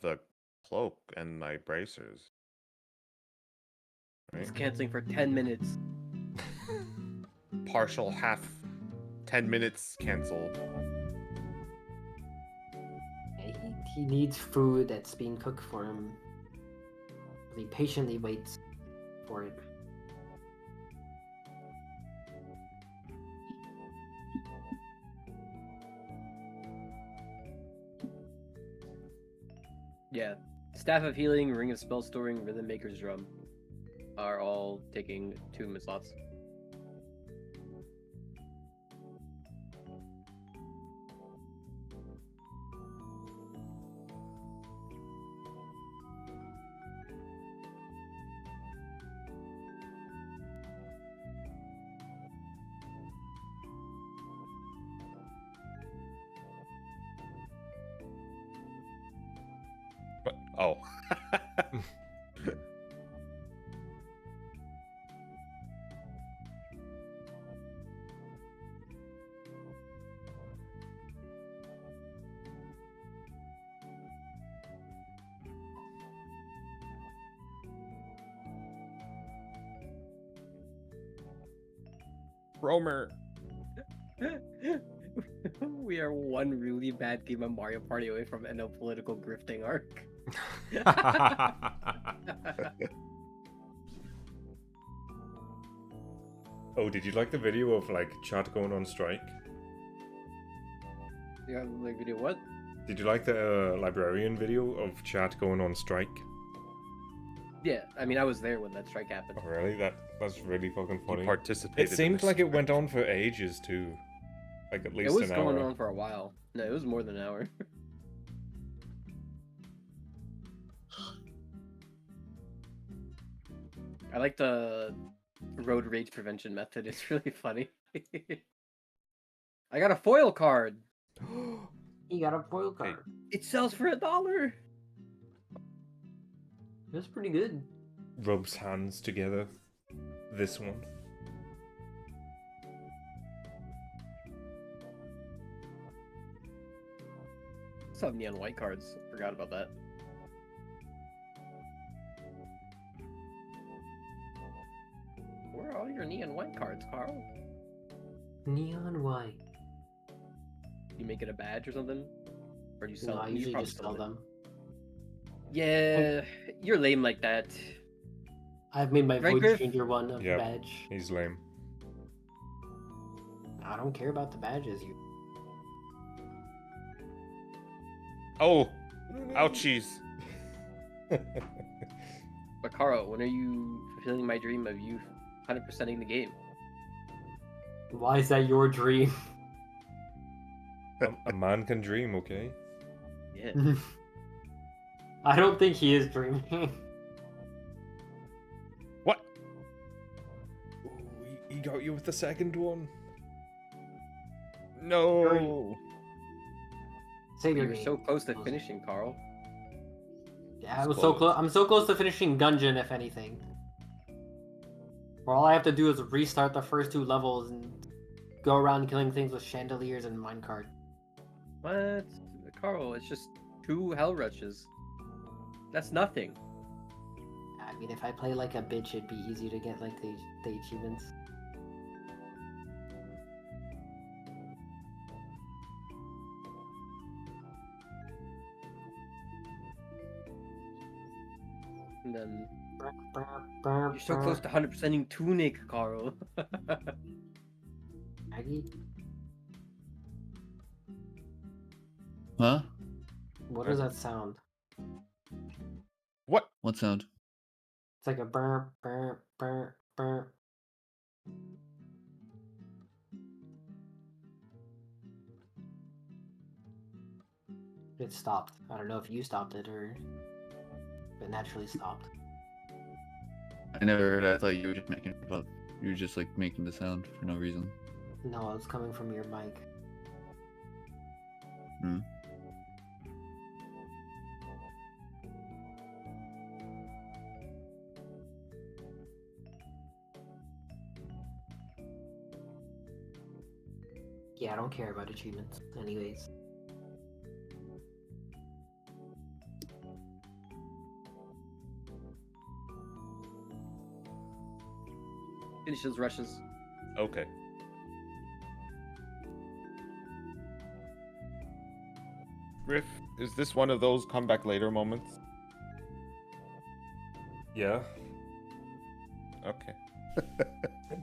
the cloak and my bracers. It's Right? canceling for 10 minutes. Partial half 10 minutes canceled. He needs food that's being cooked for him. He patiently waits for it. Yeah. Staff of Healing, Ring of Spell Storing, Rhythm Maker's Drum are all taking 2 minute slots. Oh. Romer. We are one really bad game of Mario Party away from end of political grifting arc. Oh, did you like the video of like chat going on strike? Yeah, like video what? Did you like the librarian video of chat going on strike? Yeah, I mean I was there when that strike happened. Oh, really? That's really fucking You funny. participated. It seemed in like it this went on for ages too. Like at least It was an going hour. on for a while. No, it was more than an hour. I like the road rage prevention method. It's really funny. I got a foil card. He got a foil Hey. card. It sells for $1. That's pretty good. Rubs hands together. This one. Still have neon white cards. Forgot about that. Where are all your neon white cards, Carl? Neon white. You make it a badge or something? Or do you sell No, I them? You usually probably just sell it. them. Yeah, you're lame like that. I've made my Right, Void Griff? Stranger one of Yep. badge. He's lame. I don't care about the badges. You. Oh, ouchies. But Carl, when are you fulfilling my dream of you 100%ing the game? Why is that your dream? A man can dream, okay? Yeah. I don't think he is dreaming. What? Ooh, he got you with the second one. No. Say your You're name. so close to finishing, Carl. Yeah, I was so close. I'm so close to finishing Gungeon, if anything. Where all I have to do is restart the first 2 levels and go around killing things with chandeliers and minecart. What? Carl, it's just 2 hell rushes. That's nothing. I mean, if I play like a bitch, it'd be easy to get like the achievements. And then You're you're so close to 100%ing Tunic, Carl. Maggie, Huh? what does that sound? What? What sound? It's like a burp, burp, burp, burp. It stopped. I don't know if you stopped it or it naturally stopped. I never heard it. I thought you were just making it up. You were just like making the sound for no reason. No, it's coming from your mic. Hmm. Yeah, I don't care about achievements anyways. Finish those rushes. Okay. Riff, is this one of those come back later moments? Yeah. Okay.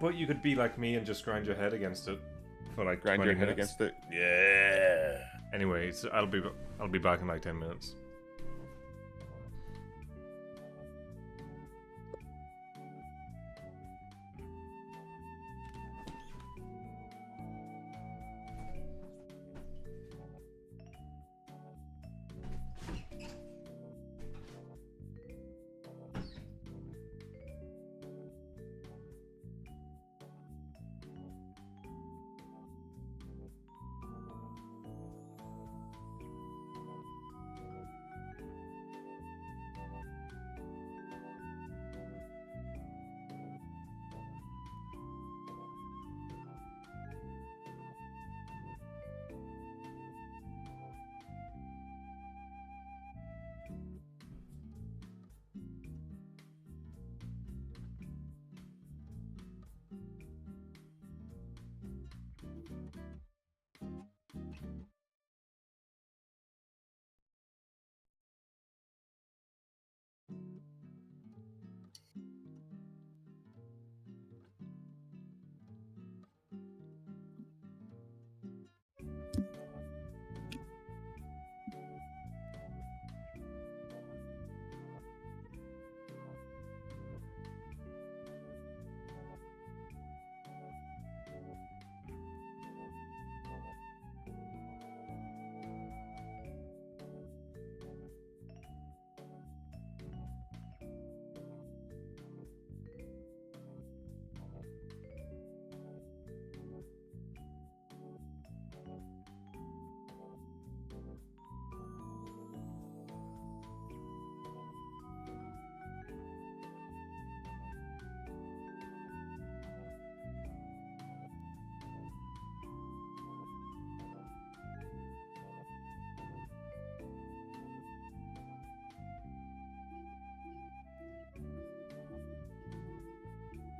But you could be like me and just grind your head against it for like Grind 20 your head minutes. against it. Yeah. Anyways, I'll be back in like 10 minutes.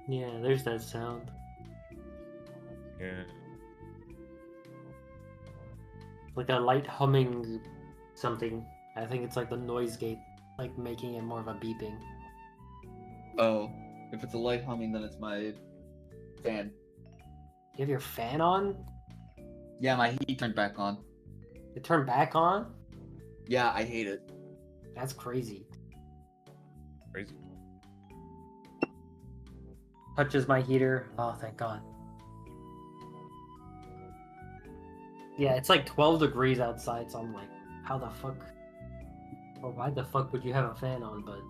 Yeah, there's that sound. Yeah. Like a light humming something. I think it's like the noise gate, like making it more of a beeping. Oh, if it's a light humming, then it's my fan. You have your fan on? Yeah, my heat turned back on. It turned back on? Yeah, I hate it. That's crazy. Crazy. Touches my heater. Oh, thank God. Yeah, it's like 12 degrees outside, so I'm like, how the fuck? Or why the fuck would you have a fan on, but...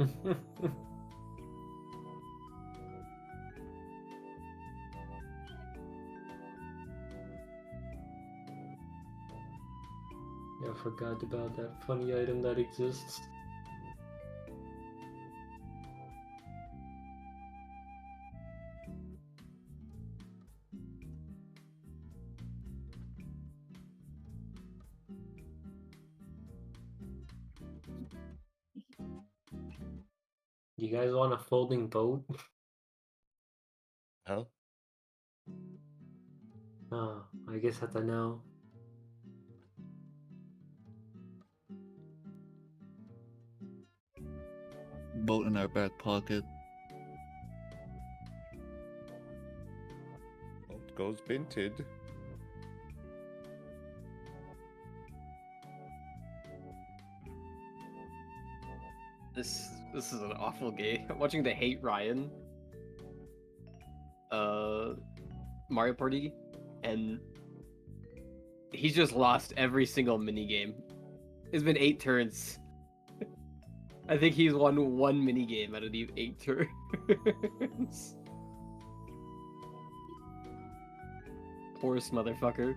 I forgot about that funny item that exists. You guys want a folding boat? Hell, Oh, I guess that's a no. Boat in our back pocket. boat goes binted. This is an awful game. Watching the Hate Ryan Mario Party, and he's just lost every single mini game. It's been 8 turns. I think he's won 1 mini game out of the 8 turns. Poorest motherfucker.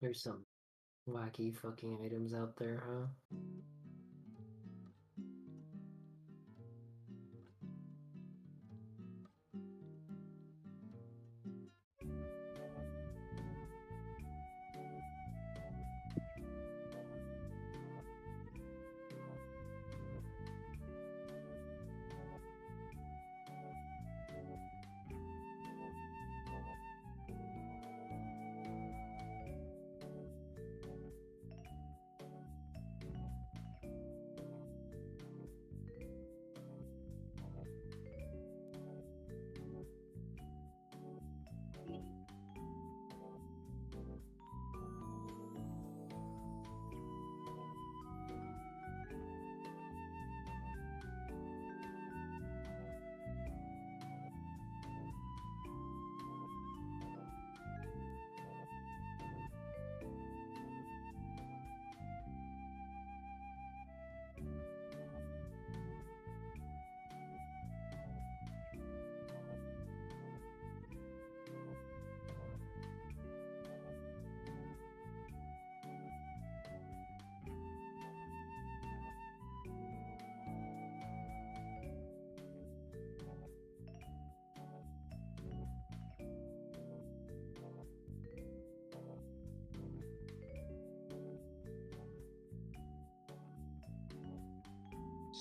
There's some wacky fucking items out there, huh?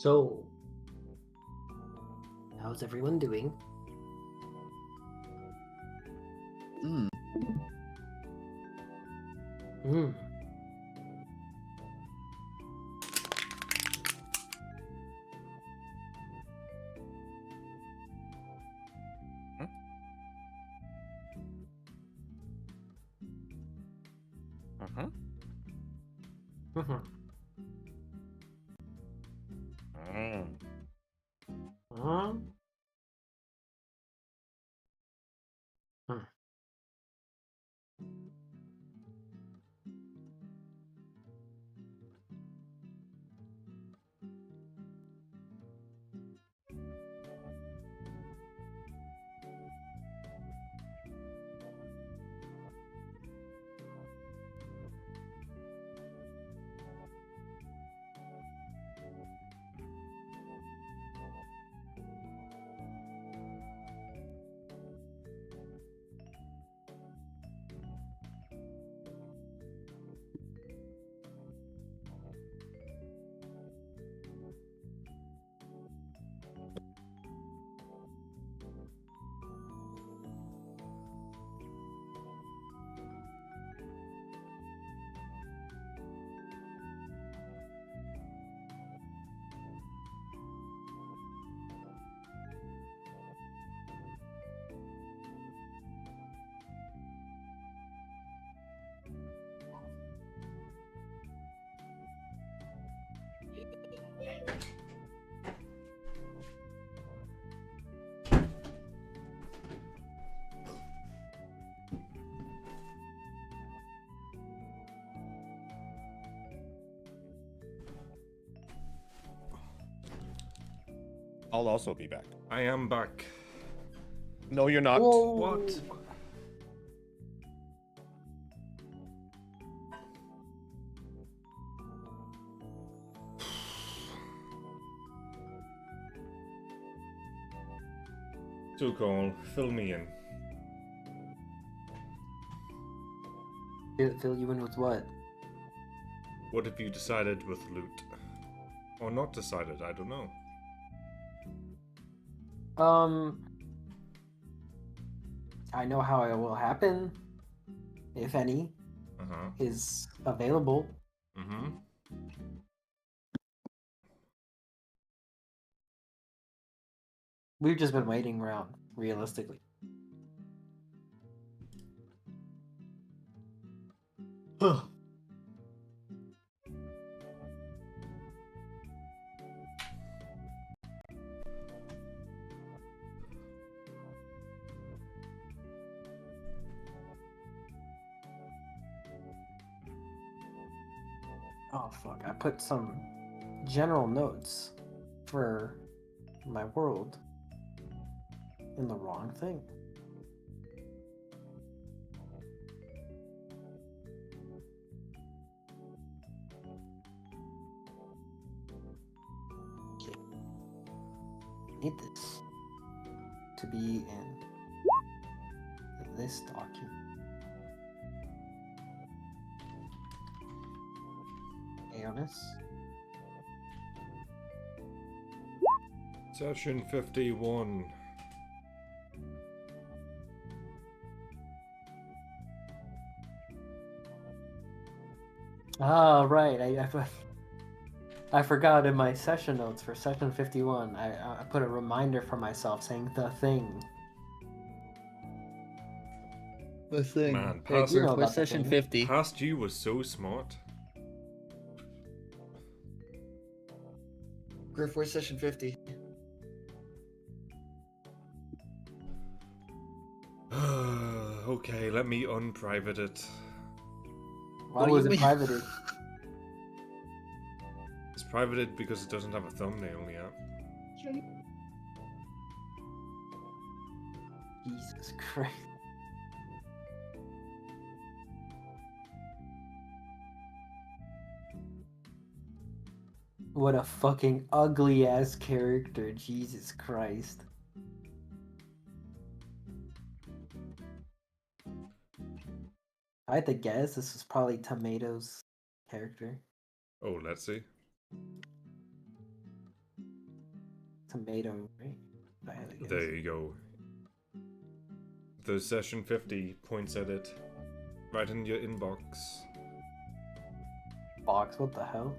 So, how's everyone doing? Hmm. Hmm. Uh-huh. Mhm. Mm. Huh? Hmm. I'll also be back. I am back. No, you're not. What? Tukol, fill me in. Fill you in with what? What have you decided with loot? Or not decided, I don't know. I know how it will happen, if any, Uh-huh. is available. Mm-hmm. We've just been waiting around, realistically. Oh fuck, I put some general notes for my world in the wrong thing. Okay. Need this to be in this document. Aeonus. Session 51. Ah, right. I forgot in my session notes for session 51. I put a reminder for myself saying the thing. The thing. Man, Hey, past, you know Griff, what's about the session thing. 50? past you was so smart. Griff, where's session 50? Okay, let me unprivate it. Why What do was you it mean? privated? It's privated because it doesn't have a thumbnail yet. Jesus Christ. What a fucking ugly ass character, Jesus Christ. I had to guess this was probably Tomato's character. Oh, let's see. Tomato, right? Diet, I guess. There you go. The session 50 points at it. Right in your inbox. Box, what the hell?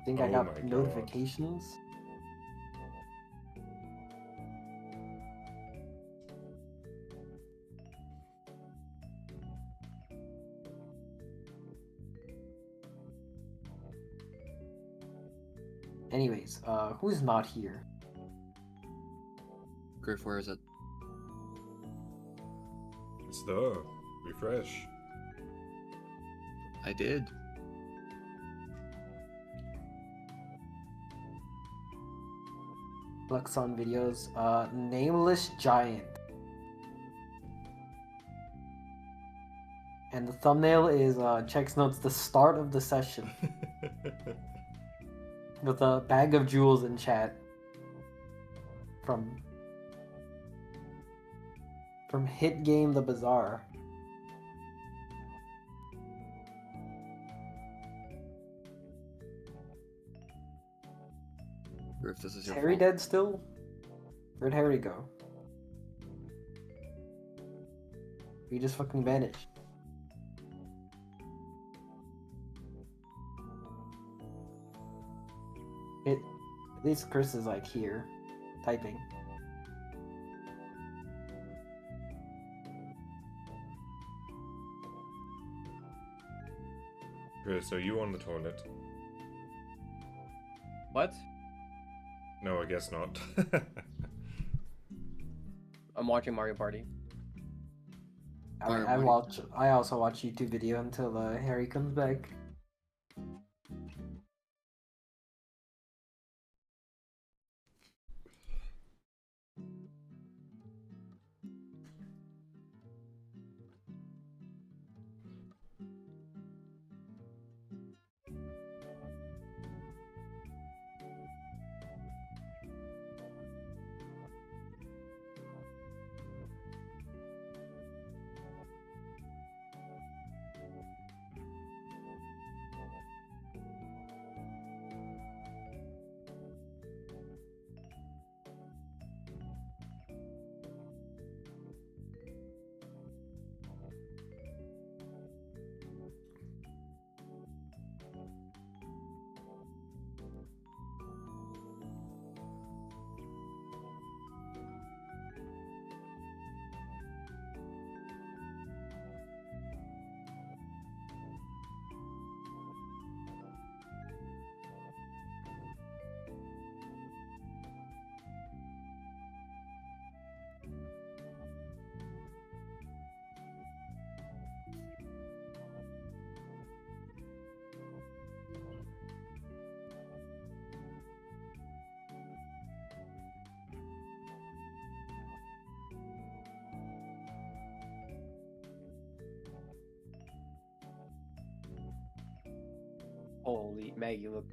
Think I Oh got my God. notifications? Anyways, who's not here? Griff, where is it? It's the refresh. I did. Lux on videos. Nameless Giant. And the thumbnail is checks notes the start of the session with a bag of jewels in chat from Hit Game the Bazaar. Griff, this is Is your Harry fault. dead still? Where'd Harry go? He just fucking vanished. At least Chris is like here, typing. Chris, are you on the toilet? What? No, I guess not. I'm watching Mario Party. Alright, I also watch YouTube video until Harry comes back. Holy Maggie, look.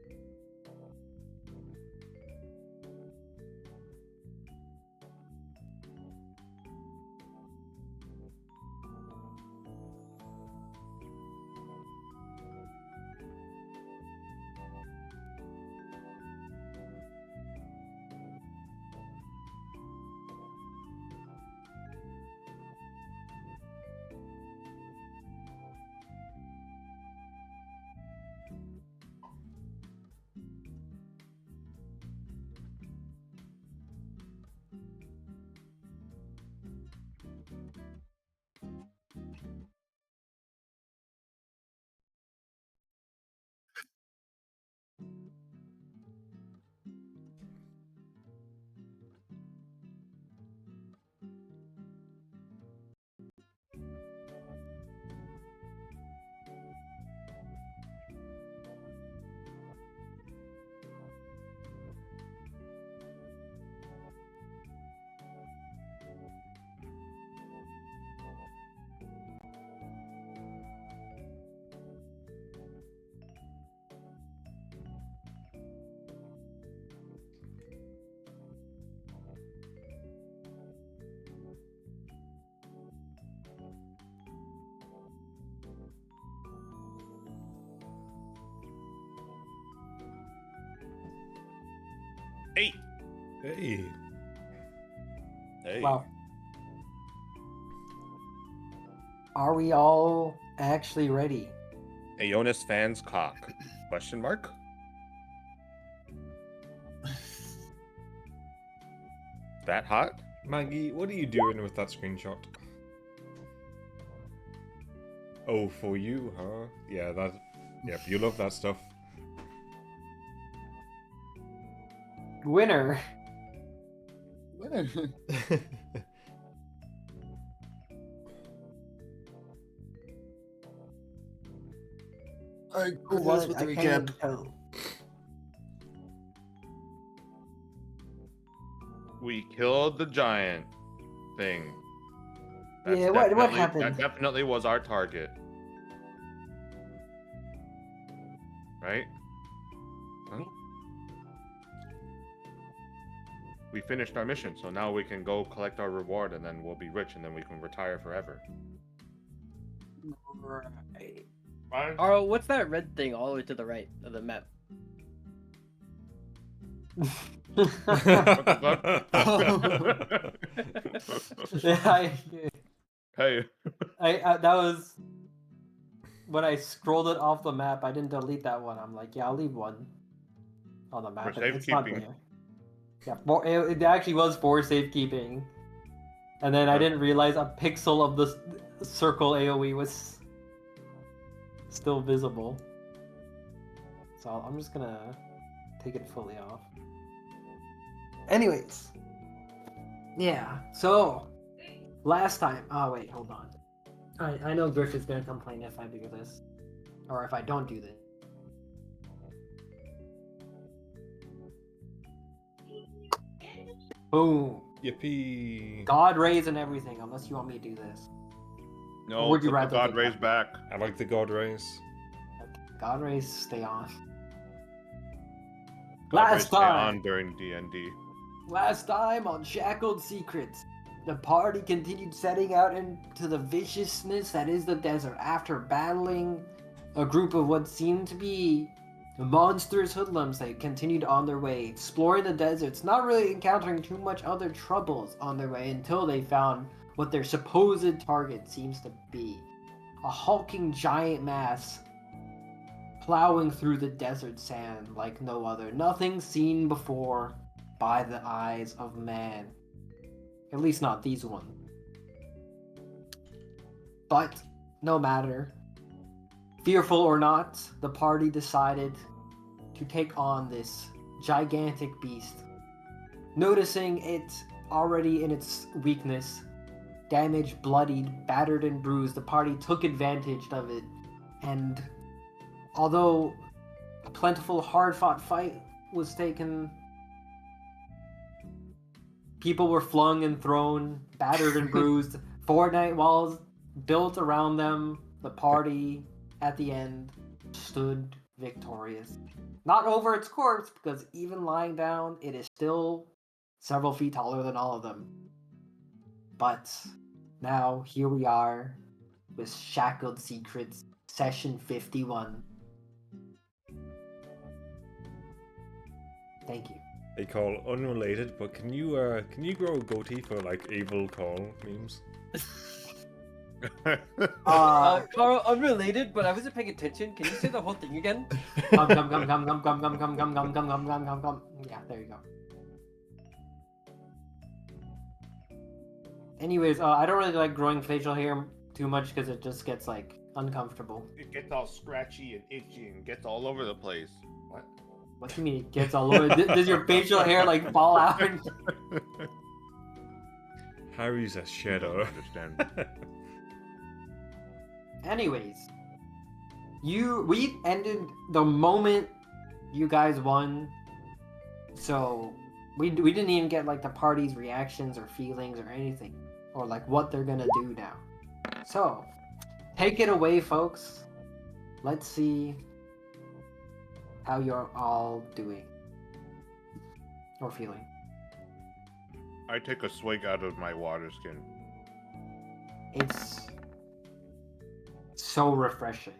Hey. Hey. Hey. Wow. Are we all actually ready? Aeonis fans cock? Question mark? That hot? Maggie, what are you doing with that screenshot? Oh, for you, huh? Yeah, that. Yep, you love that stuff. Winner. Alright, Who with won? the I can't recap. even tell. We killed the giant thing. Yeah, what definitely- happened? That definitely was our target. Right? Huh? We finished our mission, so now we can go collect our reward and then we'll be rich and then we can retire forever. Right. Right? Arlo, what's that red thing all the way to the right of the map? Yeah, Hey. I that was when I scrolled it off the map. I didn't delete that one. I'm like, yeah, I'll leave one on the map. For It's not safekeeping. there. Yeah, it actually was for safekeeping, and then I Huh. didn't realize a pixel of the circle AOE was still visible. So I'm just gonna take it fully off. Anyways, yeah. So last time. Oh wait, hold on. I know Griff is gonna complain if I do this, or if I don't do this. Boom. Yippee! God rays and everything, unless you want me to do this. No, Would you put the rather God take rays that? back. I like the God rays. God rays stay on. God rays Last stay time. on during D&D. Last time on Shackled Secrets, the party continued setting out into the viciousness that is the desert after battling a group of what seemed to be monstrous hoodlums. They continued on their way, exploring the deserts, not really encountering too much other troubles on their way until they found what their supposed target seems to be. A hulking giant mass plowing through the desert sand like no other. Nothing seen before by the eyes of man. At least not these ones. But, no matter. Fearful or not, the party decided to take on this gigantic beast. Noticing it already in its weakness, damaged, bloodied, battered, and bruised, the party took advantage of it. And although a plentiful, hard-fought fight was taken, people were flung and thrown, battered and bruised, Fortnite walls built around them, the party, at the end, stood victorious. Not over its corpse, because even lying down, it is still several feet taller than all of them. But now, here we are, with Shackled Secrets, Session 51. Thank you. They call unrelated, but can you grow a goatee for like evil call memes? Carl, unrelated, but I wasn't paying attention. Can you say the whole thing again? Come. Yeah, there you go. Anyways, I don't really like growing facial hair too much because it just gets like uncomfortable. It gets all scratchy and itchy and gets all over the place. What? What do you mean it gets all over? Does your facial hair like fall out? Harry's a shadow. Understand. Anyways, we ended the moment you guys won, so we didn't even get like the party's reactions or feelings or anything, or like what they're gonna do now. So, take it away, folks. Let's see how you're all doing or feeling. I take a swig out of my water skin. It's so refreshing.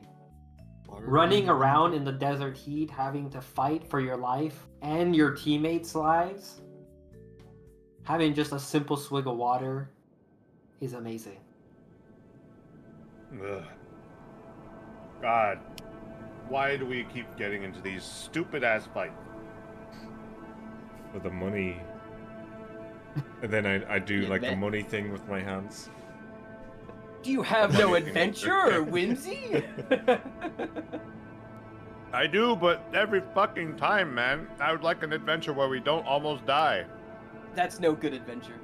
running around in the desert heat, having to fight for your life and your teammates' lives, having just a simple swig of water is amazing. Ugh. God, why do we keep getting into these stupid ass fights? For the money. And then I do Yeah, like the man. money thing with my hands. Do you have no adventure or whimsy? I do, but every fucking time, man. I would like an adventure where we don't almost die. That's no good adventure.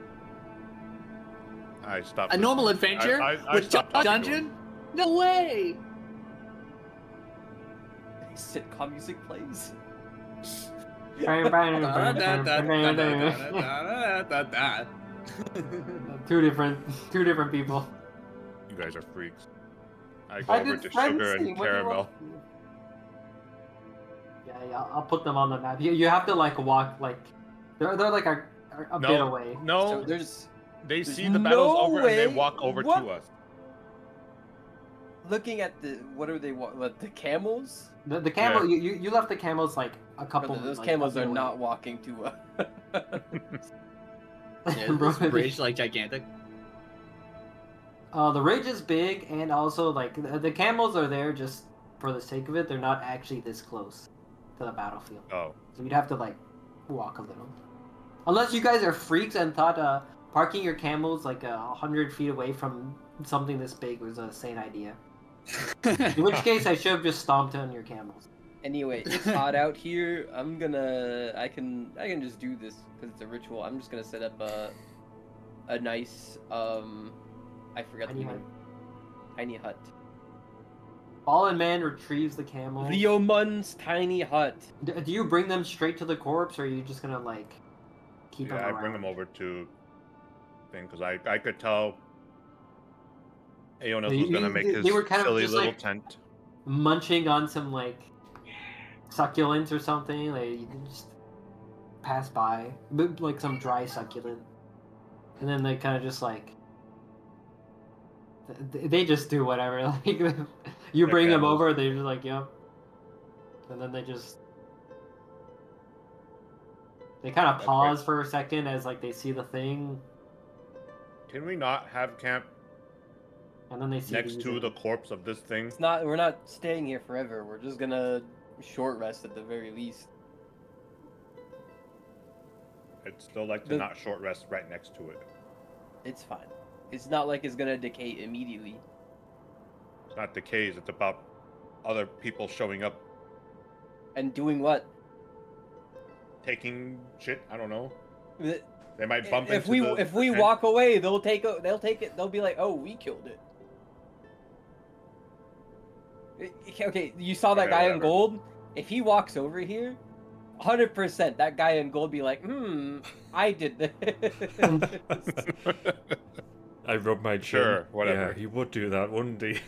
I stopped. A normal adventure I with stopped talking to him. dungeon? No way! Sitcom music plays. Two different people. You guys are freaks. I go I over did to friends sugar thing, and what do you caramel. want? Yeah, I'll put them on the map. You have to like walk like they're like a bit away. No, So there's they see the battle's no over and they way- walk over what? to us. looking at the what are they? What the camels? The camel you left the camels like a couple. Brother, those like, camels a are bit not away. walking to. Yeah, this bridge like gigantic. The ridge is big, and also like the camels are there just for the sake of it. They're not actually this close to the battlefield, Oh, so you'd have to like walk a little. Unless you guys are freaks and thought parking your camels like 100 feet away from something this big was a sane idea. In which case, I should have just stomped on your camels. Anyway, it's hot out here. I can just do this because it's a ritual. I'm just gonna set up a nice I forgot Tiny the hut. name. Tiny hut. Fallen Man retrieves the camels. Leomun's tiny hut. Do you bring them straight to the corpse, or are you just gonna like keep them yeah, I around? bring them over to thing because I could tell Aeonos was gonna make his they were kind of silly just, little like, tent. Munching on some like succulents or something. Like you can just pass by, like some dry succulent, and then they kind of just like they just do whatever. Like you They're bring them camels. over, they're just like yep, and then they kind of That's pause great. for a second as like they see the thing, Can we not have camp and then they see next these to and- the corpse of this thing? It's not. We're not staying here forever. We're just gonna short rest at the very least. I'd still like to The- not short rest right next to it. It's fine. It's not like it's gonna decay immediately. It's not decays. It's about other people showing up, And doing what? taking shit. I don't know. The- They might bump If into we the tent. walk away, they'll take it. They'll be like, "Oh, we killed it." Okay, you saw that Okay, guy in whatever. gold. If he walks over here, 100% that guy in gold be like, I did this. I rub my chin. Sure, whatever. Yeah, he would do that, wouldn't he?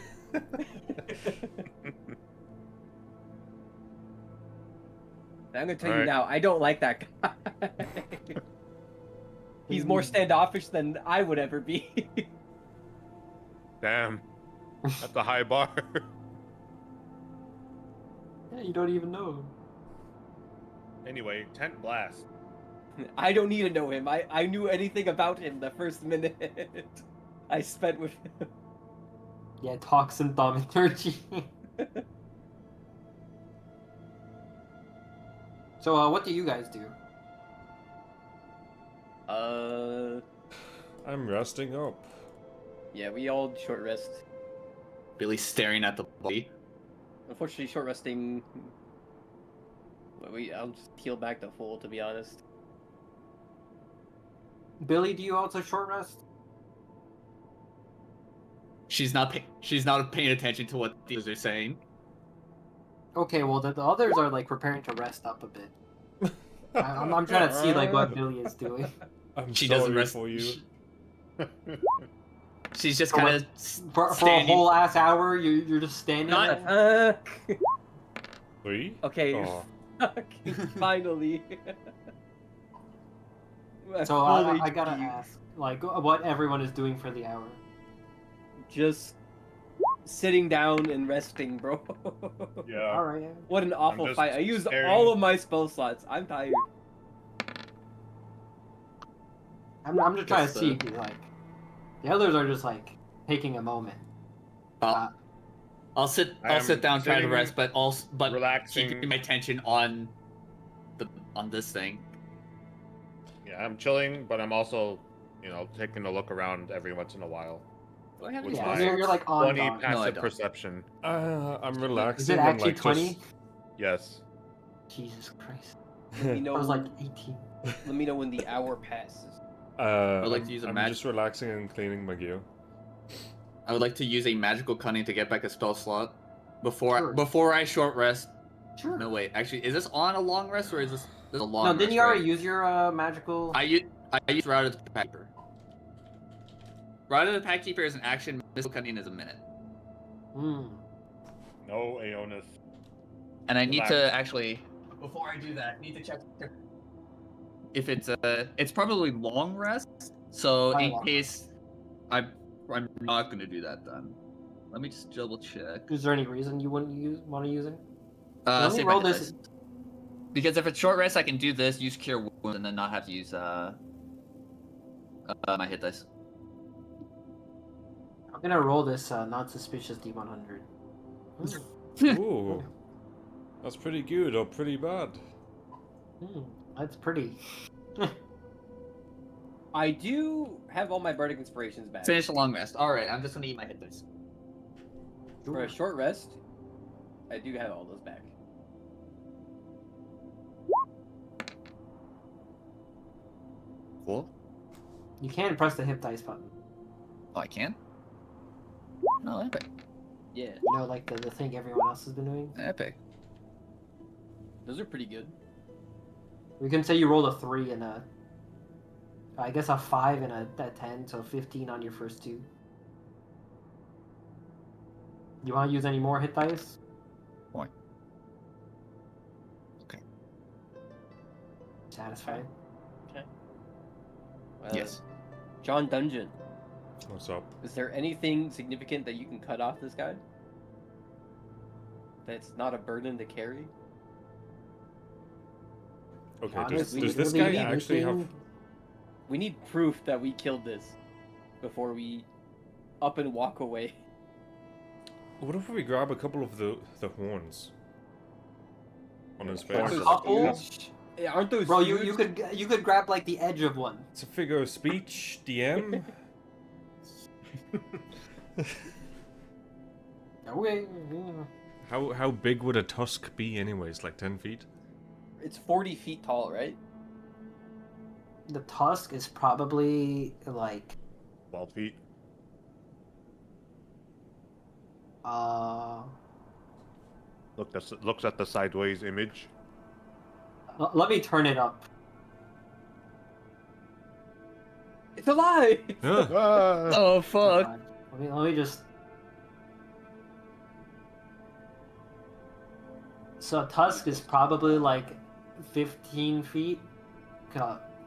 I'm gonna tell you Alright. now, I don't like that guy. He's more standoffish than I would ever be. Damn, that's a high bar. Yeah, you don't even know. Anyway, tent blast. I don't need to know him. I knew anything about him the first minute I spent with him. Yeah, toxin thaumaturgy. So, what do you guys do? I'm resting up. Yeah, we all short rest. Billy staring at the body. Unfortunately, short resting. I'll just heal back to full, to be honest. Billy, do you also short rest? She's not paying attention to what the others are saying. Okay, well, the others are like preparing to rest up a bit. I'm trying to see like what Billy is doing. I'm She sorry doesn't rest. for you. She's just For kind of For a standing. whole ass hour, you're just standing Not- there? We? Okay, Oh. fucking finally. So Fully I gotta deep. ask, like, what everyone is doing for the hour. Just sitting down and resting, bro. Yeah. All right. What an awful just fight. I used staring. all of my spell slots. I'm tired. I'm just trying to Just, see, like, the others are just like taking a moment. I'll sit am down, try to sitting, rest, but also relaxing. keeping my attention on this thing. Yeah, I'm chilling, but I'm also, you know, taking a look around every once in a while. Do I have With any Yeah, my you're like on 20 guard. passive I don't. perception. I'm Is relaxing. it and, actually like, 20? Yes. Jesus Christ. Let me Just... know. I was like 18. Let me know when the hour passes. would like to use a I'm mag- just relaxing and cleaning my gear. I would like to use a magical cunning to get back a spell slot Sure. before I short rest. Sure. No wait, actually, is this on a long rest or is this a long No, rest? didn't you already right? use your magical? I use Route of the Packkeeper. Route of the Packkeeper is an action. Magical cunning is a minute. Hmm. No Aeonis. And I need to Relax. actually. Before I do that, need to check if it's probably long rest. So Probably in long case I'm not gonna do that then. Let me just double check. Is there any reason you wouldn't want to use it? Let me Save my roll hit this. dice. Because if it's short rest, I can do this, use Cure Wounds, and then not have to use my hit dice. I'm gonna roll this non-suspicious D100. Ooh, that's pretty good or pretty bad. That's pretty. I do have all my bardic inspirations back. Finish a long rest. All right, I'm just gonna eat my hit dice. For a short rest, I do have all those back. Cool. You can press the hip dice button. Oh, I can. No, epic. Yeah, You know, like the thing everyone else has been doing. Epic. those are pretty good. We can say you rolled a 3 and I guess a 5 and a 10, so 15 on your first two. You want to use any more hit dice? Why? Okay. Satisfied? Yes. John Dungeon, What's up? is there anything significant that you can cut off this guy? That's not a burden to carry? Okay, Honestly, does this really guy actually have? anything- We need proof that we killed this before we up and walk away. What if we grab a couple of the horns on his face? Horns A are couple? huge. Aren't those Bro, you huge? you could grab like the edge of one. It's a figure of speech, DM. Okay. How big would a tusk be, anyways? Like 10 feet? It's 40 feet tall, right? The tusk is probably like 12 feet. Looks at the sideways image. Let me turn it up. It's alive! Huh. Ah! Oh fuck. God. Let me just. So a tusk is probably like 15 feet.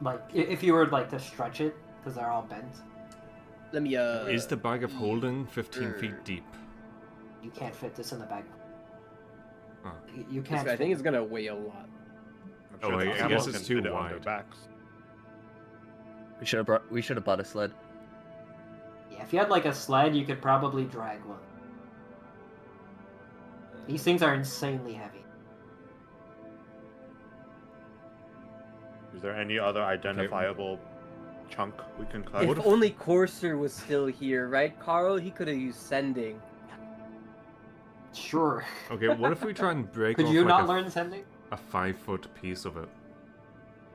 Like if you were like to stretch it, because they're all bent. Let me Is the bag of holding 15 feet deep? You can't fit this in the bag. Oh. You This can't. guy, I think it's gonna weigh a lot. I'm Oh, the I camels guess it's can too fit it on their wide. backs. We should have bought a sled. Yeah, if you had like a sled, you could probably drag one. These things are insanely heavy. Is there any other identifiable chunk we can cut? If only Courser was still here, right, Carl? He could have used sending. Sure. Okay, what if we try and break Could off you like not a, learn sending? a 5-foot piece of it?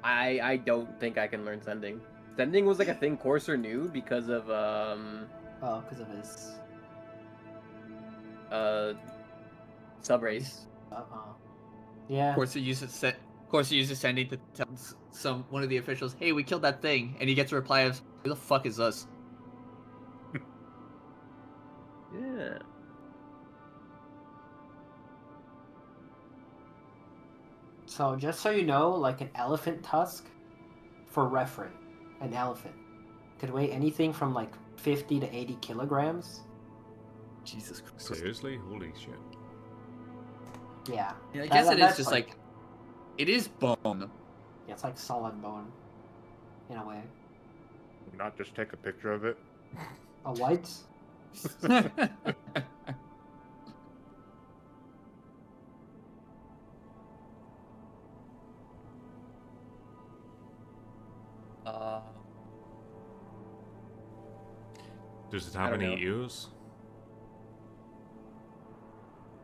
I don't think I can learn sending. Sending was like a thing Courser knew because of Oh, because of his. subrace. Yeah. Of course, he uses sending to tell one of the officials, "Hey, we killed that thing," and he gets a reply of, "Who the fuck is us?" Yeah. So just so you know, like an elephant tusk, for reference, an elephant could weigh anything from like 50 to 80 kilograms. Jesus Christ. Seriously? Holy shit. Yeah. Yeah, I That- guess that- it is that's just like it is bone. Yeah, it's like solid bone. In a way. Not just take a picture of it. A white? uh, Does it I have don't any know. ears?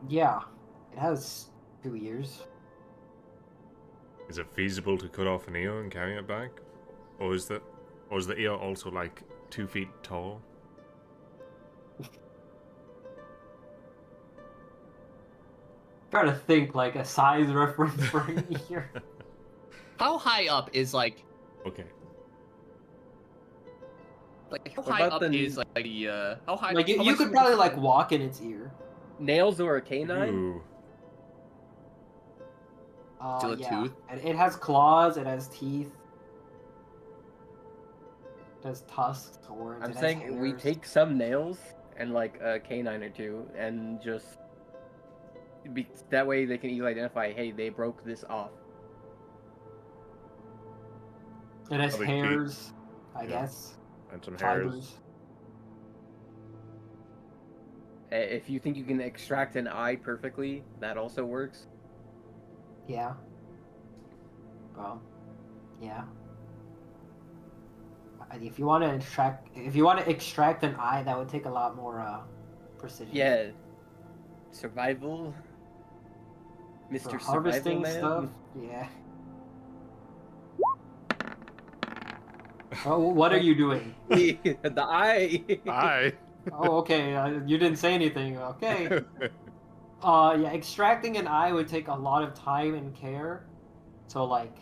Yeah. It has 2 ears. Is it feasible to cut off an ear and carry it back? Or is the ear also like 2 feet tall? Trying to think like a size reference for an ear. how high up is like Okay. how What high about up the- is like the how high? Like how you much could would probably say- like walk in its ear. Nails or a canine? Ooh. Still a Yeah. tooth? And it has claws. It has teeth. It has tusks, horns. I'm it has saying we hairs. take some nails and like a canine or two, and just that way they can easily identify. Hey, they broke this off. It has Probably teeth. hairs, I Yeah. guess. And some hairs. Fibers. If you think you can extract an eye perfectly, that also works. Yeah. Well, yeah. If you want to extract an eye, that would take a lot more precision. Yeah. Survival. For Mr. Survival harvesting Man. stuff. Yeah. Oh, what are you doing? The eye. Hi. Oh, okay. You didn't say anything. Okay. Yeah. Extracting an eye would take a lot of time and care. So like,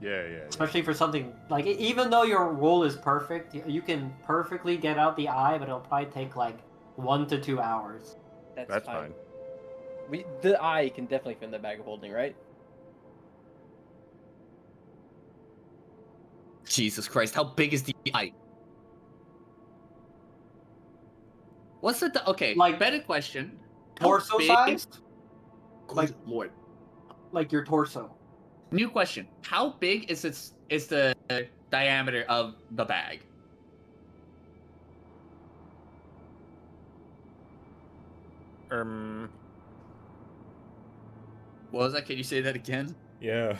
Yeah. especially for something like even though your roll is perfect, you can perfectly get out the eye, but it'll probably take like 1 to 2 hours. That's fine. The eye can definitely fit in the bag of holding, right? Jesus Christ, how big is the eye? What's the okay? Like, better question. How Torso big- sized, Good like- Lord. like your torso. New question: how big is the diameter of the bag? What was that? Can you say that again? Yeah.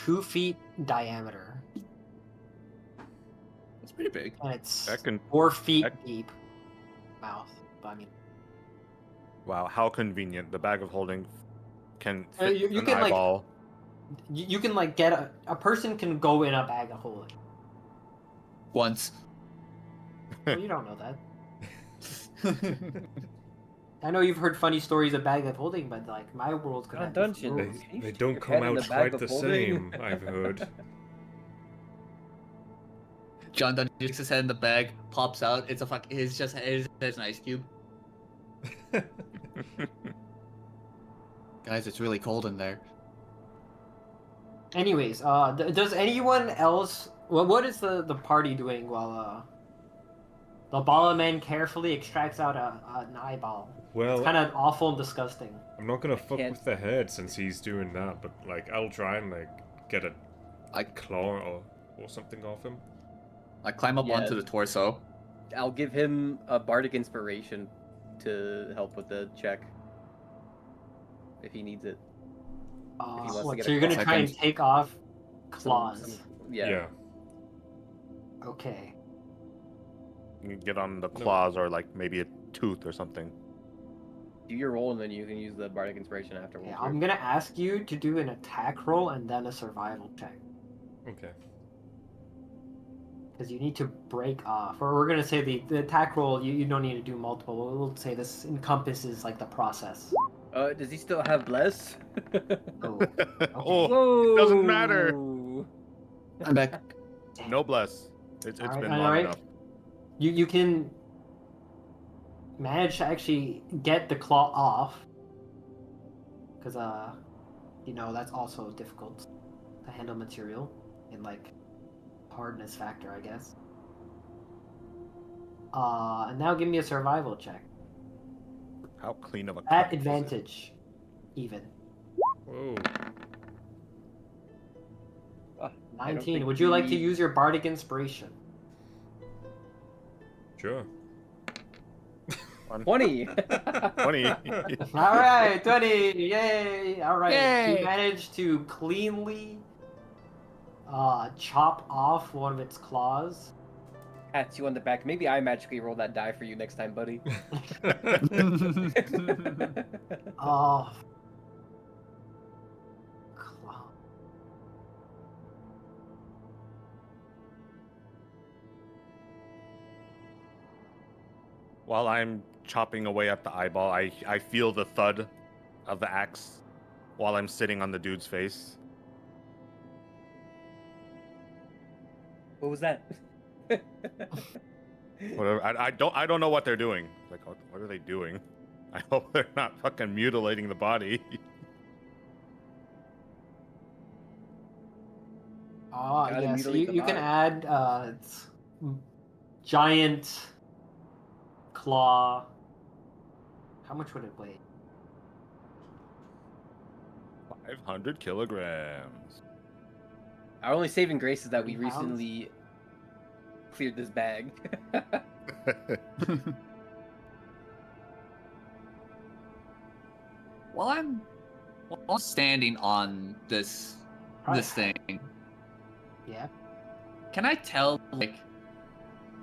2 feet diameter, That's pretty big. and it's That can. 4 feet that- deep. Mouth. But I mean, Wow, how convenient. The bag of holding can Uh, fit you an can, like- eyeball. you can like get a person can go in a bag of holding. Once. Well, you don't know that. I know you've heard funny stories of bag of holding, but like my world's gonna have different Dungeon. rules. Can you They stick don't your come head in out the bag quite of the holding? same, I've heard. John Dunn sticks his head in the bag, pops out. It's an ice cube. Guys, it's really cold in there. Anyways, does anyone else? What is the party doing while the Bala man carefully extracts out an eyeball? It's Well, kind of awful and disgusting. I'm not gonna fuck can't- with the head since he's doing that, but like I'll try and like get a claw or something off him. I climb up Yeah. onto the torso. I'll give him a bardic inspiration to help with the check if he needs it. he wants to get So a you're gonna claw. try and Second. take off Some- claws. yeah. Okay. You can get on the claws or like maybe a tooth or something. Do your roll and then you can use the bardic inspiration afterwards. Yeah, I'm gonna ask you to do an attack roll and then a survival check. Okay. Because you need to break off. Or we're gonna say the attack roll, you don't need to do multiple. We'll say this encompasses like the process. Does he still have bless? Oh. Oh, Whoa! doesn't matter. I'm back. no bless. It's Alright, been long alright. enough. You can manage to actually get the claw off. Because that's also difficult to handle material in like hardness factor, I guess. And now give me a survival check. How clean of a At cut is it? advantage, even. Whoa. 19. think Would you like to we- use your bardic inspiration? Sure. 20. 20. All right, 20. Yay! All right, Yay! you managed to cleanly chop off one of its claws. Pats you on the back. Maybe I magically roll that die for you next time, buddy. Oh. Claw. While I'm chopping away at the eyeball, I feel the thud of the axe while I'm sitting on the dude's face. What was that? Whatever. I don't know what they're doing. Like, what are they doing? I hope they're not fucking mutilating the body. Oh, Gotta yeah, so mutilate the you can body. add giant claw. How much would it weigh? 500 kilograms. Our only saving grace is that we 30 pounds? recently cleared this bag. While I'm standing on this thing, Yeah. can I tell like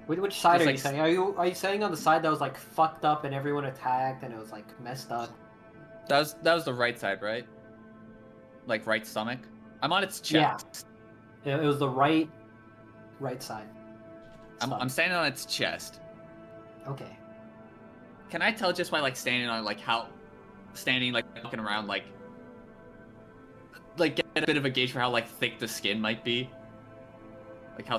Which side Just are like you saying? Are you saying on the side that was like fucked up and everyone attacked and it was like messed up? that was the right side, right? Like right stomach. I'm on its Yeah. chest. It was the right side. I'm Stomach. standing on its chest. Okay. Can I tell just by like standing on like how standing like walking around like get a bit of a gauge for how like thick the skin might be? Like how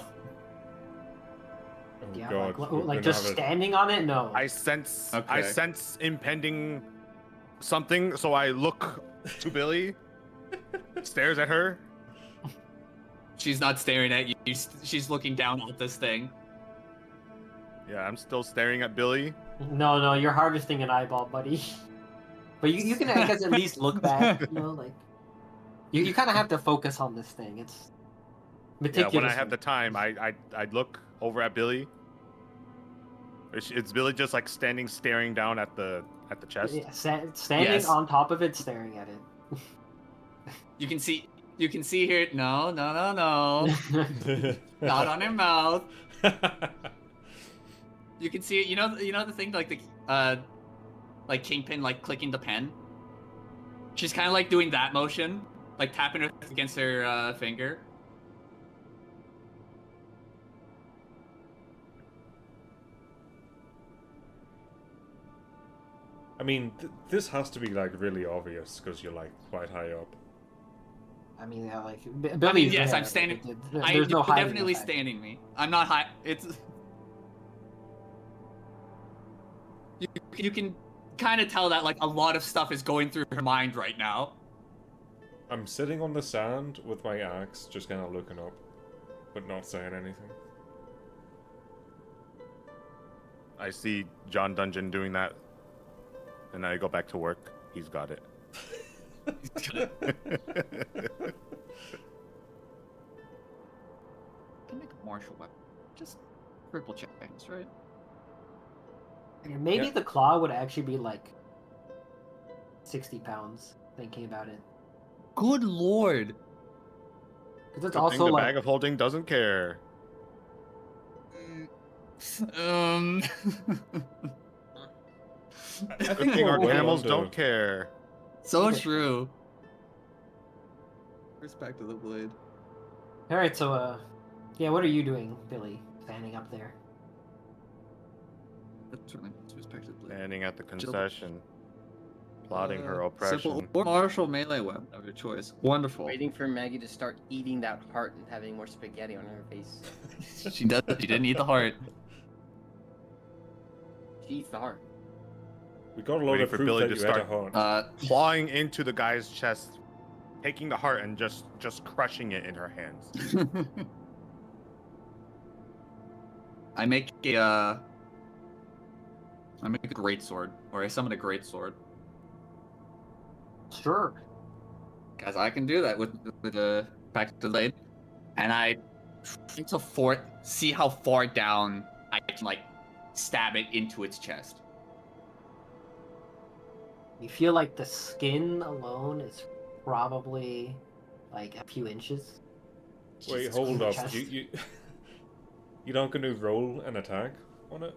Oh Yeah, god. like, we're like gonna just have a- standing on it? No. I sense Okay. impending something, so I look to Billy, stares at her. she's not staring at you, she's looking down at this thing. Yeah, I'm still staring at Billy. No, you're harvesting an eyeball, buddy. But you can, I guess, at least look back. You know, like you kind of have to focus on this thing. It's Yeah, meticulous. when I have the time, I look over at Billy. It's Billy just like staring down at the chest. Yeah, standing Yes. on top of it, staring at it. You can see here. No, not on her mouth. You can see it. You know the thing like the like Kingpin like clicking the pen. She's kind of like doing that motion, like tapping her against her finger. I mean, this has to be like really obvious because you're like quite high up. I mean, yeah, like I Billy's mean, yes, there, I'm standing. like, there's no You're hiding definitely the fact. standing me. I'm not high. It's you can kind of tell that like a lot of stuff is going through her mind right now. I'm sitting on the sand with my axe, just kind of looking up, but not saying anything. I see John Dungeon doing that, and I go back to work. He's got it. Can make a martial weapon. Just triple check things, right? And maybe Yeah. the claw would actually be like 60 pounds. Thinking about it, Good lord. because it's Good also thing the like bag of holding doesn't care. Um. I Good think thing we're our well camels under- don't care. So Okay. true. Respect to the blade. all right. So yeah, what are you doing, Billy? Standing up there. That's certainly respect to the blade. Standing at the concession, plotting her oppression. Simple or martial melee weapon of your choice. Wonderful. Waiting for Maggie to start eating that heart and having more spaghetti on her face. She does. She didn't eat the heart. She eats the heart. We got a lot Waiting of for proof Billy that to you had a start- heart. Clawing into the guy's chest, taking the heart and just crushing it in her hands. I make a I make a great sword, or I summon a great sword. Sure. Guys, I can do that with the back to the blade, and I try to see how far down I can like stab it into its chest. You feel like the skin alone is probably like a few inches. Wait, Jesus hold up. Christ. You're not going to roll an attack on it?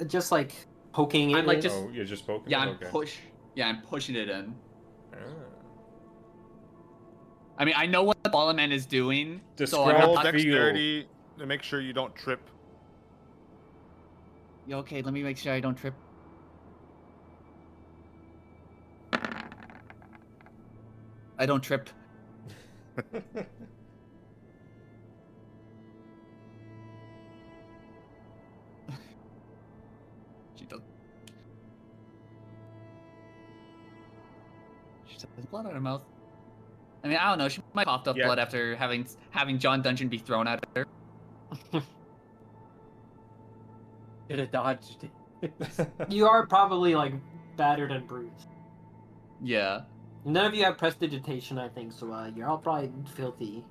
Just like poking it. I'm like in. just Oh, you're just poking yeah, it? I'm Okay. I'm pushing it in. Ah. I mean, I know what the ball man is doing, so I'm Describe Roll not. feel. dexterity to make sure you don't trip. Yeah, okay, let me make sure I don't trip. I don't trip. She does. She has blood on her mouth. I mean, I don't know. She might have coughed up Yeah. blood after having John Dungeon be thrown at her. Should have dodged it. You are probably like battered and bruised. Yeah. None of you have prestidigitation, I think, so you're all probably filthy.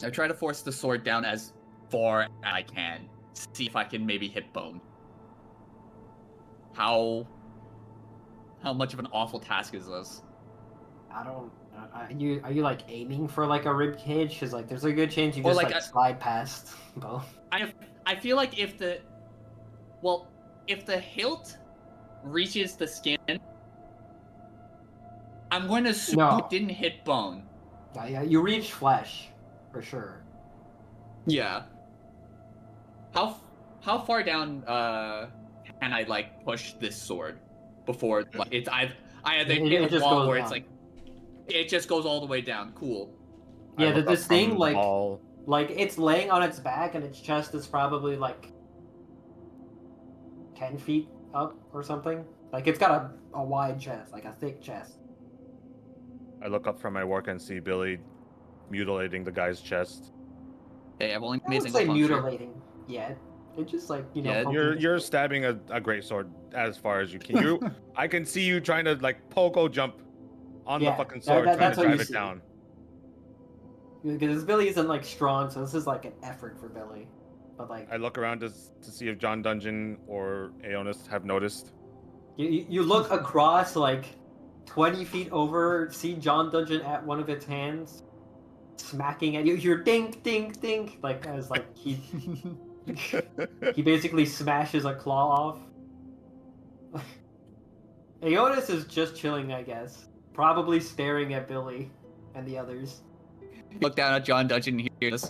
I try to force the sword down as far as I can. See if I can maybe hit bone. How much of an awful task is this? I don't. Are you like aiming for like a rib cage? Because like there's a good chance you Or, just like, like slide past both. I feel like if the hilt reaches the skin, I'm going to assume No. it didn't hit bone. Yeah, you reach flesh, for sure. Yeah. How far down can I like push this sword before like it's I either It hit a just wall goes where it's down. like it just goes all the way down. Cool. I Yeah, look this up thing from like all. it's laying on its back and its chest is probably like 10 feet up or something. Like it's got a wide chest, like a thick chest. I look up from my work and see Billy mutilating the guy's chest. Hey, I've only I made wouldn't single say puncture. mutilating yet. It's just like Yeah, poking You're the- stabbing a great sword as far as you can. I can see you trying to like pogo jump on the Yeah, fucking sword, trying that's to what you drive it see. down. Because Billy isn't like strong, so this is like an effort for Billy. But like I look around to see if John Dungeon or Aeonis have noticed. you look across like 20 feet over, see John Dungeon at one of its hands, smacking at you. You're dink, dink, dink, like as like he basically smashes a claw off. Aeonis is just chilling, I guess, probably staring at Billy and the others. Look down at John Dungeon and hear this.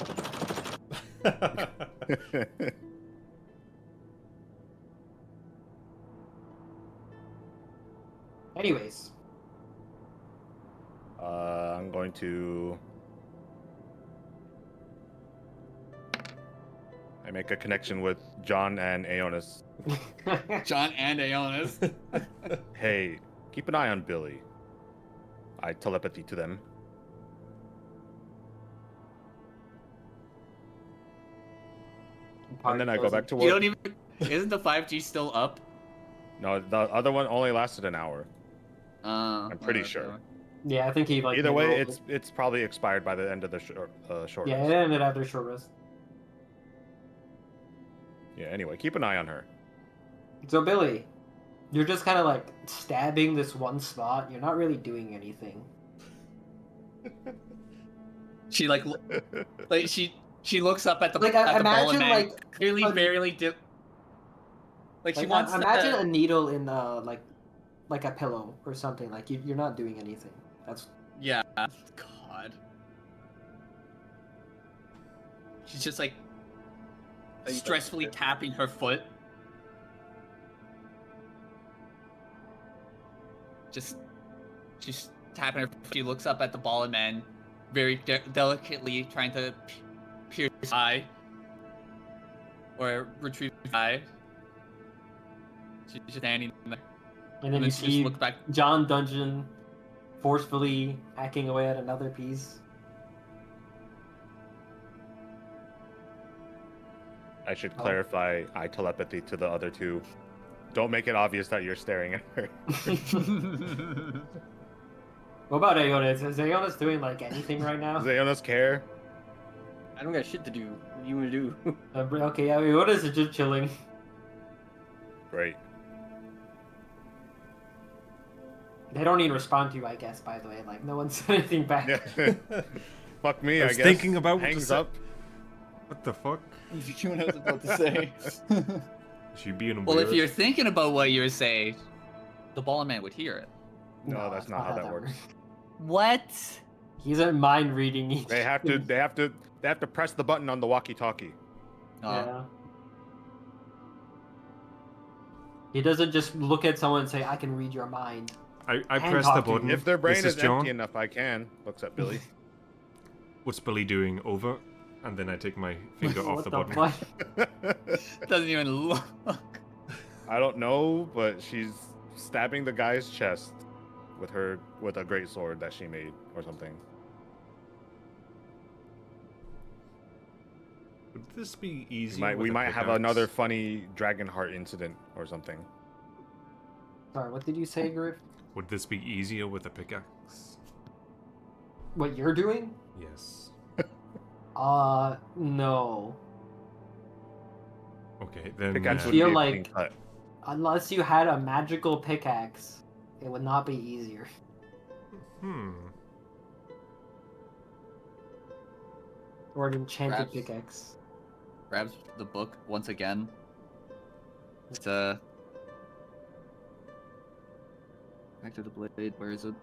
Anyways, I'm going to. I make a connection with John and Aeonis. John and Aeonis. Hey, keep an eye on Billy. I telepathy to them. And then I go back to You work. don't even. Isn't the 5G still up? No, the other one only lasted an hour. I'm pretty sure. Yeah, I think he like. Either way, rolled it. it's probably expired by the end of the short Yeah, rest. it ended after short rest. Yeah. Anyway, keep an eye on her. So Billy, you're just kind of like stabbing this one spot. You're not really doing anything. She like she looks up at the Like, at the ball and imagine, man like, clearly a- barely dip. Like she Like, wants imagine to. a needle in like a pillow or something. Like you're not doing anything. That's Yeah. God. She's just like stressfully tapping her foot. She's tapping her. She looks up at the ball and man, very delicately trying to pierce his eye or retrieve his eye. She's just standing there, and then you she just see looks back. John Dungeon forcefully hacking away at another piece. I should Oh. clarify eye telepathy to the other two. Don't make it obvious that you're staring at her. What about Aeonis? Is Aeonis doing like anything right now? Does Aeonis care? I don't got shit to do. What do you want to do? Okay, yeah, Aeonis is just chilling. Great. They don't even respond to you, I guess. By the way, like no one said anything back. Yeah. Fuck me, I I was guess. thinking about what to Hangs say. up. What the fuck? You know what I was about to say. She being Well, if weird. you're thinking about what you're saying, the ball man would hear it. No, that's not how that works. What? He isn't mind reading each. They have to press the button on the walkie-talkie. Yeah. He doesn't just look at someone and say, "I can read your mind." I And pressed the talk to you. button. If their brain This is John. empty enough, I can. Looks at Billy. What's Billy doing? Over? And then I take my finger off What the the button. fuck? Doesn't even look. I don't know, but she's stabbing the guy's chest with a great sword that she made or something. Would this be easy? We might have another funny dragon heart incident or something. Sorry, what did you say, Griff? Would this be easier with a pickaxe? What you're doing? Yes. No. Okay, then. Pickaxe I would feel be a like- clean cut. Unless you had a magical pickaxe, it would not be easier. Or an enchanted Perhaps. pickaxe. Grabs the book once again. It's back to the blade. Where is it?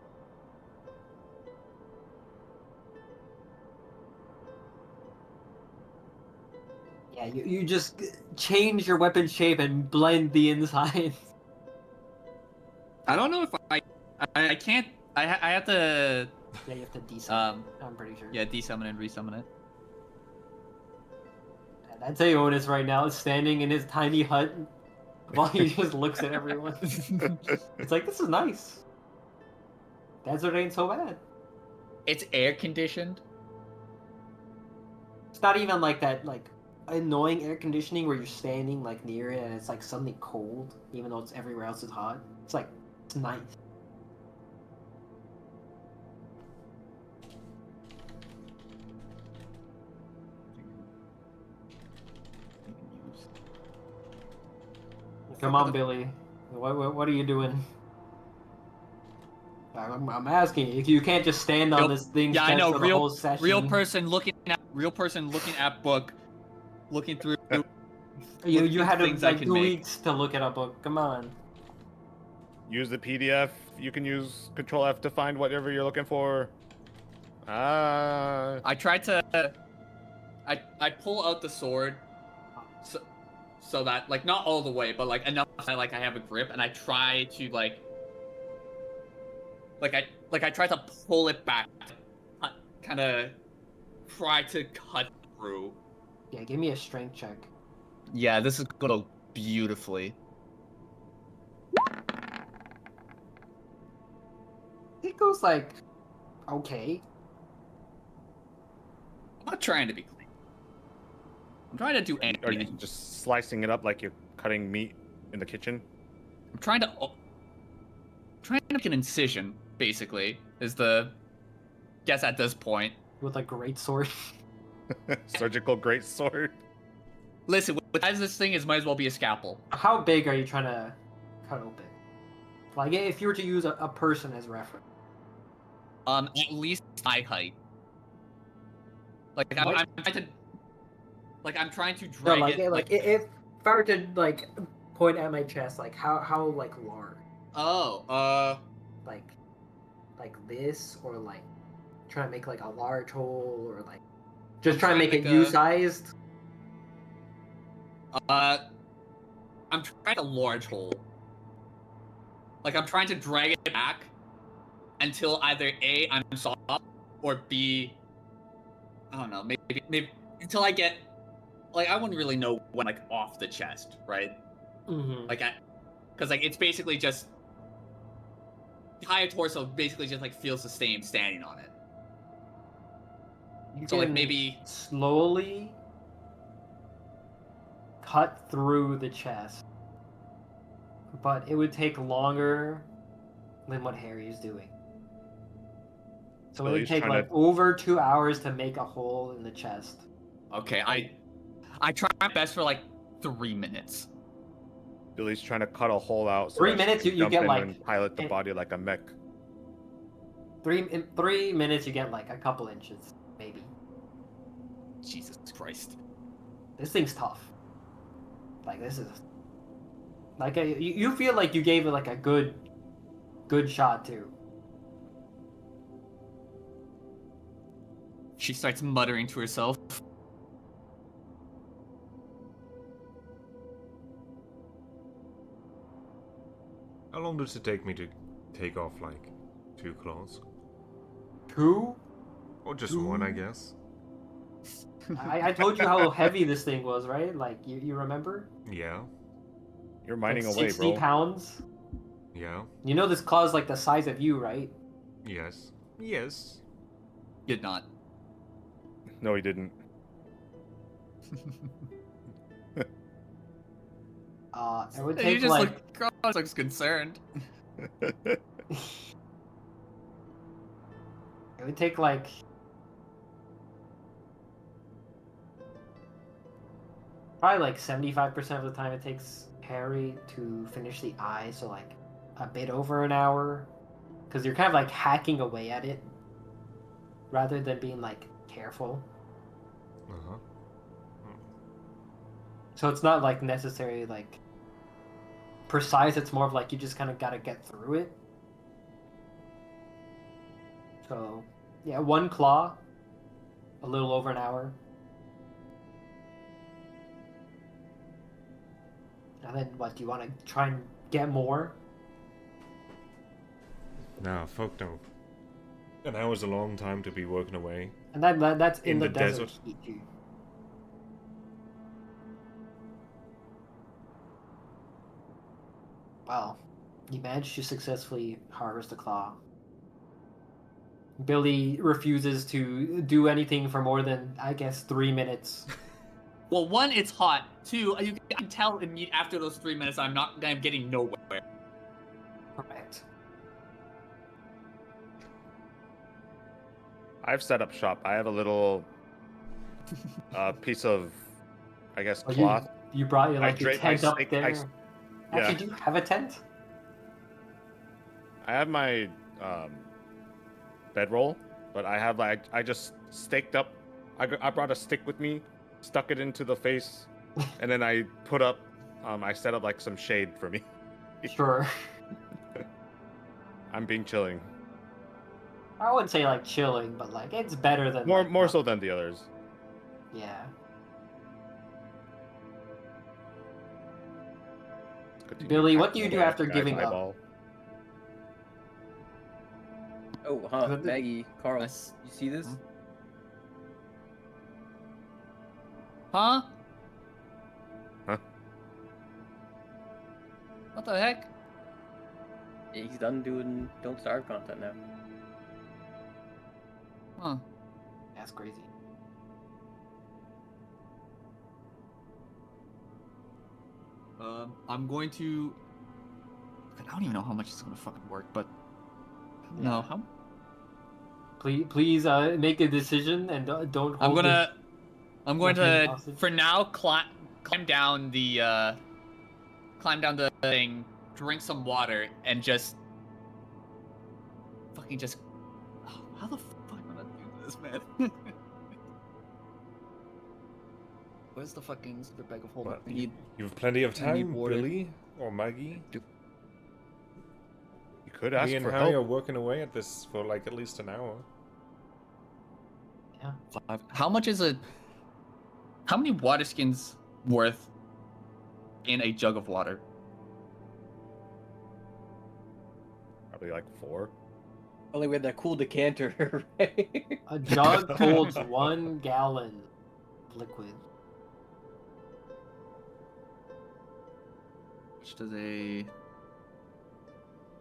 Yeah, you just change your weapon shape and blend the inside. I don't know if I can't. I have to Yeah, you have to desummon. I'm pretty sure. yeah, desummon and resummon it. And that's Aeonis right now, standing in his tiny hut while he just looks at everyone. It's like, this is nice. Desert ain't so bad. It's air conditioned. It's not even like that, like, annoying air conditioning where you're standing, like, near it and it's, like, suddenly cold, even though it's everywhere else is hot. It's like, it's nice. Come on, Billy. What are you doing? I'm asking you. You can't just stand on this thing Yeah, I know. for the whole session. Real person looking at book, looking through. You had things I like can 2 make. weeks to look at a book. Come on. Use the PDF. You can use Control F to find whatever you're looking for. Ah. I tried to. I pull out the sword, so that like not all the way, but like enough that like I have a grip, and I try to like I try to pull it back, kind of try to cut through. Yeah, give me a strength check. Yeah, this is gonna go beautifully. It goes like, okay. I'm not trying to be clean. I'm trying to do Are you anything. just slicing it up like you're cutting meat in the kitchen? I'm trying to make an incision. Basically, is the guess at this point. With a great sword. Surgical greatsword. Listen, as this thing is, might as well be a scalpel. How big are you trying to cut open? Like, if you were to use a person as reference. At least eye height. Like I'm trying to. Like I'm trying to No, drag like, it. like if I were to like point at my chest, like how like large? Like this, or like try to make like a large hole, or like just try to make it Like a- U-sized. I'm trying a large hole. Like I'm trying to drag it back until either A, I'm soft, or B, I don't know, maybe until I get, like, I wouldn't really know when, like, off the chest, right? Mm-hmm. Like, because, like, it's basically just, the higher torso basically just, like, feels the same standing on it. You So, like, can maybe, slowly cut through the chest, but it would take longer than what Harry's doing. So it would Billy's take trying like to- over 2 hours to make a hole in the chest. Okay, I try my best for like 3 minutes. Billy's trying to cut a hole out. So 3 that she minutes, can you jump get in like and pilot the it- body like a mech. in 3 minutes, you get like a couple inches, maybe. Jesus Christ. This thing's tough. Like this is like you feel like you gave it like a good shot too. She starts muttering to herself. How long does it take me to take off like 2 claws? 2? Or just one, I guess. I told you how heavy this thing was, right? Like you remember? Yeah, You're Like mining away, 60 bro. pounds. yeah, You know this claw's like the size of you, right? yes, yes. Did not. No, he didn't. It would You take just like look. Carlos looks concerned. it would take like probably like 75% of the time it takes Harry to finish the eye, so like a bit over an hour, because you're kind of like hacking away at it rather than being like careful. Uh-huh. So it's not like necessarily like precise, it's more of like you just kind of gotta get through it. So yeah, 1 claw, a little over an hour. And then what, do you want to try and get more? Nah, fuck no. An hour's a long time to be working away. And that's in, In the, the desert desert. heat too. Well, you managed to successfully harvest the claw. Billy refuses to do anything for more than, I guess, 3 minutes. Well, 1, it's hot. 2, I can tell after those 3 minutes I'm getting nowhere. Correct. I've set up shop. I have a little piece of, I guess, Oh, cloth. You brought your, I like, your drape my tent up stick- there. I- Actually, yeah. do you have a tent? I have my bedroll, but I have like I just staked up. I brought a stick with me, stuck it into the face, and then I put up. I set up like some shade for me. Sure. I'm being chilling. I wouldn't say like chilling, but like it's better than More like, more not- so than the others. Yeah. Continue Billy, what hacking do you do away at after the guy's giving up? eyeball. Oh, huh. Maggie, Carl, you Nice. see this? Huh? Huh? What the heck? Yeah, he's done doing Don't Starve content now. Huh. That's crazy. I'm going to. I don't even know how much it's gonna fucking work, but no. Yeah. Please make a decision and don't hold I'm going Nothing to hostage? for now climb down the thing, drink some water, and just fucking just. Oh, how the fuck am I gonna do this, man? Where's the fucking stupid bag of holding? What? I need. You have plenty of I need time, water. Billy or Maggie. You could ask Me and for Harry are help. working away at this for like at least an hour. How much is a? How many water skins worth in a jug of water? Probably like 4. Only with that cool decanter, right? A jug holds 1 gallon of liquid. Which does a?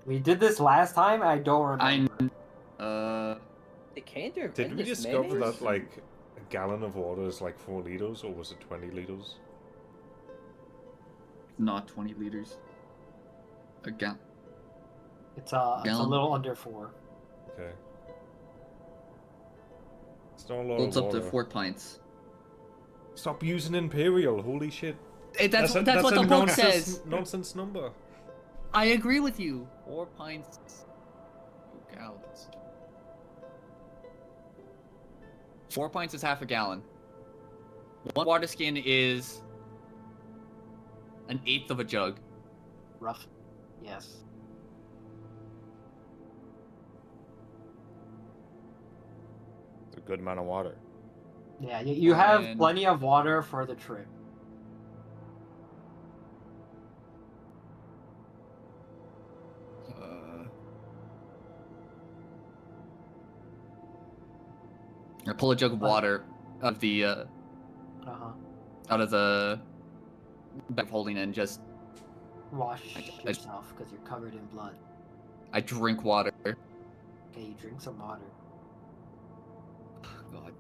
We did this last time. I don't remember. Decanter? Did we Endless discover mayonnaise? that like a gallon of water is like 4 liters, or was it 20 liters? not 20 liters. A gallon. It's a Gallon? little under 4. Okay. It's not a lot Holds of up to water. 4 pints. Stop using imperial. Holy shit. That's a, what a the book nonsense, says. Nonsense number. I agree with you. 4 pints. 2 gallons. 4 pints is half a gallon. 1 water skin is an eighth of a jug. Rough. Yes. It's a good amount of water. Yeah, you have And- plenty of water for the trip. I pull a jug of water of the Uh-huh. out of the bag of holding and just Wash I- yourself because you're covered in blood. I drink water. Okay, you drink some water. God.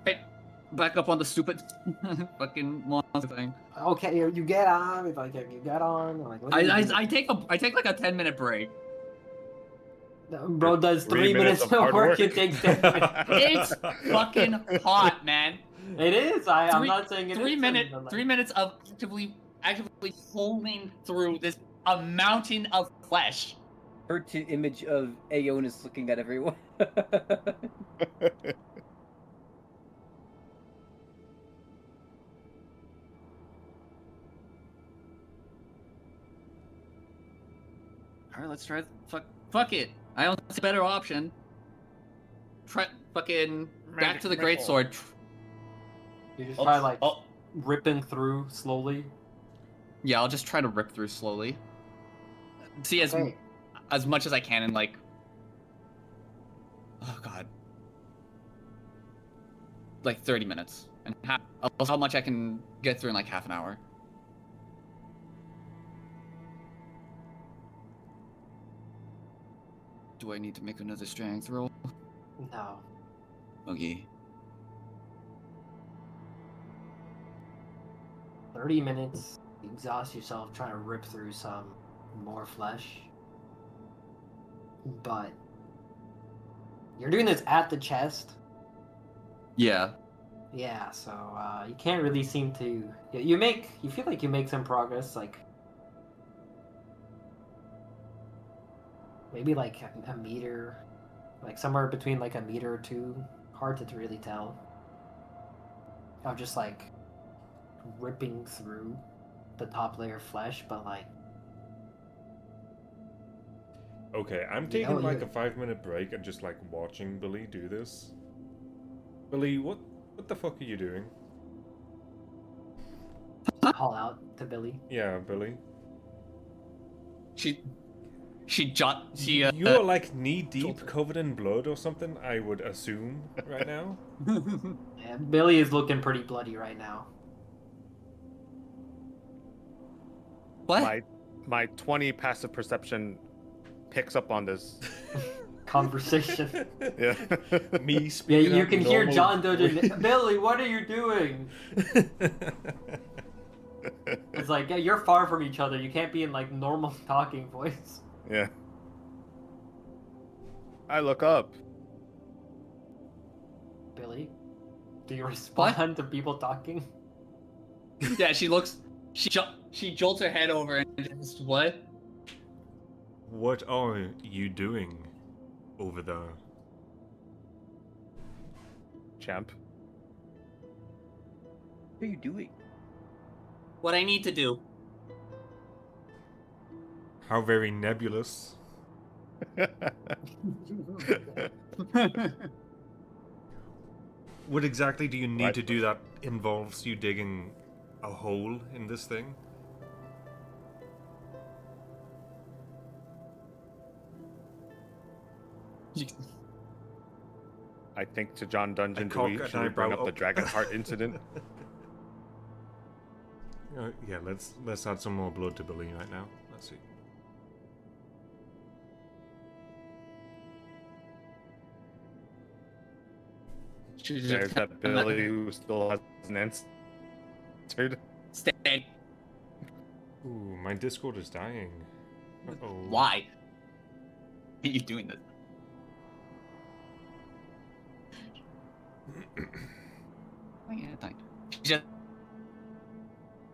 Hey, back up on the stupid fucking monster thing. Okay, you get on. If like you get on, like what do you do? I take like a 10-minute break. Bro does 3 3 minutes minutes of of hard work. work. It takes 10 minutes. It's fucking hot, man. It is. I'm Three- not saying it Three isn't, minute, but, like, 3 minutes of actively pulling through this a mountain of flesh. Hurt image of Aeonis looking at everyone. All right, let's try. Fuck it. I don't see a better option. Try fucking back to the Magic greatsword. You just Oh, try like oh. ripping through slowly. Yeah, I'll just try to rip through slowly. See Okay. as much as I can in like. Oh god. Like 30 minutes and how much I can get through in like half an hour. Do I need to make another strength roll? No. Okay. 30 minutes. You exhaust yourself trying to rip through some more flesh. But you're doing this at the chest. Yeah. Yeah, so you can't really seem to. You feel like you make some progress, like maybe like a meter, like somewhere between like a meter or 2. Hard to really tell. Of just like ripping through the top layer of flesh, but like. Okay, I'm You taking know, like you- a 5-minute break and just like watching Billy do this. Billy, what the fuck are you doing? Call out to Billy. Yeah, Billy. She You're like knee deep, covered in blood or something. I would assume right now. Yeah, Billy is looking pretty bloody right now. What? My 20 passive perception picks up on this. Conversation. Yeah. Me Yeah, speaking you up can hear normal John Dojan. voice. Billy, what are you doing? It's like, yeah, you're far from each other. You can't be in like normal talking voice. Yeah. I look up. Billy, do you respond to people talking? Yeah, she looks. She jolts her head over and just what? What are you doing over there? Champ. What are you doing? What I need to do. How very nebulous. What exactly do you need Right. to do that involves you digging a hole in this thing? I think to John Dungeon, do cock we, an should we bring eyebrow up the up. Dragon Heart incident? Yeah, let's add some more blood to Billy right now. Let's see. There's that Billy who still hasn't answered. Stay. Ooh, my Discord is dying. Uh-oh. Why? Are you doing this? Oh, yeah, fine. Just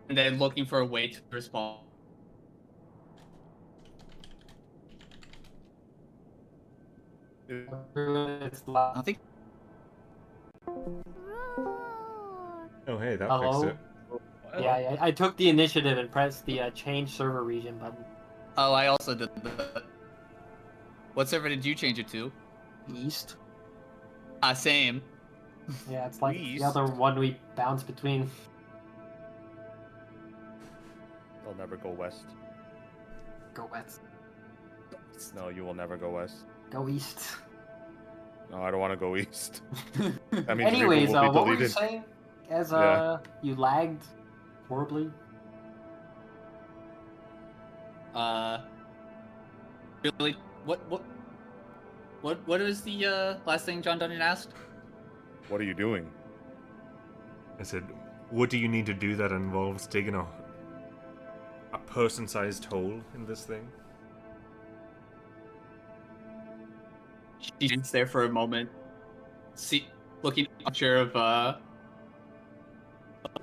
and then looking for a way to respond. It's I think. Oh, hey, that Hello? fixed it. Yeah, I took the initiative and pressed the change server region button. Oh, I also did that. What server did you change it to? East. Same. Yeah, it's like East? the other one we bounce between. They'll never go west. Go west. No, you will never go west. Go east. No, I don't want to go east. That means Anyways, Reba will be what were you deleted. saying? As Yeah. you lagged horribly. Really? What is the last thing John Dungeon asked? What are you doing? I said, what do you need to do that involves digging a person-sized hole in this thing? She sits there for a moment, looking unsure of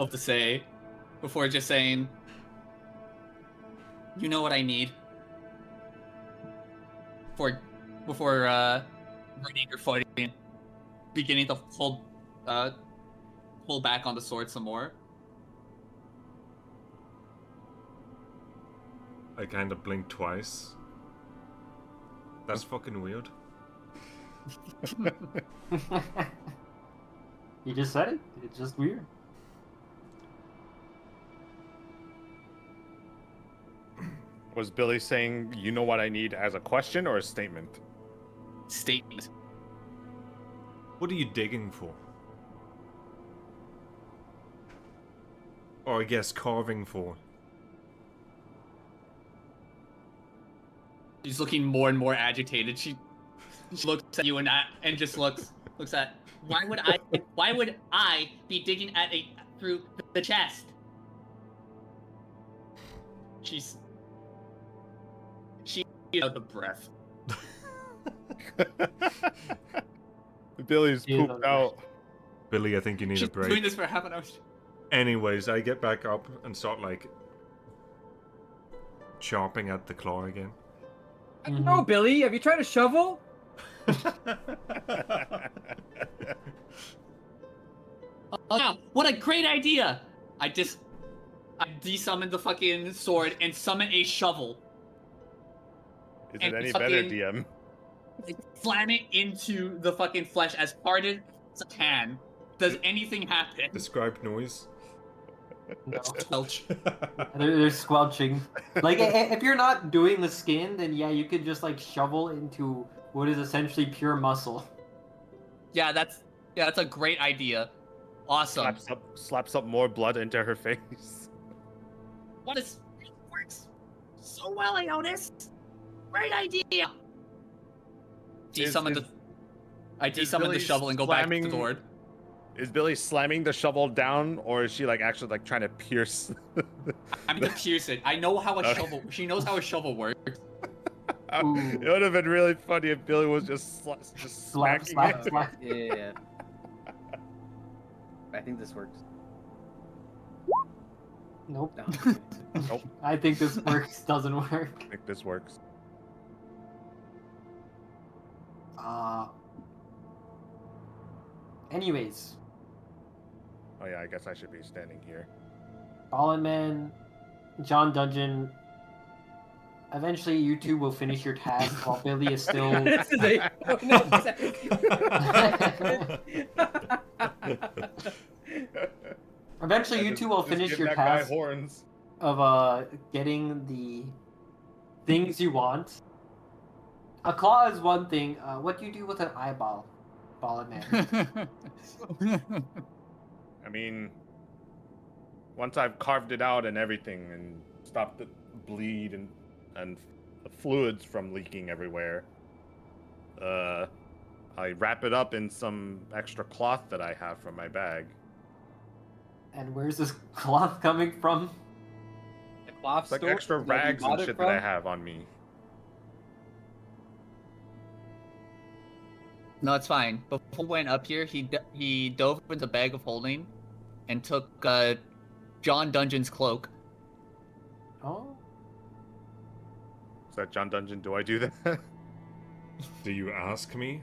to say, before just saying, "You know what I need." Before running your fighting, beginning to pull back on the sword some more. I kind of blinked twice. That's fucking weird. You just said it. It's just weird. Was Billy saying, "You know what I need" as a question or a statement? Statement. What are you digging for? Or I guess carving for. She's looking more and more agitated. She looks at you and just looks at. Why would I be digging through the chest? She's out of breath. Billy's He is pooped under- out. Billy, I think you need She's a break. doing this for half an hour. Anyways, I get back up and start, like, chopping at the claw again. I don't know, Billy. Have you tried a shovel? Oh, yeah, what a great idea! I desummon the fucking sword and summon a shovel. Is And it any fucking- better, DM? Slam it into the fucking flesh as hard as I can. Does anything happen? Describe noise. No. Squelch. They're squelching. Like, if you're not doing the skin, then yeah, you could just like shovel into what is essentially pure muscle. Yeah, that's a great idea. Awesome. Slaps up more blood into her face. It works so well, I noticed. Great idea. I desummoned Billy the shovel and go back to the slamming- door. Is Billy slamming the shovel down, or is she like actually like trying to pierce? I'm gonna pierce it. I know how a Okay. shovel. She knows how a shovel works. Ooh. It would have been really funny if Billy was just Slap, smacking slap, it. slap. Yeah. I think this works. Nope. No. Nope. I think this works. Doesn't work. I think this works. Anyways, Oh yeah, I guess I should be standing here. Ballin Man, John Dungeon. Eventually, you two will finish your task while Billy is still. This is a- oh, no, Eventually, you Just- two will just finish give your that guy task horns. of getting the things you want. A claw is one thing. What do you do with an eyeball, Ballin Man? I mean, once I've carved it out and everything and stopped the bleed and the fluids from leaking everywhere, I wrap it up in some extra cloth that I have from my bag. And where's this cloth coming from? The cloth It's like store extra that we rags and bought it shit that I from? have on me. No, it's fine. Before he went up here, he dove into the bag of holding and took John Dungeon's cloak. Oh. Is that John Dungeon? Do I do that? Do you ask me?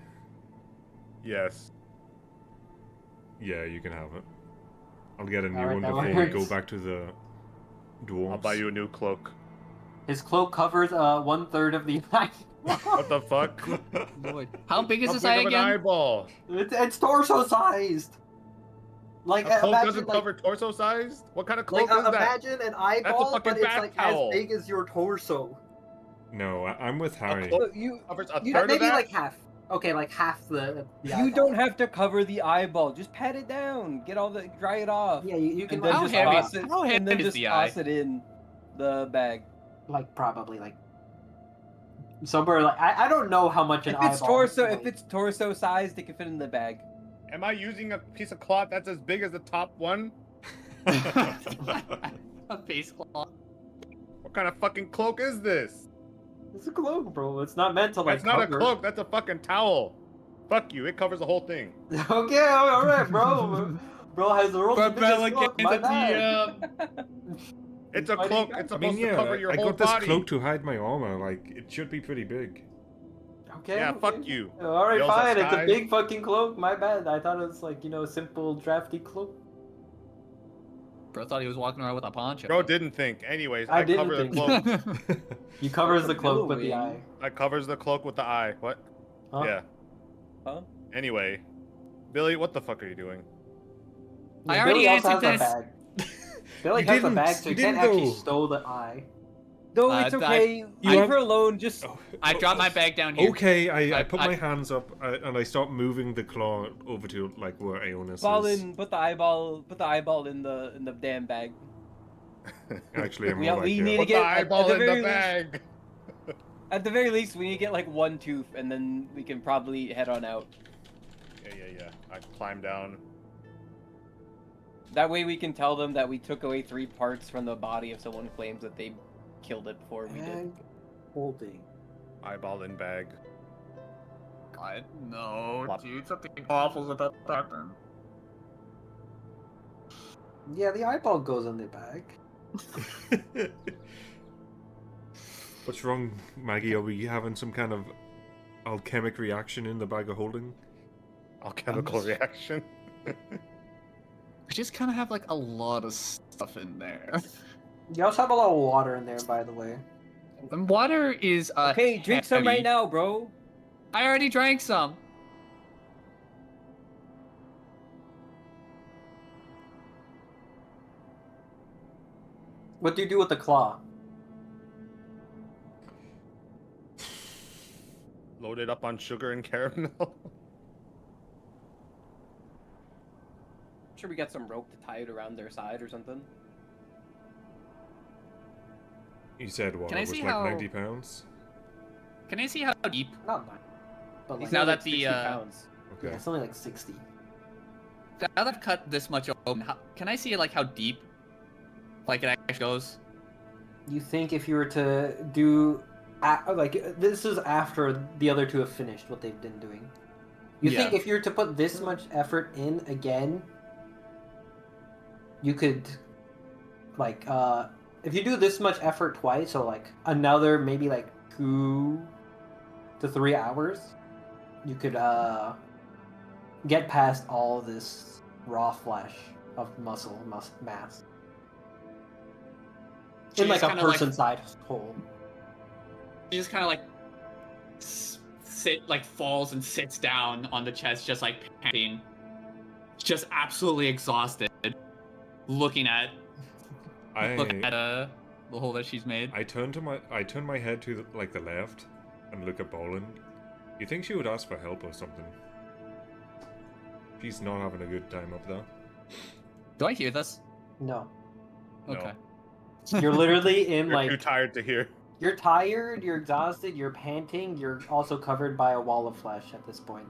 Yes. Yeah, you can have it. I'll get a new Alright, one that before we go works. back to the dwarves. I'll buy you a new cloak. His cloak covers 1/3 of the eye. What the fuck? Lord. How big is How this big eye of an again? eyeball? It's torso sized. Like A cloak imagine doesn't like, cover torso sized? What kind of cloak like is that? imagine an eyeball, fucking but it's bath like towel. as big as your torso. No, I'm with Harry. cloak You covers a You- third of Maybe that? like half. Okay, like half the you eyeball. don't have to cover the eyeball. Just pat it down. Get all the dry it off. Yeah, you can And then How just heavy- toss it. how And heavy then is just the toss eye? it in the bag. like probably like somewhere like I don't know how much an If it's eyeball torso, weighs. if it's torso sized, it can fit in the bag. Am I using a piece of cloth that's as big as the top one? A face cloth. What kind of fucking cloak is this? It's a cloak, bro. It's not meant to like That's not a cover. cloak, that's a fucking towel. Fuck you, it covers the whole thing. Okay, all right, bro. Bro has the world's But biggest Bella cloak. gets My at bad. It's a Why do you cloak, got- it's I supposed mean, to cover yeah, your I whole got this body. cloak to hide my armor. Like, it should be pretty big. Okay. Yeah, okay. fuck you. All right, Yells at fine. It's a Sky. big fucking cloak. My bad. I thought it was like a simple drafty cloak. Bro thought he was walking around with a poncho. Bro didn't think. Anyways, I I, didn't cover the think. cloak. He covers the cloak with the Billowing. eye. I covers the cloak with the eye. What? Huh? Yeah. Huh? Anyway. Billy, what the fuck are you doing? I Yeah, already Billy also answered has this. the bag. Billy You has the didn't- bag, so you he can't didn't actually though. stole the eye. No, it's I- okay. you Leave have- her alone. Just I dropped my bag down here. Okay, I I- put I- my hands up and I start moving the claw over to like where Aeonis ball is. in. Put the eyeball in the damn bag. Actually, I'm We- more like we yeah. need to Put get- the at eyeball the in the very least- bag. At the very least, we need to get like one tooth, and then we can probably head on out. Yeah. I climb down. That way, we can tell them that we took away 3 parts from the body if someone claims that they killed it before we did. Bag holding. Eyeball in bag. God, no, Flop. dude, something awful's about to happen. Yeah, the eyeball goes in the bag. What's wrong, Maggie? Are we having some kind of alchemic reaction in the bag of holding? Alchemical reaction. We just kind of have like a lot of stuff in there. You also have a lot of water in there, by the way. And water is Okay, drink some heavy. right now, bro. I already drank some. What do you do with the claw? Load it up on sugar and caramel. Sure, we got some rope to tie it around their side or something. You said what? Can I It was see like how- 90 pounds? Can I see how deep? Not much. But like, He's Now now that that the, 60 uh, pounds. Okay. yeah, something like 60. Now that I've cut this much open, can I see like how deep, like it actually goes? You think if you were to do, like, this is after the other two have finished what they've been doing. You Yeah. think if you were to put this much effort in again, you could, like, if you do this much effort twice, so like another maybe like 2 to 3 hours, you could get past all this raw flesh of muscle mass. She In like just a kinda, like- person-sized hole. He just kind of like falls and sits down on the chest, just like panting, just absolutely exhausted, looking at the hole that she's made. I turn my head to like the left and look at Boland. You think she would ask for help or something? She's not having a good time up there. Do I hear this? No. No. Okay. You're literally in You're like too tired to hear. you're tired, you're exhausted, you're panting, you're also covered by a wall of flesh at this point.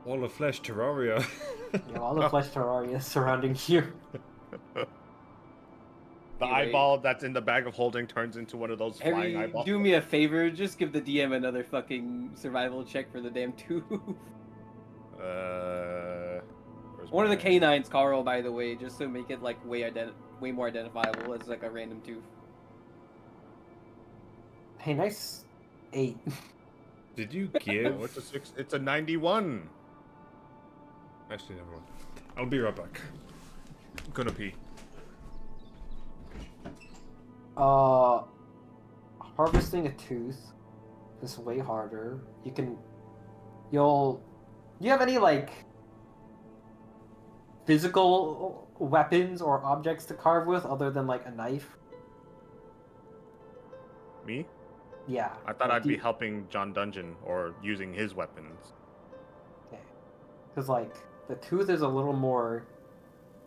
All the flesh terraria. You know, all the flesh terraria surrounding you. The Anyway. eyeball that's in the bag of holding turns into one of those flying Harry, eyeballs. do me a favor. Just give the DM another fucking survival check for the damn tooth. Where's One of the my- canines, Carl, by the way, just to make it like way more identifiable as like a random tooth. Hey, nice 8. Did you Oh, give? it's a 6. It's a 91. Actually, never mind. I'll be right back. I'm gonna pee. Harvesting a tooth is way harder. Do you have any like physical weapons or objects to carve with other than like a knife? Me? Yeah. I thought like, I'd be helping John Dungeon or using his weapons. Okay. Because like the tooth is a little more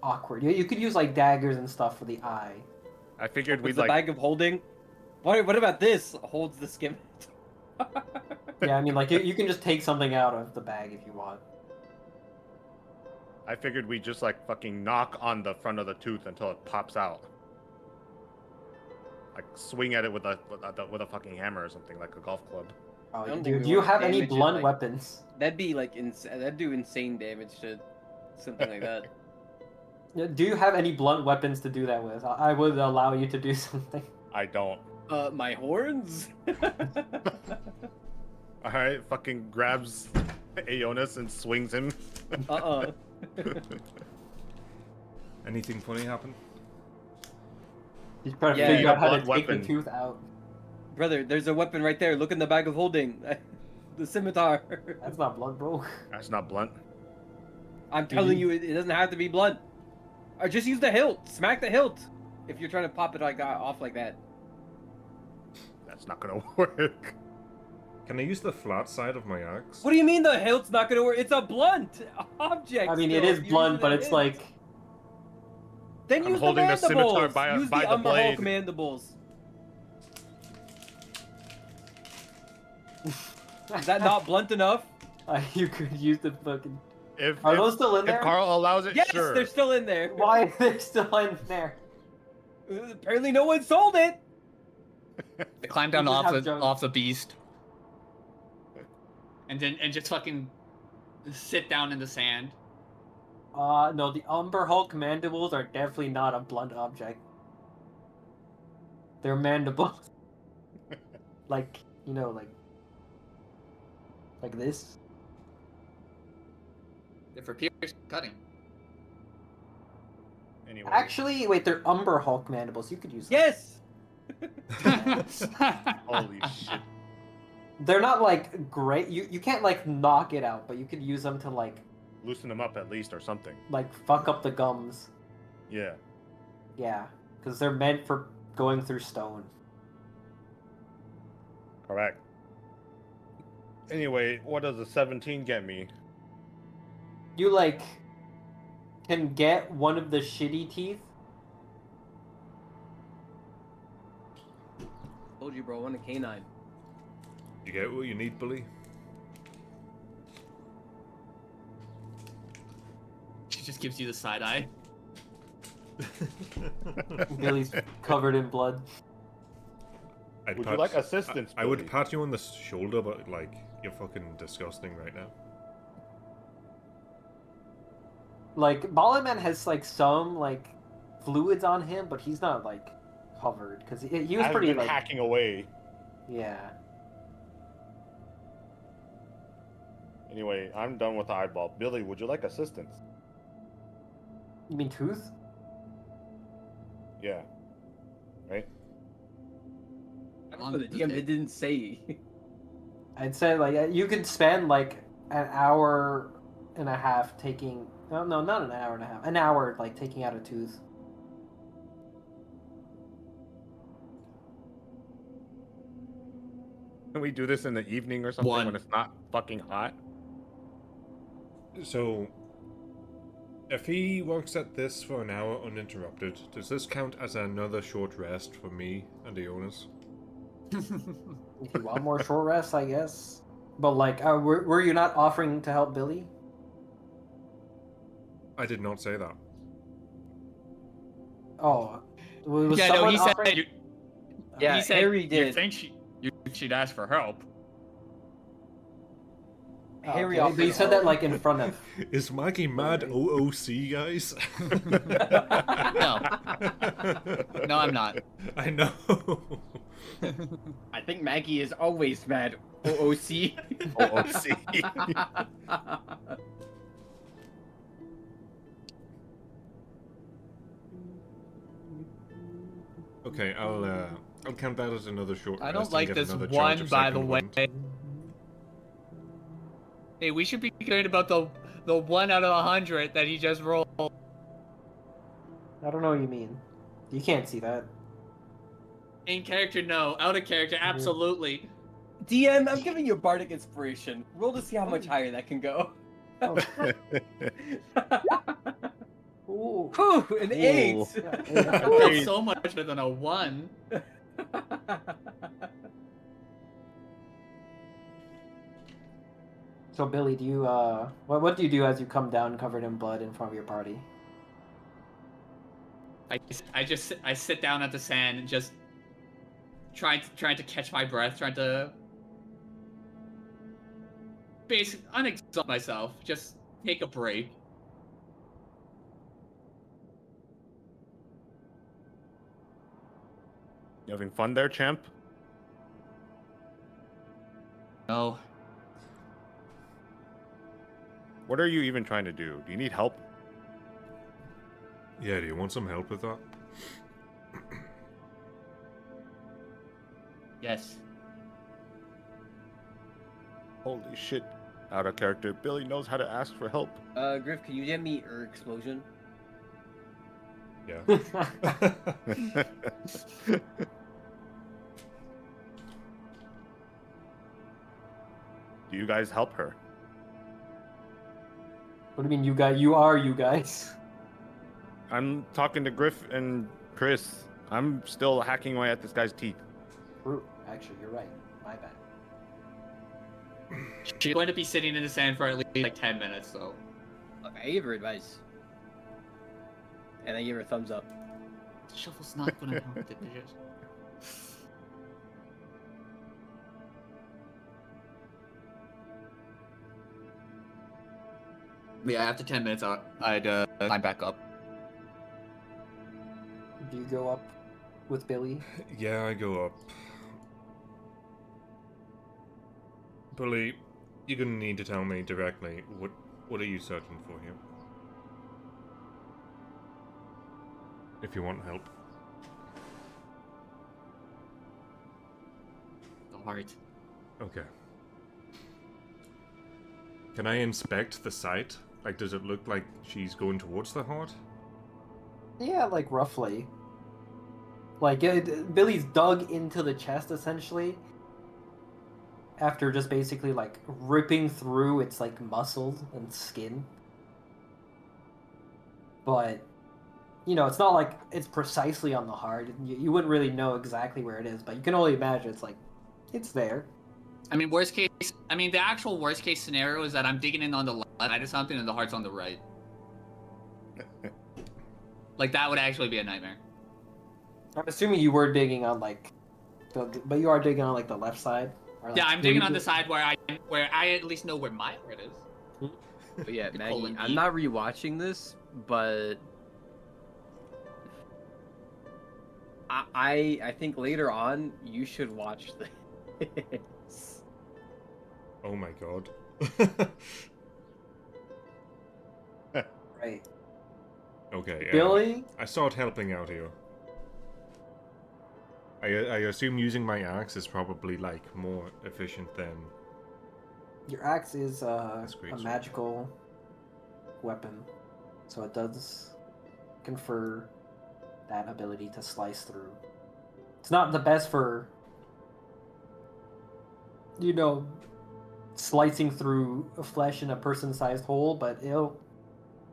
awkward. You could use like daggers and stuff for the eye. I figured With we'd the like. bag of holding. What about this? Holds the skim. Yeah, I mean like you can just take something out of the bag if you want. I figured we'd just like fucking knock on the front of the tooth until it pops out. Like swing at it with a fucking hammer or something, like a golf club. Oh, don't do think we you want have any damage it, blunt like- weapons? That'd be like that'd do insane damage to something like that. Yeah, do you have any blunt weapons to do that with? I would allow you to do something. I don't. My horns. All right, fucking grabs Aeonis and swings him. Anything funny happen? You try to Yeah, figure you out how have to blunt take the weapon. tooth out. Brother, there's a weapon right there. Look in the bag of holding. The scimitar. That's not blunt, bro. That's not blunt. I'm telling you, it doesn't have to be blunt. Or just use the hilt. Smack the hilt. If you're trying to pop it like that, off like that. That's not gonna work. Can I use the flat side of my axe? What do you mean the hilt's not gonna work? It's a blunt object. I mean, it still. is You're blunt, using but the it's hilt. like Then I'm use holding the the scimitar mandibles. by Use the the Umber blade. Hulk mandibles. Is that not blunt enough? you could use the fucking. If Are those still in there? if Carl allows it, Yes, sure. they're still in there. Why are they still in there? Apparently, no one sold it. They climb down You just off have the junk. off the beast, and just fucking sit down in the sand. No, the Umber Hulk mandibles are definitely not a blunt object. They're mandibles. Like, you know, like this. They're for pierce cutting. Anyway, Actually, wait, they're Umber Hulk mandibles. You could use them. Yes. holy shit. They're not like great. You can't like knock it out, but you could use them to like Loosen them up at least or something. fuck up the gums. Yeah. Yeah, because they're meant for going through stone. Correct. Anyway, what does a 17 get me? You like can get one of the shitty teeth. Told you, bro. I want a canine. You get what you need, Billy? She just gives you the side eye. Billy's covered in blood. I'd Would you like assistance? I would Billy? pat you on the shoulder, but like you're fucking disgusting right now. Like Ballin Man has like some like fluids on him, but he's not like covered because he was I've pretty been like hacking away. yeah. Anyway, I'm done with the eyeball. Billy, would you like assistance? You mean tooth? Yeah. Right? Oh, the DM didn't say. I'd say like you could spend like an hour and a half taking. No, not an hour and a half. An hour like taking out a tooth. Can we do this in the evening or something One. when it's not fucking hot? So, if he works at this for an hour uninterrupted, does this count as another short rest for me and the owners? If you want more short rest, I guess. But like, were you not offering to help Billy? I did not say that. Oh, was Yeah, no, someone he said. offering- Yeah, he said Harry you did. think she'd ask for help. Harry okay, but you offered said that help. like in front of. Is Maggie mad Right. OOC, guys? No. No, I'm not. I know. I think Maggie is always mad. OOC. OOC. Okay, I'll count that as another short I rest don't and like get this another one, charge of by the second way. wind. Hey, we should be concerned about the 1 out of 100 that he just rolled. I don't know what you mean. You can't see that. In character, no. Out of character, absolutely. DM, I'm giving you a bardic inspiration. Roll to see how much higher that can go. Oh. Ooh. Whew, an 8. Ooh. That's so much better than a 1. So Billy, do you what do you do as you come down covered in blood in front of your party? I sit down at the sand and just trying to catch my breath, trying to basically unexhaust myself, just take a break. You having fun there, champ? No. What are you even trying to do? Do you need help? Yeah, do you want some help with that? Yes. Holy shit. Out of character. Billy knows how to ask for help. Griff, can you get me explosion? Yeah. Do you guys help her? What do you mean, you guys? You are you guys. I'm talking to Griff and Chris. I'm still hacking away at this guy's teeth. True. Actually, you're right. My bad. She's going to be sitting in the sand for at least like 10 minutes, so. Look, I gave her advice. And I gave her a thumbs up. Shuffle's not going to help with it, bitches. Yeah, after 10 minutes, I'd climb back up. Do you go up with Billy? Yeah, I go up. Billy, you're gonna need to tell me directly what are you searching for here? If you want help. The heart. Okay. Can I inspect the site? Like, does it look like she's going towards the heart? Yeah, like roughly. Like Billy's dug into the chest essentially. After just basically like ripping through its like muscles and skin. But you know, it's not like it's precisely on the heart. You wouldn't really know exactly where it is, but you can only imagine it's like it's there. I mean, the actual worst case scenario is that I'm digging in on the left side of something and the heart's on the right. Like, that would actually be a nightmare. I'm assuming you were digging on like, but you are digging on like the left side. Or, like, Yeah, I'm digging on the side where I at least know where my heart is. But yeah, Good Maggie, colon I'm D. not rewatching this, but I think later on you should watch this. Oh my god. Right. Okay, Billy? I start helping out here. I assume using my axe is probably like more efficient than. Your axe is That's a great, sir. magical weapon, so it does confer that ability to slice through. It's not the best for, you know, slicing through flesh in a person-sized hole, but it'll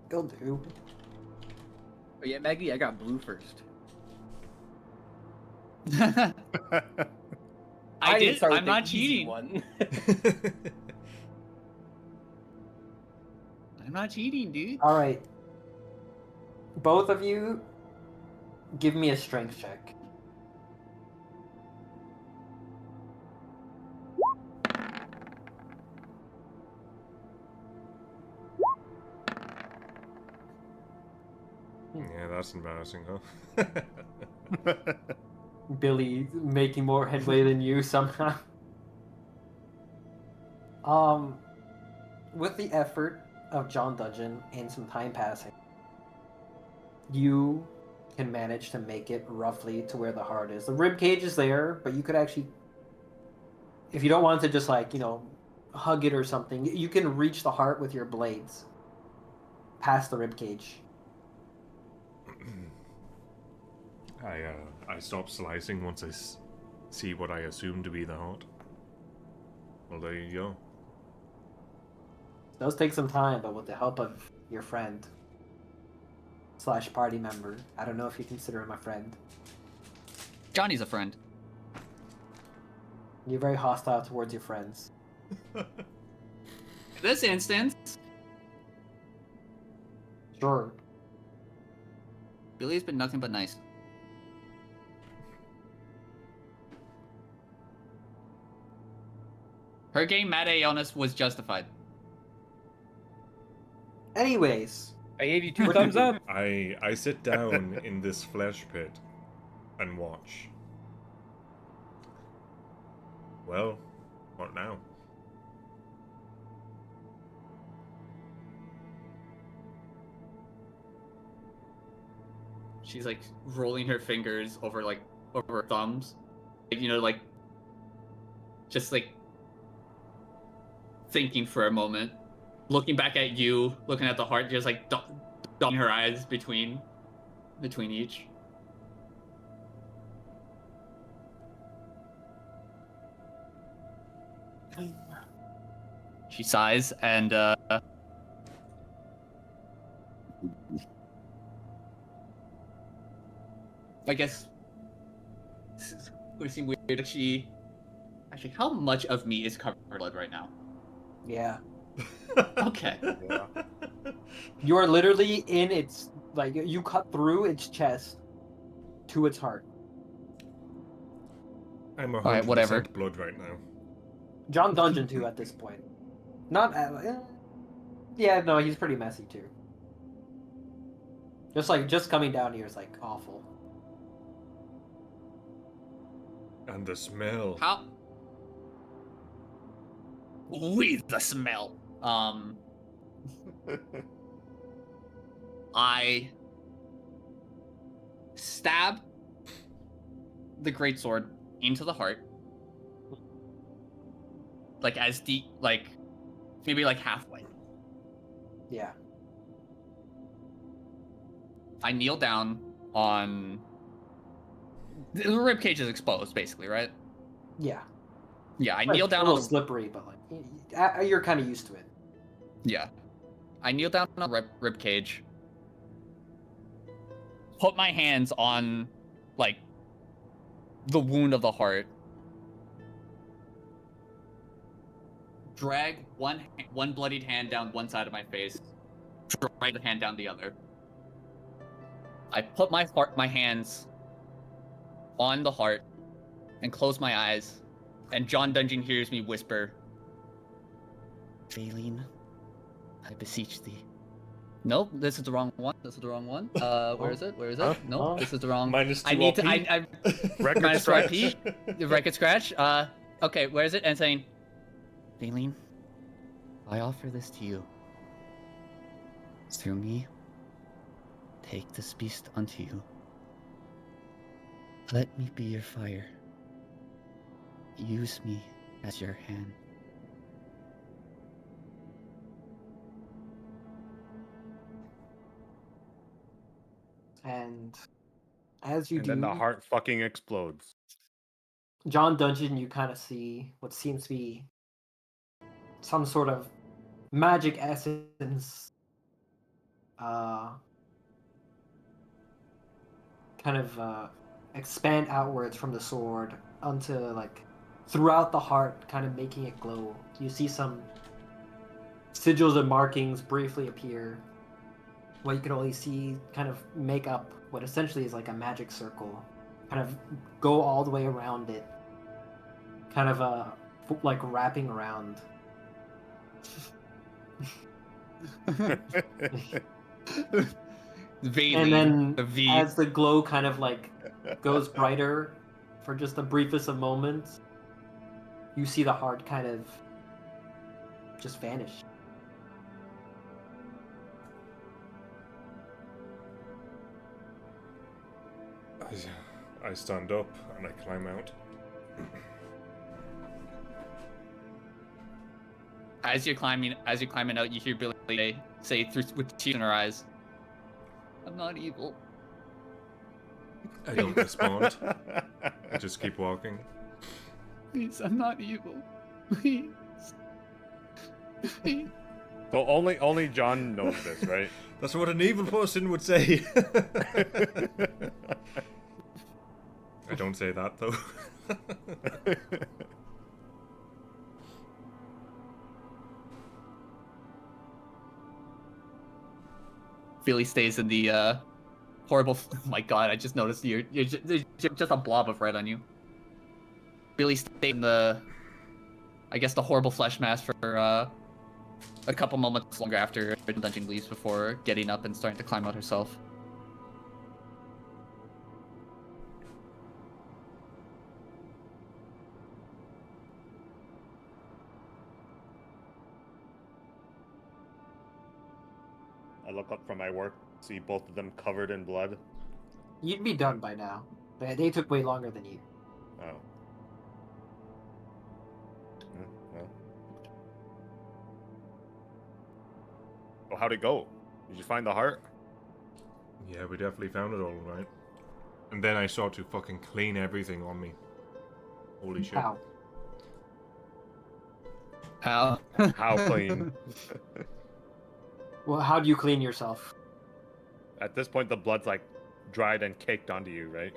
do. But yeah, Maggie, I got blue first. I didn't did. start with I'm the not easy cheating. one. I'm not cheating, dude. All right, both of you, give me a strength check. Yeah, that's embarrassing, huh? Billy making more headway than you somehow. With the effort of John Dungeon and some time passing, you can manage to make it roughly to where the heart is. The rib cage is there, but you could actually, if you don't want to just like, hug it or something, you can reach the heart with your blades past the rib cage. I stop slicing once I see what I assume to be the heart. Well, there you go. It does take some time, but with the help of your friend / party member, I don't know if you consider him a friend. Johnny's a friend. You're very hostile towards your friends. In this instance, Sure. Billy's been nothing but nice. Her getting mad at Jonas was justified. Anyways, I gave you 2 thumbs up. I sit down in this flesh pit and watch. Well, what now? She's like rolling her fingers over her thumbs, like just like thinking for a moment, looking back at you, looking at the heart, just like dotting her eyes between each. She sighs and I guess this is going to seem weird. Actually, how much of me is covered in blood right now? yeah. Okay. Yeah. You are literally in its, like, you cut through its chest to its heart. I'm 100% Alright, whatever. blood right now. John Dungeon too at this point. Not, yeah, no, he's pretty messy too. Just coming down here is like awful. And the smell. How? With the smell. I stab the greatsword into the heart. Like as deep, maybe halfway. Yeah. I kneel down on the ribcage is exposed, basically, right? Yeah. Yeah, I Like, kneel down a little on the slippery, but like you're kind of used to it. yeah. I kneel down on the ribcage. Put my hands on the wound of the heart. Drag one bloodied hand down one side of my face. Drag the hand down the other. I put my hands on the heart and close my eyes, and John Dungeon hears me whisper, "Faeline, I beseech thee." Nope, this is the wrong one. This is the wrong one. Where is it? Where is it? Huh? Nope, Oh. this is the wrong. Minus 2 I need to. RP. I Record minus scratch. RP. The record scratch. Okay, where is it? And saying, Faeline, I offer this to you. Through me, take this beast unto you. Let me be your fire. Use me as your hand. And as you And do, then the heart fucking explodes. John Dungeon, you kind of see what seems to be some sort of magic essence expand outwards from the sword onto throughout the heart, kind of making it glow. You see some sigils and markings briefly appear, what you can only see kind of make up what essentially is like a magic circle, kind of go all the way around it, kind of like wrapping around. Vaguely, And then the V. as the glow kind of like goes brighter for just the briefest of moments, you see the heart kind of just vanish. I stand up and I climb out. As you're climbing out, you hear Billy say through with tears in her eyes, "I'm not evil." I don't respond. I just keep walking. Please, I'm not evil. Please. Please. So only John knows this, right? That's what an evil person would say. I don't say that though. Billy stays in the horrible. Oh my god! I just noticed there's just a blob of red on you. Billy stayed in the, I guess, the horrible flesh mask for a couple moments longer after the dungeon leaves before getting up and starting to climb out herself. I look up from my work, see both of them covered in blood. You'd be done by now. They took way longer than you. Oh. Well. Oh, how'd it go? Did you find the heart? Yeah, we definitely found it all right. And then I start to fucking clean everything on me. Holy shit. How? How? How clean? Well, how do you clean yourself? At this point, the blood's like dried and caked onto you, right?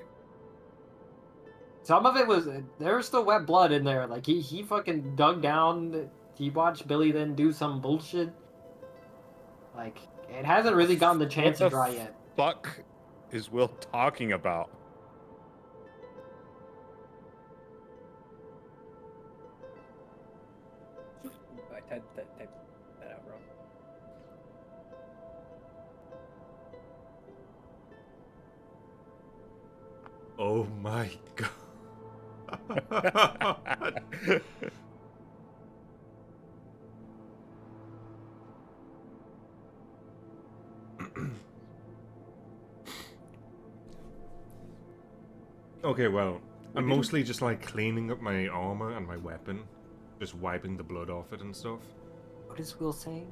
Some of it was there was still wet blood in there. Like he fucking dug down. He watched Billy then do some bullshit. Like it hasn't really gotten the chance to What the dry yet. Fuck is Will talking about? I typed that out wrong. Oh my god. Okay, well, I'm mostly just like cleaning up my armor and my weapon, just wiping the blood off it and stuff. What is Will saying?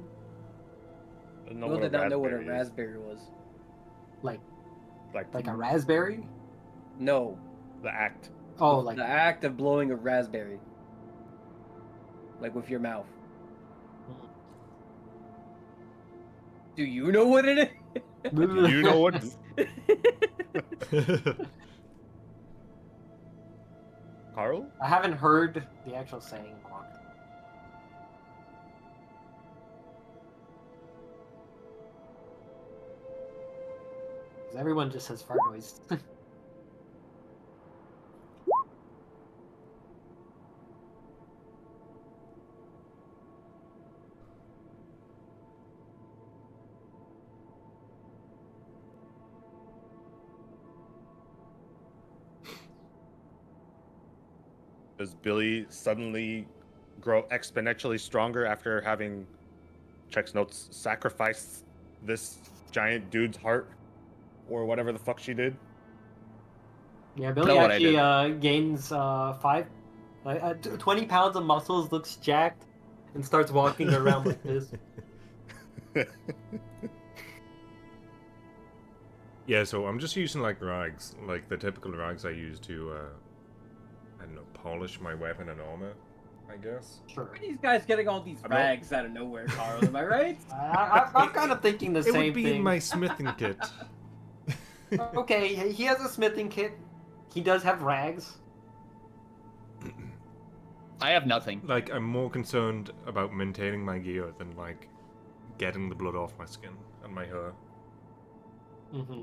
Will did not know what a raspberry was. Like Like a raspberry? No, the act. Oh, like the act of blowing a raspberry, like with your mouth. Do you know what it is? Do you know what? Carl? I haven't heard the actual saying. Because everyone just says fart noise. Does Billy suddenly grow exponentially stronger after having, checks notes, sacrificed this giant dude's heart? Or whatever the fuck she did? Yeah, Billy Know what I actually gains 20 pounds of muscles, looks jacked, and starts walking around like this. Yeah, so I'm just using like rags, like the typical rags I use to, I don't know, polish my weapon and armor, I guess. Sure. Where are these guys getting all these rags out of nowhere, Carl? Am I right? I'm kind of thinking the It same would be thing. in my smithing kit. Okay, he has a smithing kit. He does have rags. I have nothing. Like, I'm more concerned about maintaining my gear than like getting the blood off my skin and my hair. Mm-hmm.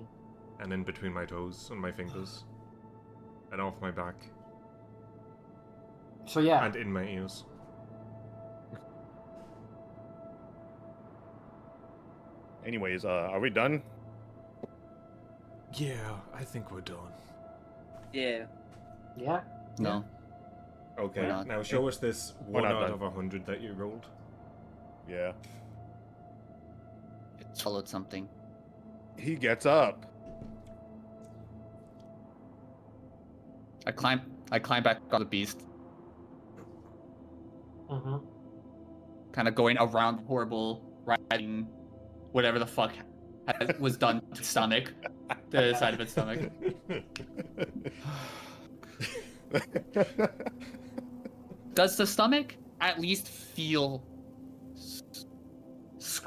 and in between my toes and my fingers, and off my back, So yeah, and in my ears. Anyways, are we done? Yeah, I think we're done. Yeah. yeah. No. Okay, We're not. now show us this We're 1 not out done. of 100 that you rolled. Yeah. It swallowed something. He gets up. I climb back on the beast, Mm-hmm. kind of going around the horrible riding whatever the fuck was done to its stomach, the side of its stomach. Does the stomach at least feel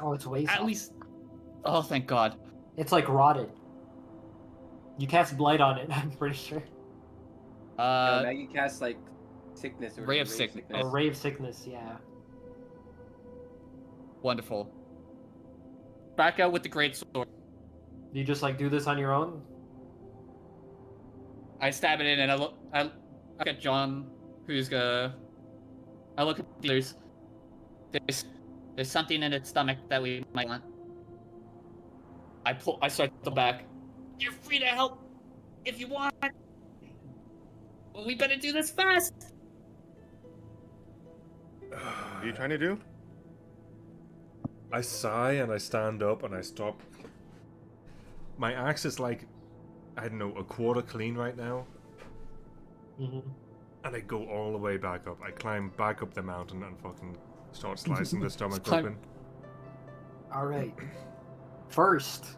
Oh, it's way at soft. least? Oh, thank God. It's like rotted. You cast blight on it. I'm pretty sure. Now you cast like sickness or Ray of Or sickness. ray of sickness. Yeah. Wonderful. Back out with the great sword. Do you just like do this on your own? I stab it in, and I look at John, who's I look at the others. There's something in its stomach that we might want. I start the back. You're free to help if you want. Well, we better do this fast. What are you trying to do? I sigh and I stand up and I stop. My axe is like, I don't know, a quarter clean right now. Mm-hmm. And I go all the way back up. I climb back up the mountain and fucking start slicing the stomach Climb- open. All right. First,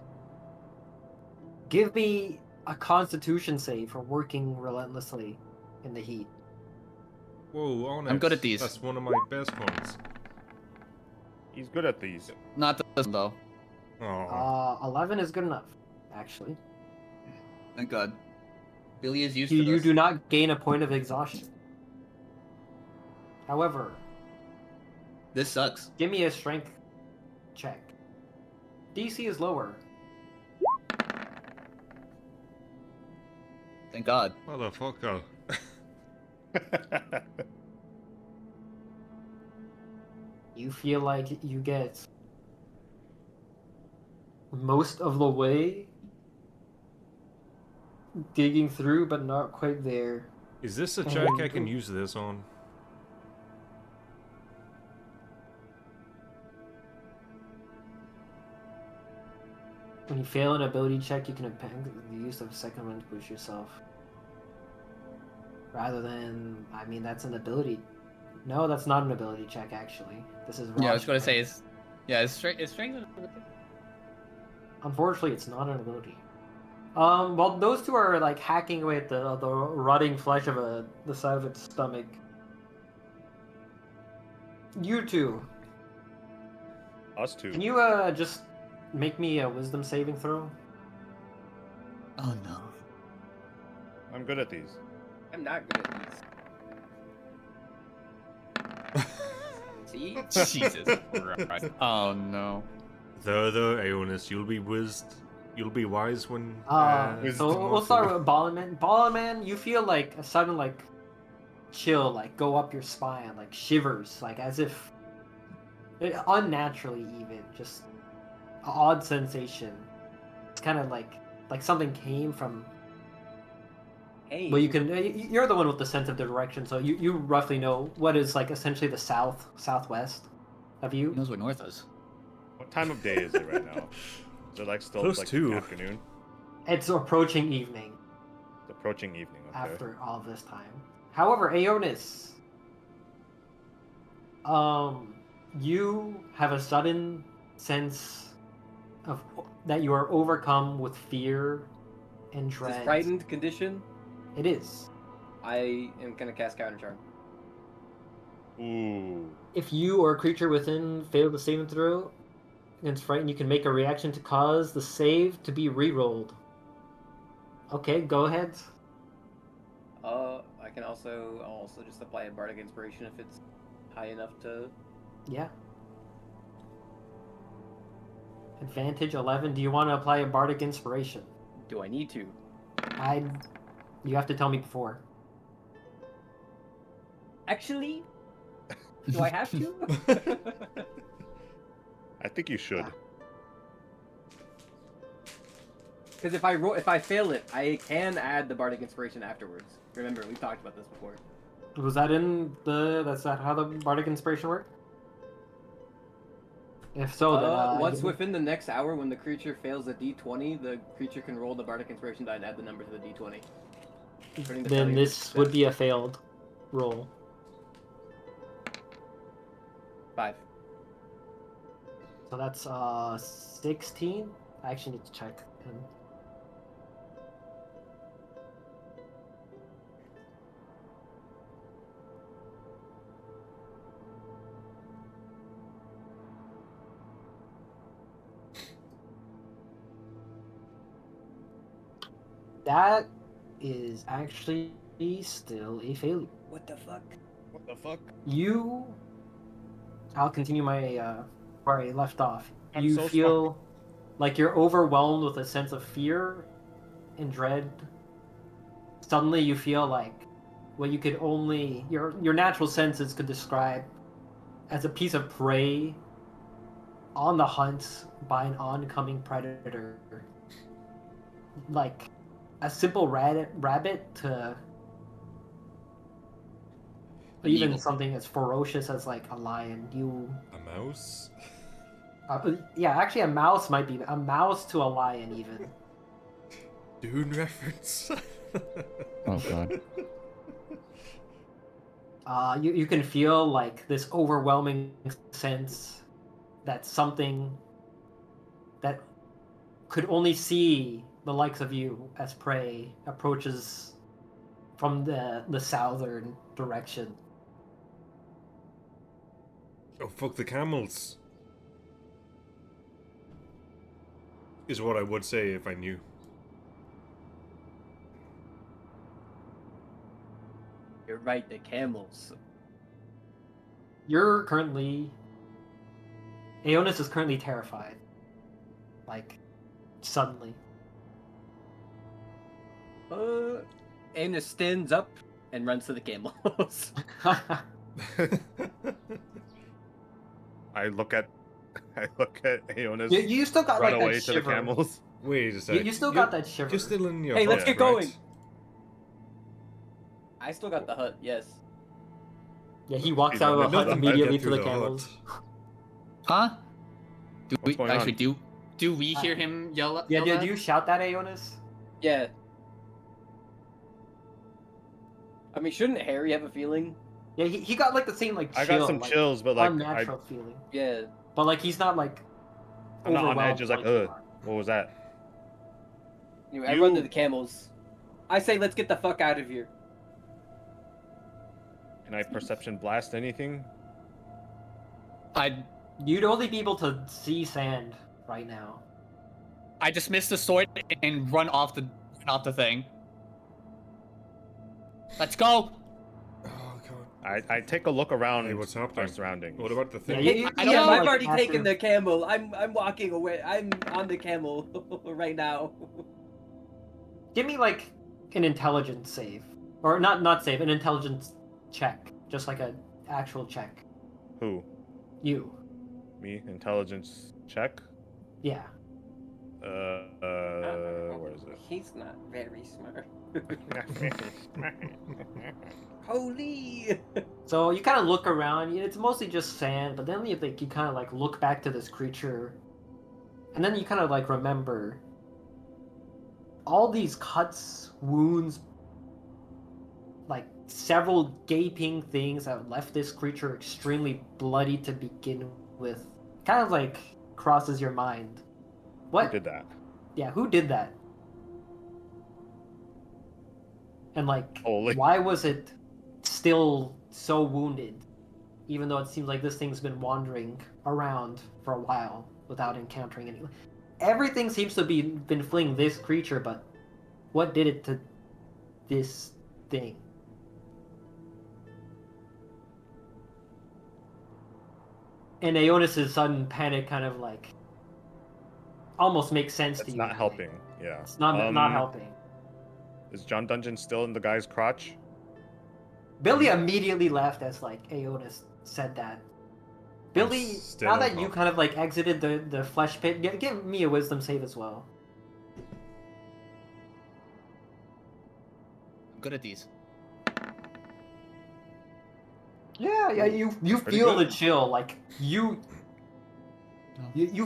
give me a Constitution save for working relentlessly in the heat. Whoa, Onyx. I'm good at these. That's one of my best ones. He's good at these. Not this one, though. Oh, 11 is good enough, actually. Thank God. Billy is used You, to this. you do not gain a point of exhaustion. However, This sucks. give me a strength check. DC is lower. Thank God. motherfucker. You feel like you get most of the way digging through, but not quite there. Is this a check I can use this on? When you fail an ability check, you can append the use of a second one to boost yourself. Rather than, I mean, that's an ability. No, that's not an ability check, actually. This is Yeah, I was raw gonna say strength. is strength. Unfortunately, it's not an ability. Well, those two are like hacking away at the rotting flesh of the side of its stomach. You two, Us two. can you just make me a wisdom saving throw? Oh no. I'm good at these. I'm not good at these. See? Jesus Christ. Oh no. The Aeonis, you'll be wise when. So we'll start with Ballerman. Ballerman, you feel like a sudden like chill like go up your spine, like shivers, like as if unnaturally even, just an odd sensation. It's kind of like something came from. Hey. Well, you're the one with the sense of the direction, so you roughly know what is like essentially the southwest of Who you. knows what north is? What time of day is it right now? Is it like still Close like to. afternoon? It's approaching evening. It's approaching evening. Okay. After all this time. However, Aeonis, you have a sudden sense of that you are overcome with fear and Is this dread. frightened condition? It is. I am gonna cast Counter Charm. Ooh. If you or a creature within fail the saving throw against frightened, you can make a reaction to cause the save to be re-rolled. Okay, go ahead. I can I'll also just apply a Bardic Inspiration if it's high enough to. Yeah. Advantage 11. Do you want to apply a bardic inspiration? Do I need to? You have to tell me before. Actually, do I have to? I think you should. Because if I fail it, I can add the bardic inspiration afterwards. Remember, we've talked about this before. Was that in the? That's that how the bardic inspiration worked? If so, then Once within the next hour, when the creature fails a d20, the creature can roll the bardic inspiration die and add the number to the d20. Then this would be a failed roll. 5. So that's 16. I actually need to check. That is actually still a failure. What the fuck? What the fuck? I'll continue my where I left off. I'm You so feel like you're overwhelmed with a sense of fear and dread. Suddenly you feel like what you could only your natural senses could describe as a piece of prey on the hunt by an oncoming predator. Like a simple rabbit to even Evil. something as ferocious as like a lion. A mouse? Yeah, actually a mouse might be a mouse to a lion even. Dune reference? Oh god. You can feel like this overwhelming sense that something that could only see the likes of you as prey approaches from the southern direction. Oh, fuck the camels. Is what I would say if I knew. You're right, the camels. You're currently Aeonis is currently terrified. Like suddenly. Anna stands up and runs to the camels. I look at Aeonis you still got run like away that to the shiver. camels. Wait a sec. You still got that shiver. You're still in your Hey, let's hut, get going. right? I still got the hut, yes. Yeah, he walks He's out of on the the hut hut. immediately Get to through the the camels. hut. Huh? Do What's going on? do we hear him yell? Yeah, yell did that? you shout that, Aeonis? Yeah. I mean, shouldn't Harry have a feeling? Yeah, he got like the same like chill, I got some like, chills, but like unnatural feeling. Yeah. But like he's not like I'm not on overwhelmed edge. It's like, you are. what was that? Anyway, I run to You- the camels. I say, let's get the fuck out of here. Can I perception blast anything? You'd only be able to see sand right now. I dismiss the sword and run off the thing. Let's go. Oh god. I take a look around Hey, what's our happening? surroundings. What about the thing? Yeah, Hey, I don't yeah, know, I've like, already after- taken the camel. I'm walking away. I'm on the camel right now. Give me like an intelligence save, or not save, an intelligence check, just like an actual check. Who? You, Me? Intelligence check? yeah. Where is it? He's not very smart. Holy! So you kind of look around. It's mostly just sand, but then you kind of like look back to this creature, and then you kind of like remember all these cuts, wounds, like several gaping things that left this creature extremely bloody to begin with. Kind of like crosses your mind. What? Who did that? Yeah, who did that? And like, Holy. why was it still so wounded? Even though it seems like this thing's been wandering around for a while without encountering anyone. Everything seems to be been fleeing this creature, but what did it to this thing? And Aeonis' sudden panic kind of like almost make sense to It's you. not like, helping. Yeah. It's not helping. Is John Dungeon still in the guy's crotch? Billy immediately left as like Aotis said that. Billy, still now on that you top. kind of like exited the flesh pit, give me a wisdom save as well. I'm good at these. Yeah, you pretty feel good. the chill, like you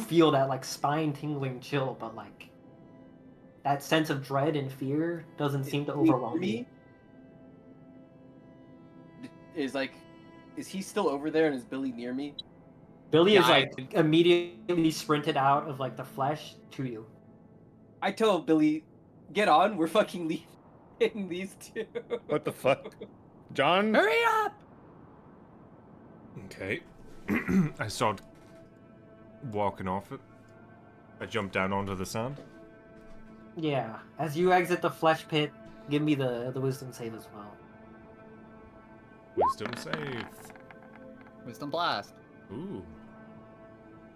feel that like spine tingling chill, but like that sense of dread and fear doesn't seem to overwhelm you. Is he still over there and is Billy near me? Billy Yeah, is like immediately sprinted out of like the flesh to you. I tell Billy, get on, we're fucking leaving these two. What the fuck? John? Hurry up! Okay. I start walking off it. I jump down onto the sand. Yeah, as you exit the flesh pit, give me the wisdom save as well. Wisdom save. Wisdom blast. Ooh.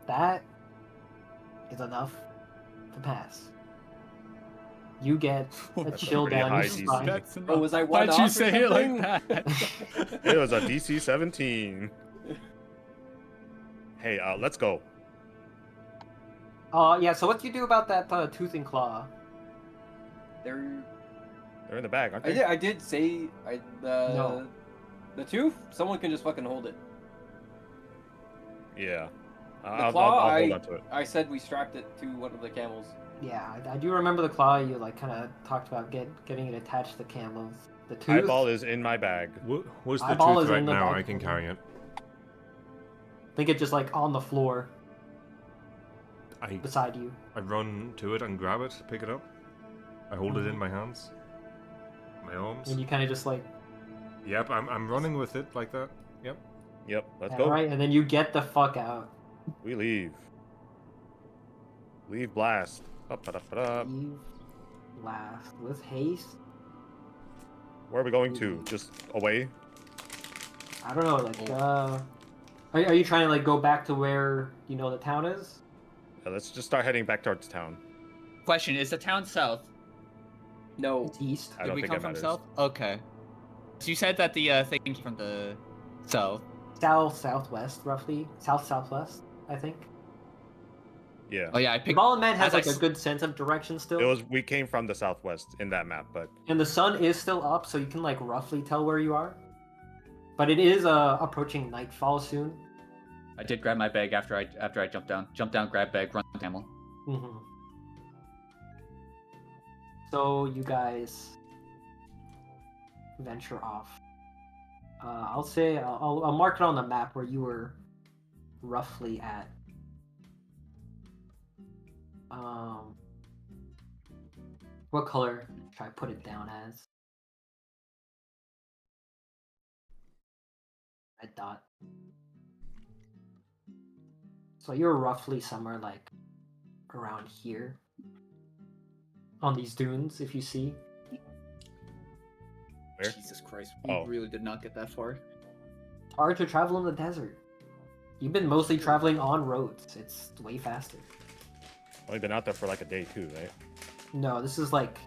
That is enough to pass. You get a chill Pretty down your high DC. spine. That's Oh, was I one Why'd off you or say it like something? that? It was a DC 17. Hey, let's go. Yeah, so what do you do about that tooth and claw? They're They're in the bag, aren't they? I did say No. the tooth. Someone can just fucking hold it. Yeah. The I'll claw, hold on to it. I said we strapped it to one of the camels. Yeah, I do remember the claw. You like kind of talked about getting it attached to the camels. The tooth. Eyeball is in my bag. Where's the Eyeball tooth is right in the now? bag. I can carry it. I think it's just like on the floor I beside you. run to it and grab it, pick it up. I hold it in my hands. My arms. And you kind of just like, Yep, I'm running with it like that. Yep. Yep, let's all go. right, and then you get the fuck out. We leave. Leave blast. Up, up, up, up. Leave last with haste. Where are we going to? Just away? I don't know, like, are you trying to like go back to where you know the town is? Yeah, let's just start heading back towards town. Question: is the town south? No, It's east. I Did don't we think come it from matters. south? Okay. So you said that the thing came from the south. Southwest, roughly. Southwest, I think. Yeah. Oh yeah, I The picked. Ball Man has as I like a s- good sense of direction still. We came from the southwest in that map, but And the sun is still up, so you can like roughly tell where you are. But it is approaching nightfall soon. I did grab my bag after I jumped down. Jump down, grab bag, run camel. Mm-hmm. So you guys venture off. I'll say I'll mark it on the map where you were roughly at. What color should I put it down as? Red dot. So you're roughly somewhere like around here on these dunes, if you see. Where? Jesus Christ, we Oh. really did not get that far. It's hard to travel in the desert. You've been mostly traveling on roads. It's way faster. only been out there for like a day too, right? No, this is like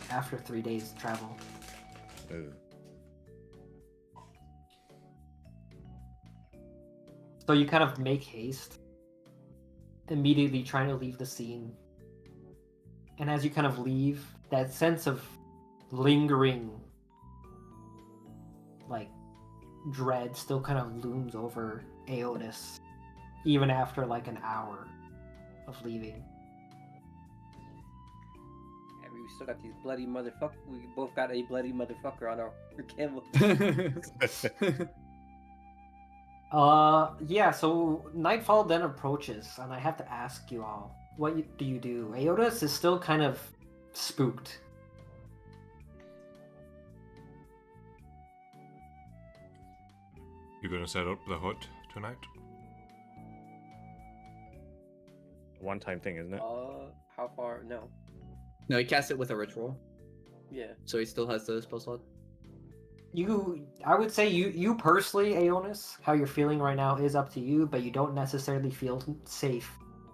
after 3 days travel. Ooh. So you kind of make haste, immediately trying to leave the scene. And as you kind of leave, that sense of lingering, like, dread still kind of looms over Aotis, even after like an hour of leaving. Yeah, we still got these bloody motherfucker. We both got a bloody motherfucker on our camel. Yeah, so nightfall then approaches, and I have to ask you all, do you do? Aotis is still kind of spooked. You gonna set up the hut tonight? One-time thing, isn't it? How far? No. No, he cast it with a ritual, Yeah. so he still has the spell slot. I would say you personally, Aonis, how you're feeling right now is up to you, but you don't necessarily feel safe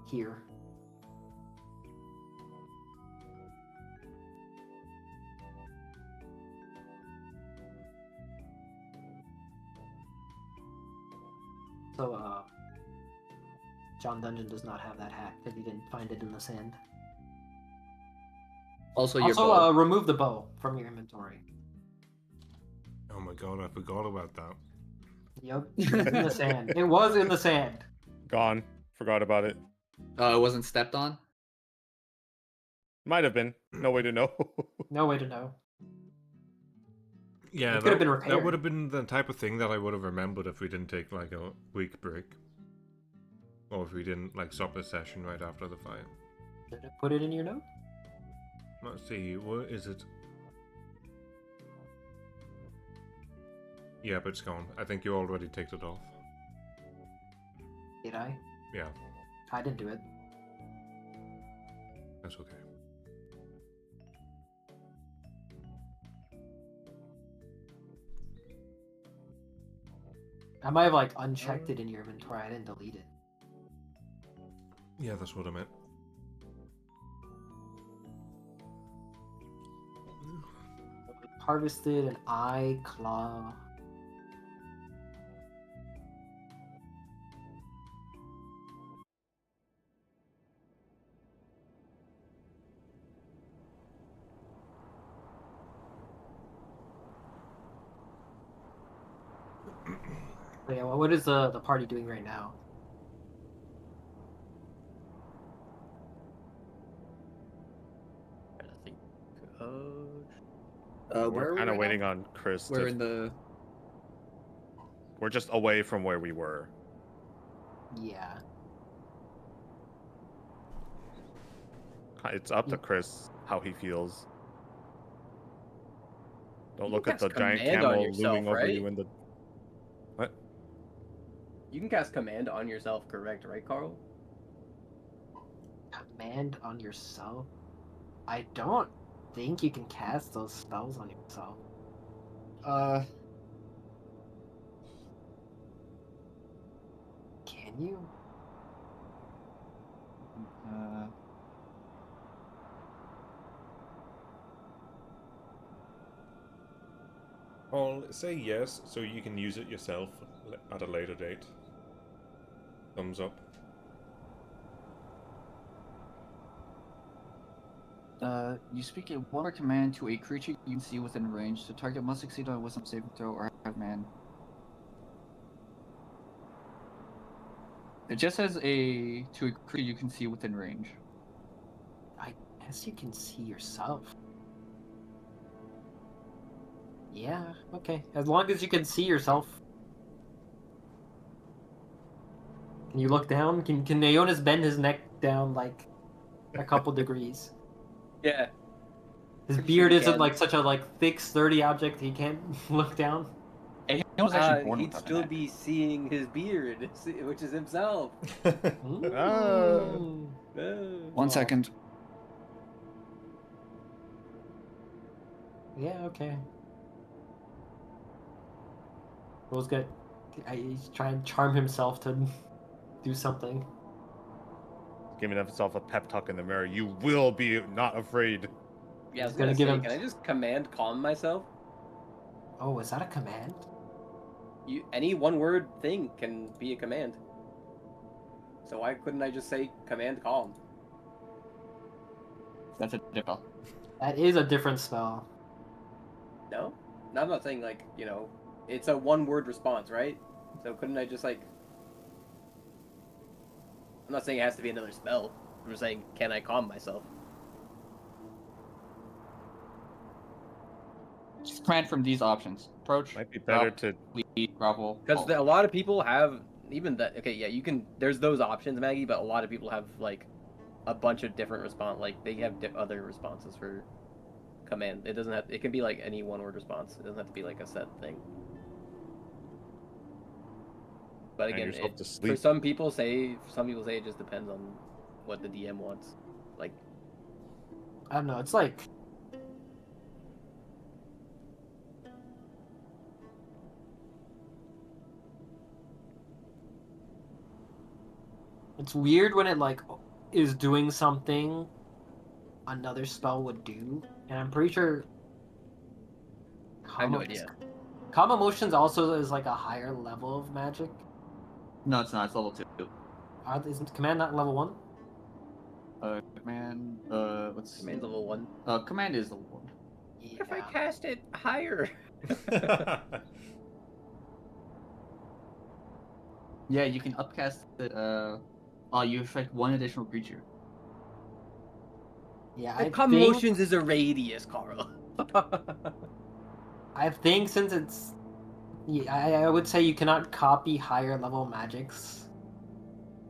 here. So, John Dungeon does not have that hack because he didn't find it in the sand. Also, your Also, bow. remove the bow from your inventory. Oh my god, I forgot about that. Yep, in the sand. It was in the sand. Gone. Forgot about it. It wasn't stepped on. Might have been. No way to know. No way to know. Yeah, It could have been that repaired. would have been the type of thing that I would have remembered if we didn't take like a week break. Or if we didn't like stop the session right after the fight. Did I put it in your note? Let's see, what is it? Yep, it's gone. I think you already ticked it off. Did I? Yeah, I didn't do it. that's okay. I might have like unchecked it in your inventory. I didn't delete it. Yeah, that's what I meant. Harvested an eye claw. So yeah, well, what is the party doing right now? I think. We're Where are we kind of right waiting now? on Chris. We're in the. We're just away from where we were. Yeah. It's up to Chris how he feels. Don't You look can at the cast giant command on camel yourself, looming over right? you in the. What? You can cast command on yourself, correct, right, Carl? Command on yourself? I don't think you can cast those spells on yourself. Can you? I'll say yes, so you can use it yourself at a later date. Thumbs up. You speak a one word command to a creature you can see within range. The target must succeed on a wisdom saving throw or have man. It just says to a creature you can see within range. I guess you can see yourself. Yeah, okay. As long as you can see yourself. Can you look down? Can Naonis bend his neck down like a couple degrees? Yeah. His Pretty sure beard you isn't can. like such a thick, sturdy object he can't look down. He was actually born He'd without still an be seeing his beard, which is himself. Ooh. One second. Yeah, okay. Will's good. He's trying to charm himself to do something. Giving himself a pep talk in the mirror. You will be not afraid. Yeah, I was He's gonna gonna give say, him- can I just command calm myself? Oh, is that a command? Any one word thing can be a command. So why couldn't I just say command calm? That's a different. That is a different spell. No? No, I'm not saying like, it's a one word response, right? So couldn't I just like I'm not saying it has to be another spell. I'm just saying, can I calm myself? Just command from these options. Approach, Might be better drop, to. lead, grapple. Because hold. a lot of people have even that. Okay, yeah, you can. There's those options, Maggie, but a lot of people have like a bunch of different response. Like they have other responses for command. It doesn't have. It can be like any one word response. It doesn't have to be like a set thing. But Hang again, yourself to for sleep. some people say it just depends on what the DM wants. Like I don't know, it's like... It's weird when it like is doing something another spell would do, and I'm pretty sure I have no idea. Calm Emotions also is like a higher level of magic. No, it's not. It's level 2. Isn't command not level 1? Command. What's Command level 1. Command is level 1. What if I cast it higher? Yeah, you can upcast it. You affect one additional creature. Yeah, The I commotions is a radius, Carl. think since it's... Yeah, I would say you cannot copy higher level magics.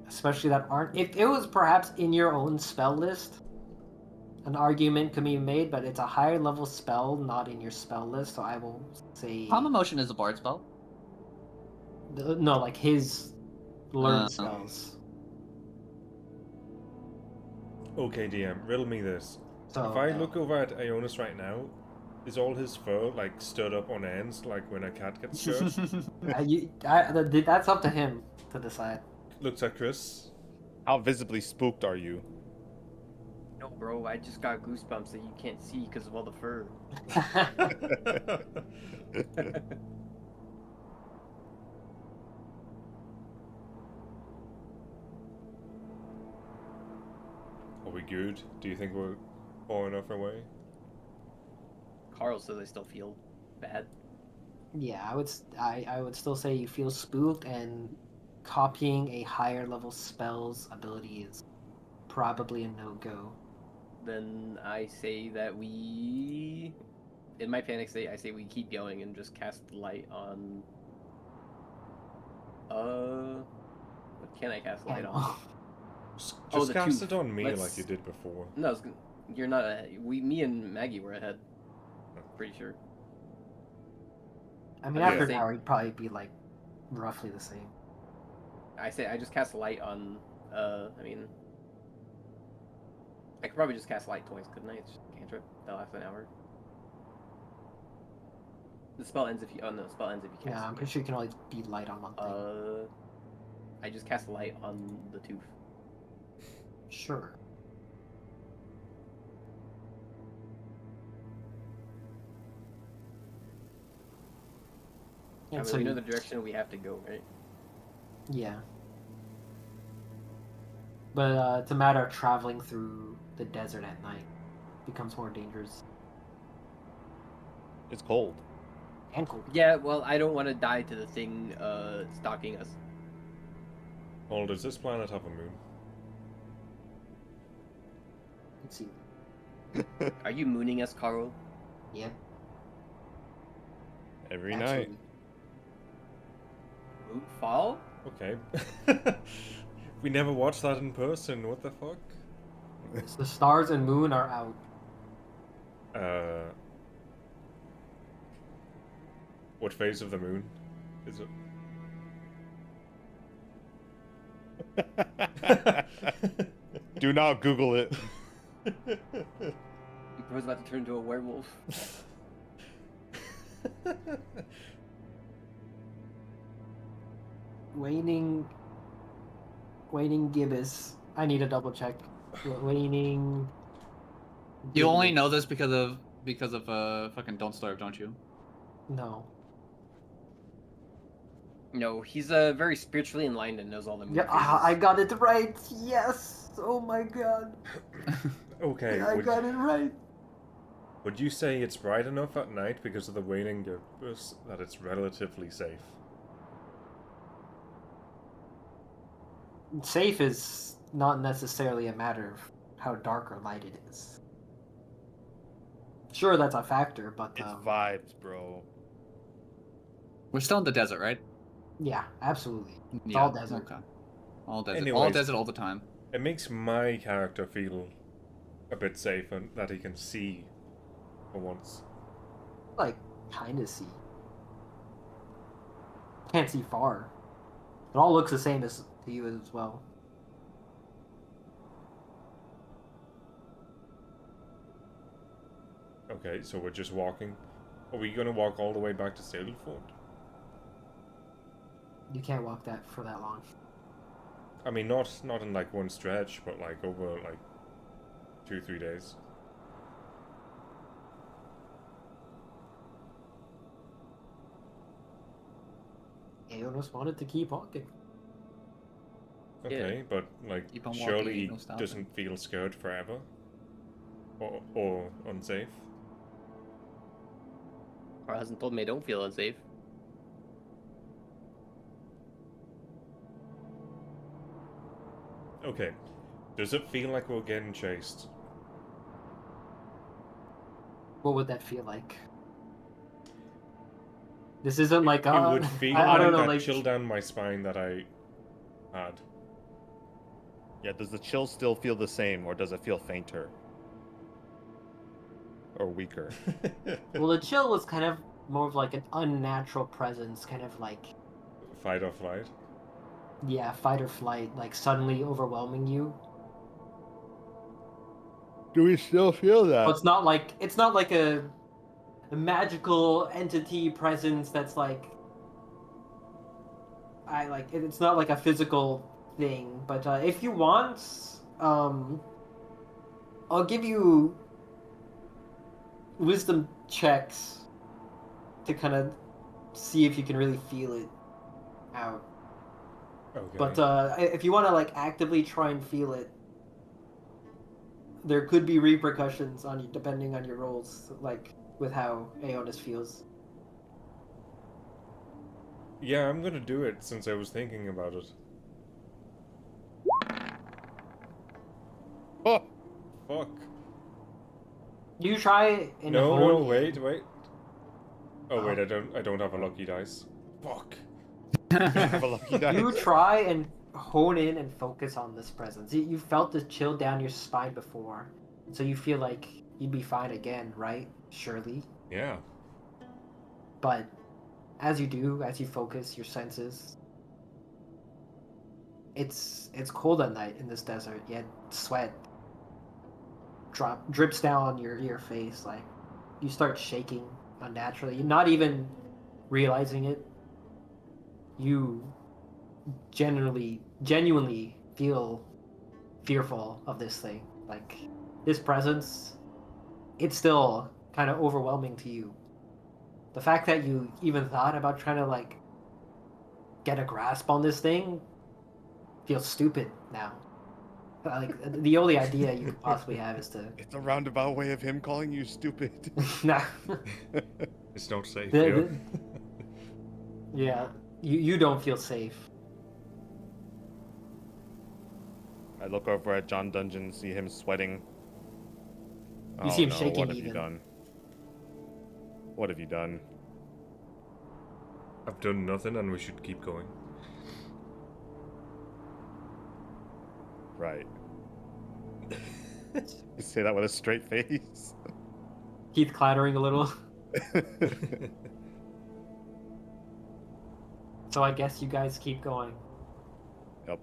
Especially that aren't... If it was perhaps in your own spell list, an argument could be made, but it's a higher level spell, not in your spell list, so I will say... Calm Emotion is a bard spell. No, like his learned spells. Okay, DM, riddle me this. So, If I look over at Ionis right now, is all his fur like stood up on ends, like when a cat gets stirred? that's up to him to decide. Looks at Chris. How visibly spooked are you? No, bro, I just got goosebumps that you can't see because of all the fur. Are we good? Do you think we're far enough away? Carl says I still feel bad. Yeah, I would still say you feel spooked, and copying a higher level spell's ability is probably a no-go. Then I say that we... In my panic state, I say we keep going and just cast light on... What can I cast light on? Just Oh, the cast tooth. it on me Let's- like you did before. No, you're not ahead. Me and Maggie were ahead. Pretty sure. I mean, Yeah. after an hour, it'd probably be like roughly the same. I say I just cast light on, I mean... I could probably just cast light twice, couldn't I? It's just a cantrip. That'll last an hour. The spell ends if you... Oh, no, the spell ends if you cast Yeah, I'm it. pretty sure you can only be light on one thing. I just cast light on the tooth. Sure. I And mean, so we know you- the direction we have to go, right? Yeah. But it's a matter of traveling through the desert at night. Becomes more dangerous. It's cold. And cold. Yeah, well, I don't want to die to the thing stalking us. Paul, does this planet have a moon? Let's see. Are you mooning us, Carl? Yeah. Every night. Absolutely. Moon fall? Okay. We never watched that in person. What the fuck? The stars and moon are out. What phase of the moon is it? Do not Google it. Bro's about to turn into a werewolf. Waning gibbous. I need to double check. Waning. You only gibbous. know this because of fucking Don't Starve, don't you? No. No, he's very spiritually enlightened and knows all the moon Yeah, I got it right. Yes. Oh my god. Okay. I got it right. Would you say it's bright enough at night because of the waning gibbous that it's relatively safe? Safe is not necessarily a matter of how dark or light it is. Sure, that's a factor, but It's vibes, bro. We're still in the desert, right? yeah, absolutely. It's Yeah, all desert. Okay. All desert. All Anyways. desert all the time. It makes my character feel a bit safe and that he can see for once. Like, kind of see. Can't see far. It all looks the same as to you as well. Okay, so we're just walking. Are we gonna walk all the way back to Stableford? You can't walk that for that long. I mean, not in like one stretch, but like over like 2-3 days. Aeolus wanted to keep walking. Okay, but like Keep on walking, surely he ain't no stopping. doesn't feel scared forever, or unsafe. Or hasn't told me I don't feel unsafe. Okay, does it feel like we're getting chased? What would that feel like? This isn't like It would feel I like don't know, that like chill down my spine that I had. Yeah, does the chill still feel the same, or does it feel fainter? Or weaker? well, the chill was kind of more of like an unnatural presence, kind of like Fight or flight. yeah, fight or flight, like suddenly overwhelming you. Do we still feel that? But it's not like a magical entity presence that's like it's not like a physical thing. But if you want, I'll give you wisdom checks to kind of see if you can really feel it out. Okay. But if you want to like actively try and feel it, there could be repercussions on you depending on your rolls, like with how Aeonis feels. Yeah, I'm gonna do it since I was thinking about it. Oh, Fuck. You try and No, hone no, in. wait. Oh wait, I don't have a lucky dice. Fuck. have a lucky dice. You try and hone in and focus on this presence. You felt the chill down your spine before, so you feel like you'd be fine again, right? Surely. Yeah. But as you focus your senses, it's cold at night in this desert, yet sweat drips down your face, like you start shaking unnaturally. You're not even realizing it. You genuinely feel fearful of this thing. Like this presence, it's still kind of overwhelming to you. The fact that you even thought about trying to like get a grasp on this thing feels stupid now. Like the only idea you could possibly have is to It's a roundabout way of him calling you stupid. nah. It's not safe The- here. the- yeah, you don't feel safe. I look over at John Dungeon, see him sweating. You see him no, shaking what have you even. done? What have you done? I've done nothing and we should keep going. Right. You say that with a straight face. Keith clattering a little. So I guess you guys keep going. Yep.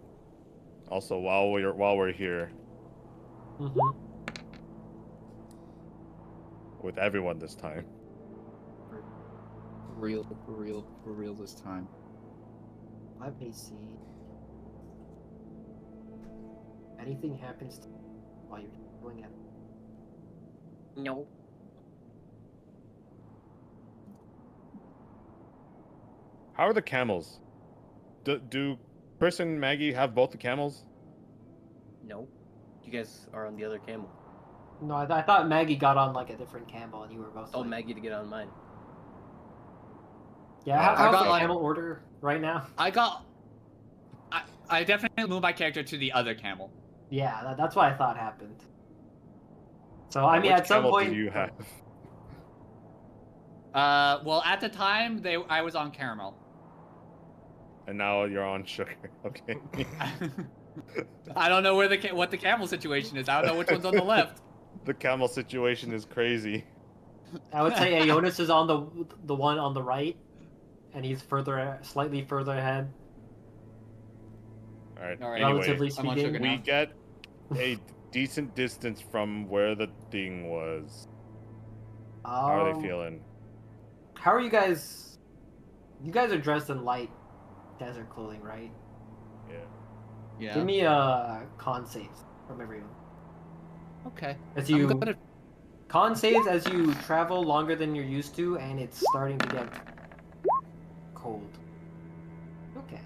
Also, while we're here Mm-hmm. with everyone this time, For real this time. Let me see. Anything happens to while you're doing it? No. how are the camels? Do Chris and Maggie have both the camels? No. You guys are on the other camel. No, I thought Maggie got on like a different camel and you were both. Told like... Maggie to get on mine. Yeah, I how's got, the like- camel order right now? I definitely moved my character to the other camel. Yeah, that's what I thought happened. So I mean, Which at some camel point, do you have? Well, at the time, I was on caramel. And now you're on sugar. Okay. I don't know what the camel situation is. I don't know which one's on the left. The camel situation is crazy. I would say Aeonis is on the one on the right, and he's slightly further ahead. All right. All right. Anyway, Relatively I'm on speaking. sugar we now. get a decent distance from where the thing was. How are they feeling? How are you guys? You guys are dressed in light desert clothing, right? Yeah. Yeah. Give me a con saves from everyone. Okay. As I'm you gonna. con saves as you travel longer than you're used to, and it's starting to get cold. Okay.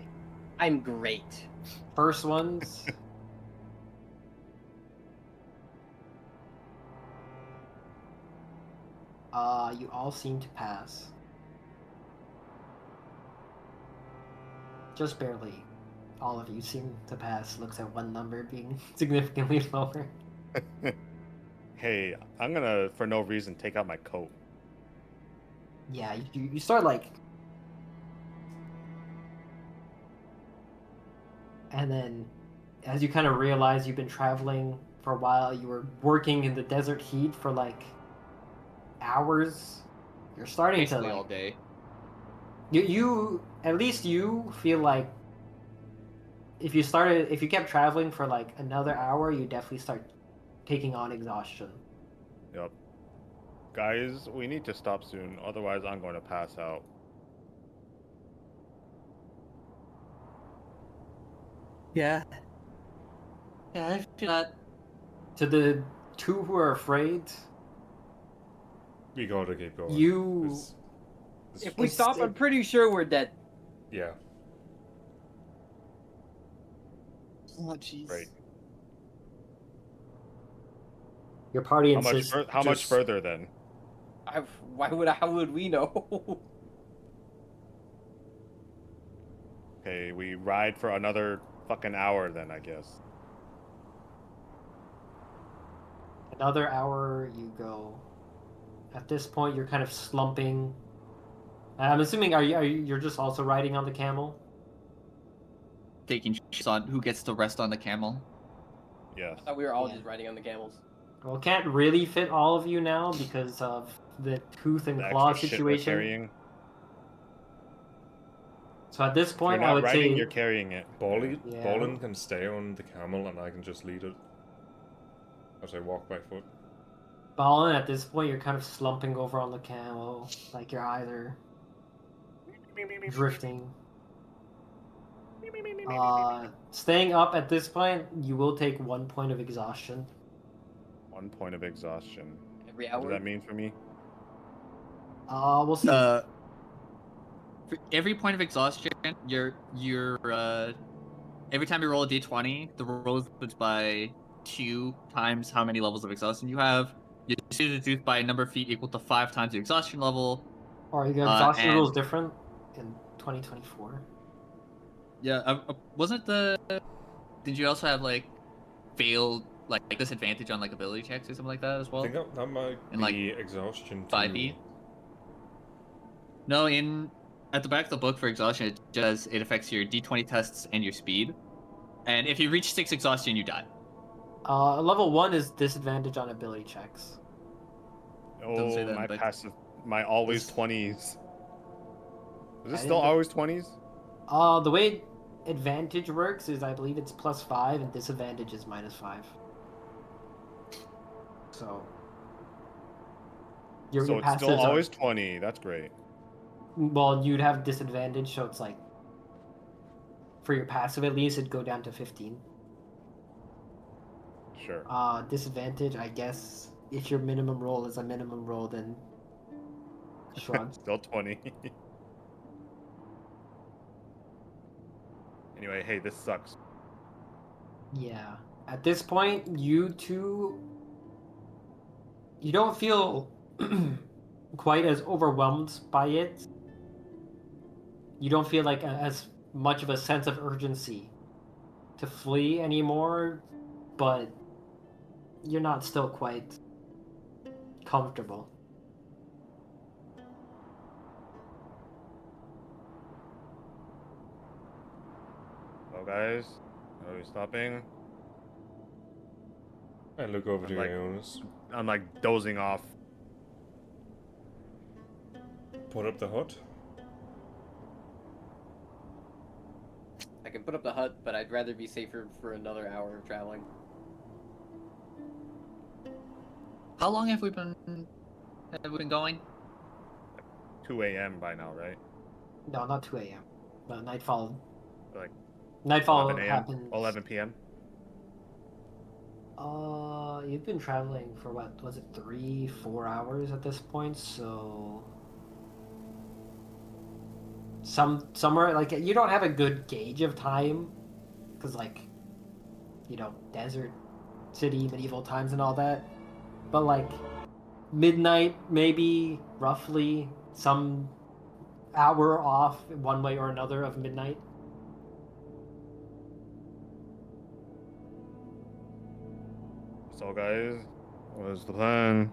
I'm great. First ones. You all seem to pass. Just barely. All of you seem to pass. Looks at one number being significantly lower. Hey, I'm gonna, for no reason, take out my coat. Yeah, you start like... And then, as you kind of realize you've been traveling for a while, you were working in the desert heat for like hours. You're starting Basically to all like... day. You at least you feel like if you kept traveling for like another hour, you definitely start taking on exhaustion. Yep. Guys, we need to stop soon, otherwise I'm going to pass out. Yeah. Yeah, I feel that. To the two who are afraid, We gotta keep going. you... If we It's- stop, I'm pretty sure we're dead. Yeah. Oh, jeez. Right. Your party How much, insists... how much just- further then? How would we know? Okay, we ride for another fucking hour then, I guess. Another hour you go. At this point, you're kind of slumping. I'm assuming you're just also riding on the camel? Taking shits on who gets to rest on the camel. Yes. I thought we were all Yeah. just riding on the camels. Well, can't really fit all of you now because of the tooth and The claw extra shit we're situation. carrying. So at this If you're point, I not would riding, say you're carrying it. Yeah. Bolin can stay on the camel and I can just lead it as I walk by foot. Ballin, at this point, you're kind of slumping over on the camel, like you're either drifting. Staying up at this point, you will take 1 point of exhaustion. 1 point of exhaustion. Every What does hour. that mean for me? We'll see. For every point of exhaustion, every time you roll a d20, the roll is split by 2 times how many levels of exhaustion you have. You see reduced by a number of feet equal to 5 times the exhaustion level. Or the exhaustion rule is and- different in 2024. Yeah, wasn't the? Did you also have like failed like disadvantage on like ability checks or something like that as I well? think that might And, be exhaustion 5e? too. No, at the back of the book for exhaustion, it affects your d20 tests and your speed. And if you reach 6 exhaustion, you die. Level 1 is disadvantage on ability checks. Doesn't say Oh, that, my but- passive, my always This- 20s. Is I this still didn't- always 20s? The way advantage works is I believe it's +5 and disadvantage is -5. So your So it's still passives are- always 20. That's great. well, you'd have disadvantage, so it's like for your passive at least it'd go down to 15. Sure. Disadvantage, I guess if your minimum roll is a minimum roll, then shrug. Still 20. Anyway, hey, this sucks. Yeah. At this point, you two, you don't feel quite as overwhelmed by it. You don't feel like as much of a sense of urgency to flee anymore, but you're not still quite comfortable. So, guys, are we stopping? I look over to Like- Ionis. I'm like dozing off. Put up the hut. I can put up the hut, but I'd rather be safer for another hour of traveling. How long have we been going? 2 a.m. by now, right? No, not 2 a.m. But nightfall. Like Nightfall 11 a.m. happens. 11 p.m. You've been traveling for what was it, 3-4 hours at this point? So somewhere like you don't have a good gauge of time, because like, desert city, medieval times, and all that. But like midnight, maybe roughly some hour off one way or another of midnight. So, guys, what is the plan?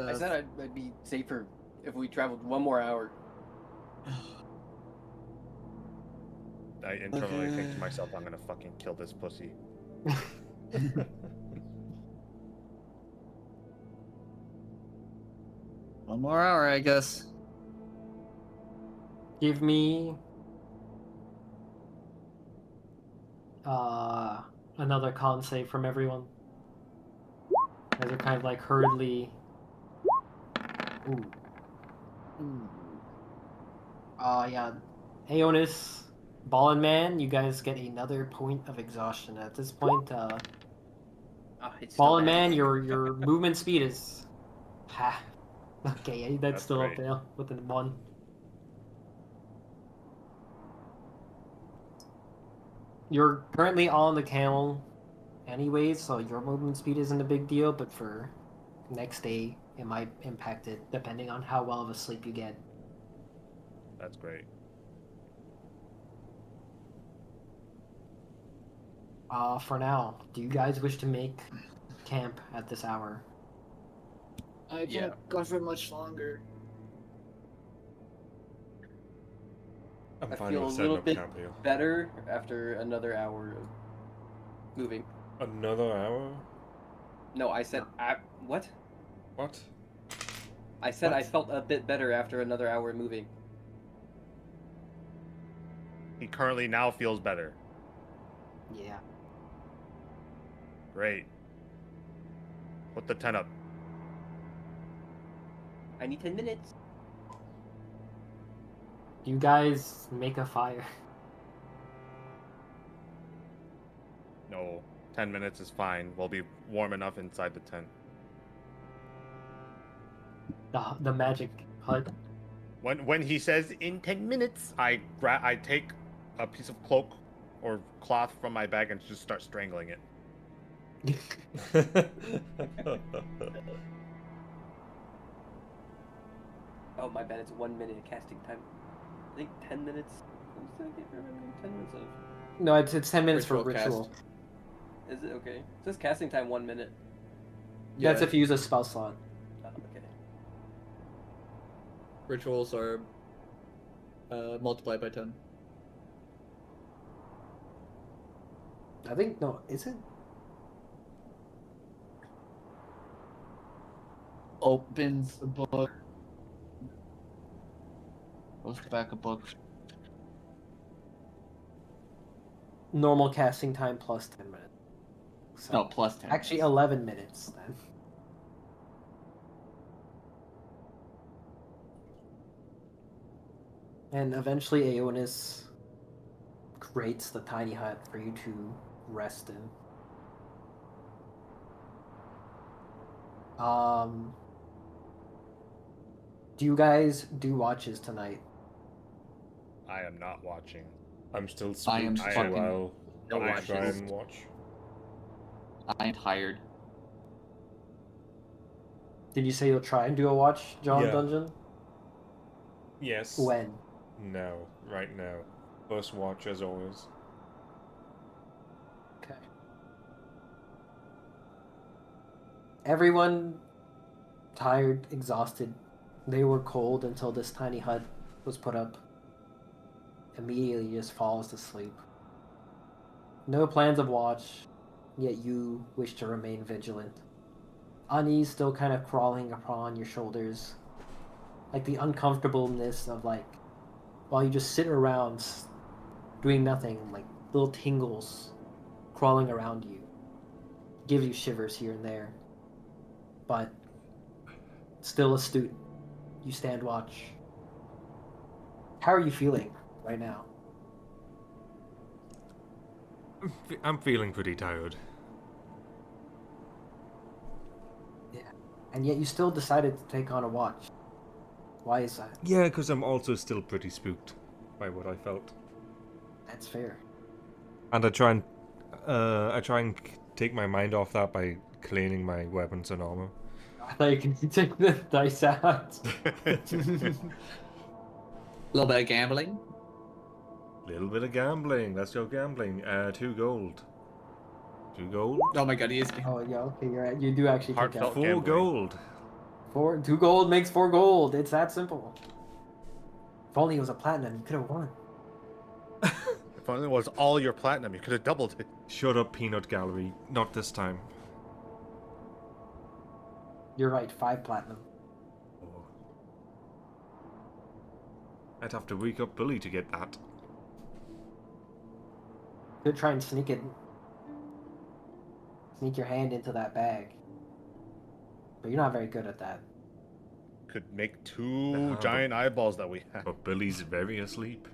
I said I'd be safer if we traveled one more hour. I internally think to myself, I'm gonna fucking kill this pussy. One more hour, I guess. Give me another con save from everyone. As they're kind of like hurriedly. Ooh. Yeah. Aeonis, Ball and Man, you guys get another point of exhaustion. At this point, It's Ball still and bad. Man, your movement speed is half. Okay, that's That's still up great. there within 1. You're currently on the camel anyways, so your movement speed isn't a big deal, but for next day, it might impact it depending on how well of a sleep you get. That's great. For now, do you guys wish to make camp at this hour? I can't go for much longer. I'm I fine feel a with little setting up bit camp here. better after another hour of moving. Another hour? No, I said what? What? I said I What? felt a bit better after another hour moving. He currently now feels better. Yeah. Great. Put the 10 up. I need 10 minutes. You guys make a fire. No, 10 minutes is fine. We'll be warm enough inside the tent. The magic hut. When he says in 10 minutes, I take a piece of cloak or cloth from my bag and just start strangling it. Oh, my bad. It's 1 minute of casting time. I think 10 minutes. What did I get for 10 minutes of? No, it's 10 minutes for Ritual ritual. Is it okay? It says casting time 1 minute. That's if you use a spell slot. Oh, okay. Rituals are multiplied by 10. I think, no, is it? Opens the book. Goes back a book. Normal casting time plus 10 minutes. So, No, plus 10. actually 11 minutes then. And eventually Aeonis creates the tiny hut for you to rest in. Do you guys do watches tonight? I am not watching. I'm still I am spooked, so fucking- No I'll watches. try and watch. I am tired. Did you say you'll try and do a watch, John Yeah. Dungeon? Yes. When? No, right now. First watch as always. Okay. Everyone tired, exhausted. They were cold until this tiny hut was put up. Immediately just falls to sleep. No plans of watch, yet you wish to remain vigilant. Unease still kind of crawling upon your shoulders. Like the uncomfortableness of like, while you just sit around doing nothing, like little tingles crawling around you. Gives you shivers here and there. But still astute. You stand watch. How are you feeling right now? I'm feeling pretty tired. and yet you still decided to take on a watch. Why is that? Yeah, because I'm also still pretty spooked by what I felt. That's fair. And I try and take my mind off that by cleaning my weapons and armor. I thought you could take the dice out. A little bit of gambling. Little bit of gambling. Let's go gambling. 2 gold. 2 gold. Oh my god, he is. Oh yeah, okay, you're right. You do actually take Heartfelt out 4 gambling. gold. 2 gold makes 4 gold. It's that simple. If only it was a platinum, you could have won. If only it was all your platinum, you could have doubled it. Shut up, Peanut Gallery. Not this time. You're right, 5 platinum. Oh. I'd have to wake up Billy to get that. Could try and sneak it. Sneak your hand into that bag. But you're not very good at that. Could make 2 but- giant eyeballs that we have. But Billy's very asleep.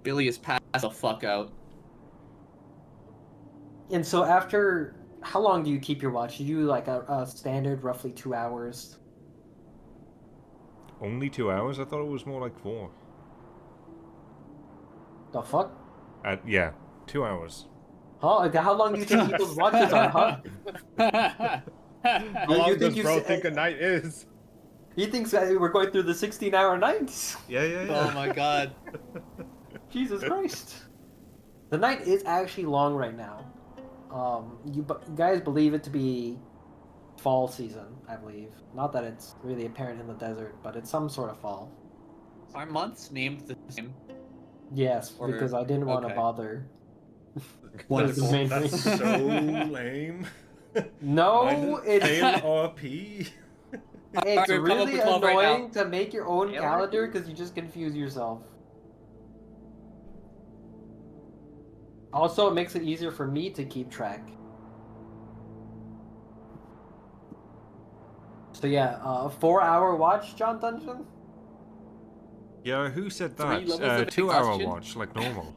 Billy is passed the fuck out. And so after, how long do you keep your watch? You do like a standard roughly 2 hours. Only 2 hours? I thought it was more like 4. The fuck? Yeah, 2 hours. Huh? Like, how long do you think people's watches are, huh? How long you does think bro you think a night is? He thinks that we're going through the 16-hour nights. Yeah. Oh my god. Jesus Christ. The night is actually long right now. You guys believe it to be fall season, I believe. Not that it's really apparent in the desert, but it's some sort of fall. Are months named the same? Yes, Or- because I didn't want to okay. bother. Wonderful. Main That's thing. so lame. No, it's ALRP. it's We're really probably 12 right annoying now. to make your own Yeah, calendar because you just confuse yourself. Also, it makes it easier for me to keep track. So yeah, 4-hour watch, John Dungeon? Yeah, who said 3 that? levels of 2-hour exhaustion? watch, like normal.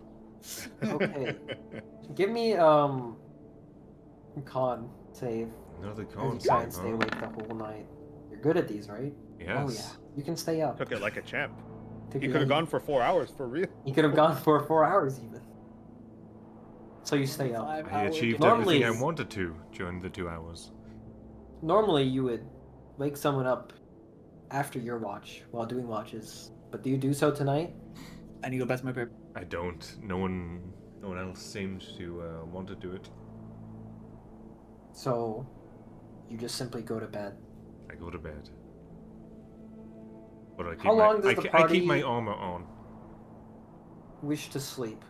Okay. Give me con save Another as con you try and save, stay huh? awake the whole night. You're good at these, right? Yes. Oh yeah. You can stay up. Took it like a champ. Took He it could have easy. gone for 4 hours for real. You could have gone for 4 hours even. So you stay up. 5 I hours. achieved Normally- everything I wanted to during the 2 hours. Normally you would wake someone up after your watch while doing watches. But do you do so tonight? I need to go back to my paper. I don't. No one else seemed to want to do it. So you just simply go to bed. I go to bed. But I keep How long does I, the ke- I keep party- my armor on. Wish to sleep.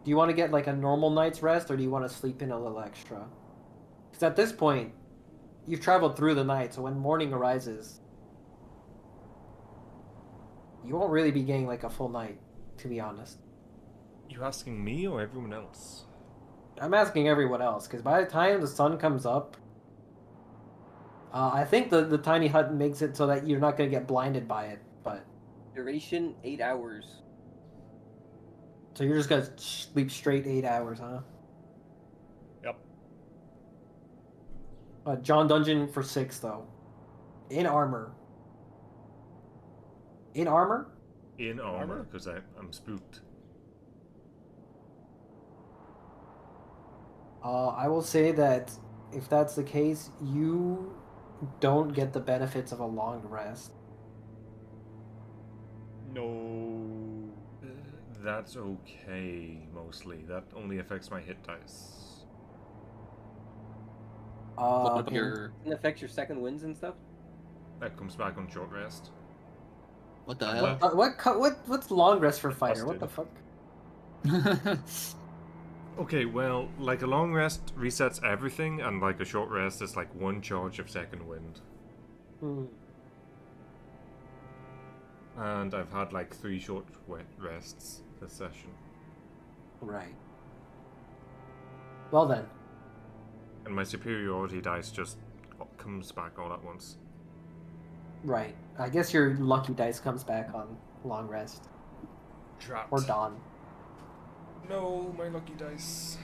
Do you want to get like a normal night's rest or do you want to sleep in a little extra? Because at this point, you've traveled through the night, so when morning arises, you won't really be getting like a full night, to be honest. You asking me or everyone else? I'm asking everyone else, because by the time the sun comes up, I think the tiny hut makes it so that you're not going to get blinded by it, but... Duration 8 hours. So you're just going to sleep straight 8 hours, huh? Yep. John Dungeon for 6, though. In armor. In armor? In armor, Armor? because I'm spooked. I will say that if that's the case, you don't get the benefits of a long rest. No. That's okay, mostly. That only affects my hit dice. What about Okay. your... It affects your second wins and stuff. That comes back on short rest. What the hell? What's long rest for fighter? What the fuck? Okay, well, like a long rest resets everything, and like a short rest is like 1 charge of second wind. Hmm. And I've had like 3 short rests this session. Right. Well then. And my superiority dice just comes back all at once. Right. I guess your lucky dice comes back on long rest. Trapped. Or dawn. No, my lucky dice.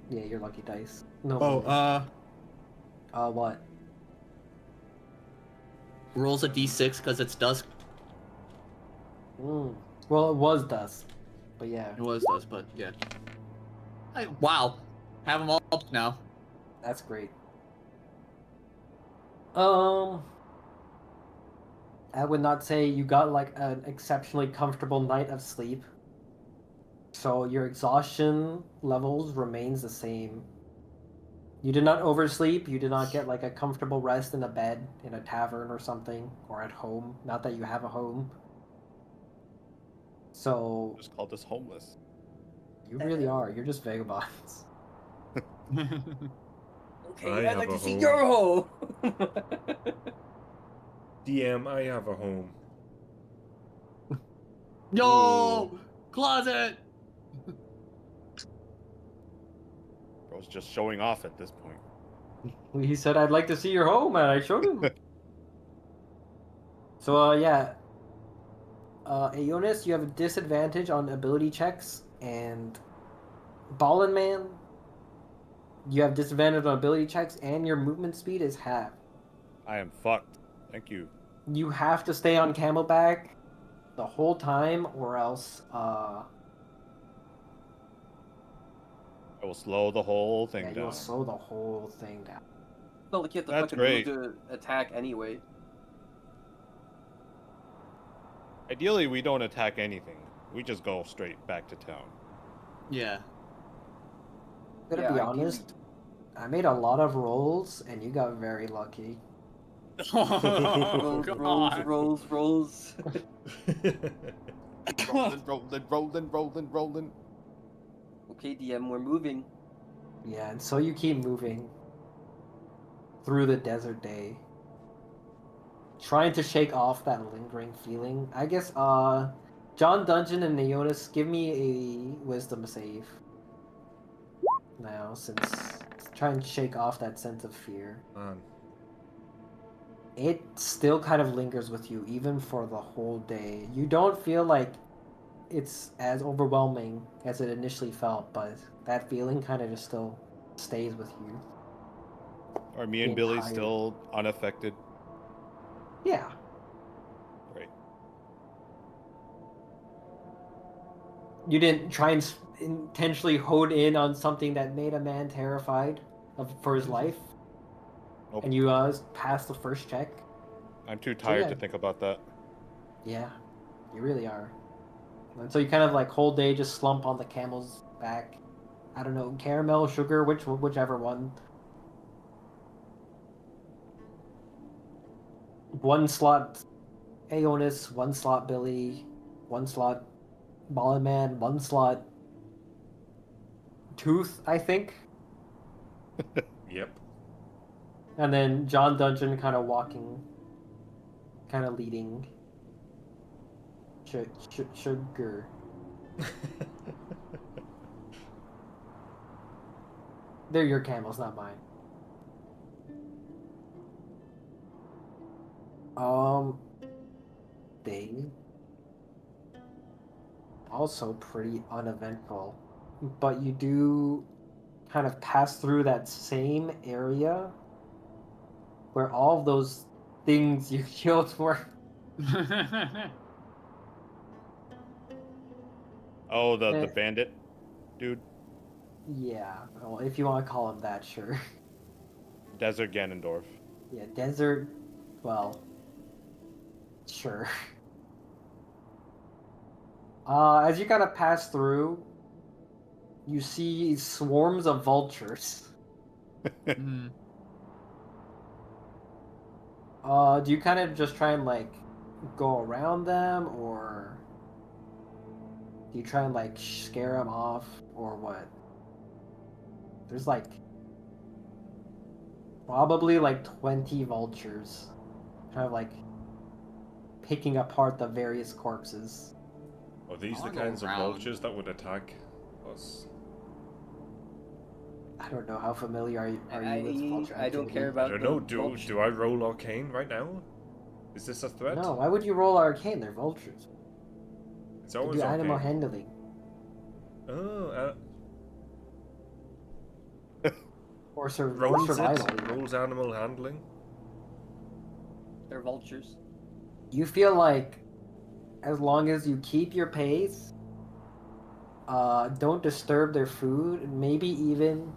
Yeah, your lucky dice. No. Oh, What? rolls a d6 because it's dusk. Well, it was dusk, but yeah, It was dusk, but yeah. Wow. Have them all up now. that's great. I would not say you got like an exceptionally comfortable night of sleep. So your exhaustion levels remains the same. You did not oversleep. You did not get like a comfortable rest in a bed in a tavern or something, or at home. Not that you have a home. So Just call this homeless. you really are. You're just vagabonds. I I'd have like a to see home. your home. DM, I have a home. Yo! Closet! Bro's just showing off at this point. He said, "I'd like to see your home," and I showed him. So yeah, Aeonis, you have a disadvantage on ability checks, and Ballin Man, you have disadvantage on ability checks, and your movement speed is half. I am fucked. Thank you. You have to stay on Camelback the whole time, or else I will slow the whole thing yeah, down. you'll slow the whole thing down. Not like you have to That's fucking great. move to attack anyway. Ideally, we don't attack anything. We just go straight back to town. Yeah. I'm gonna Yeah, be ideally. honest, I made a lot of rolls, and you got very lucky. Oh, Rolls, God. rolls. rolling. Okay, DM, we're moving. Yeah, and so you keep moving through the desert day, trying to shake off that lingering feeling. I guess, John Dungeon and Neonis, give me a wisdom save now, since try and shake off that sense of fear. Man. It still kind of lingers with you, even for the whole day. You don't feel like it's as overwhelming as it initially felt, but that feeling kind of just still stays with you. Are me and The Billy entire- still unaffected? Yeah. Great. You didn't try and intentionally hone in on something that made a man terrified for his life, Nope. and you passed the first check. I'm too tired yeah. to think about that. Yeah, you really are. And so you kind of like whole day just slump on the camel's back. I don't know, caramel, sugar, whichever one. One slot Aeonis, one slot Billy, one slot Ballin Man, one slot Tooth, I think. Yep. And then John Dungeon kind of walking, kind of leading. Sugar. They're your camels, not mine. Day. Also pretty uneventful. But you do kind of pass through that same area where all of those things you killed were. Oh, the bandit dude? Yeah, well, if you want to call him that, sure. Desert Ganondorf. Yeah, desert, well, sure. As you kind of pass through, you see swarms of vultures. Mhm. Do you kind of just try and like go around them, or do you try and like scare them off, or what? There's like probably like 20 vultures, kind of like picking apart the various corpses. Are these I the wanna go kinds of around. vultures that would attack us? I don't know how familiar are you with vulture I don't activity? care I about don't the know. Do vulture. I roll arcane right now? Is this a threat? No, why would you roll arcane? They're vultures. It's They always do arcane. animal handling. Oh, Or Rolls survival. it. Rolls animal handling. They're vultures. You feel like as long as you keep your pace, don't disturb their food, and maybe even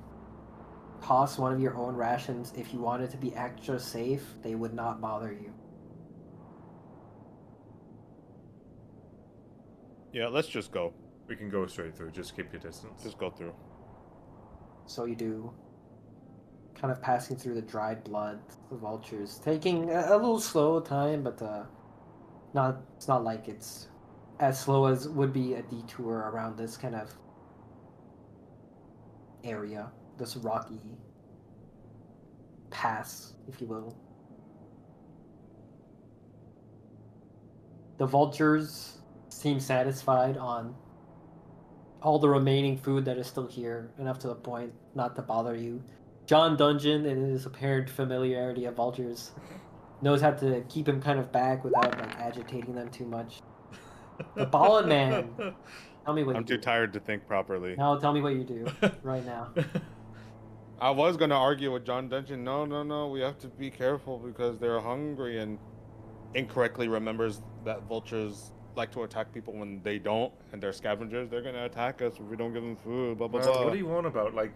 toss one of your own rations if you wanted to be extra safe, they would not bother you. Yeah, let's just go. We can go straight through. Just keep your distance. Just go through. So you do. Kind of passing through the dried blood, the vultures, taking a little slow time, but it's not like it's as slow as would be a detour around this kind of area, this rocky pass, if you will. The vultures seem satisfied on all the remaining food that is still here, enough to the point not to bother you. John Dungeon, in his apparent familiarity of vultures, knows how to keep him kind of back without like agitating them too much. The Ballin Man, tell me what I'm you too do. tired to think properly. Now tell me what you do right now. I was gonna argue with John Dungeon. No, we have to be careful because they're hungry, and incorrectly remembers that vultures like to attack people when they don't, and they're scavengers. They're gonna attack us if we don't give them food. Blah blah Man, blah. what do you want about? Like,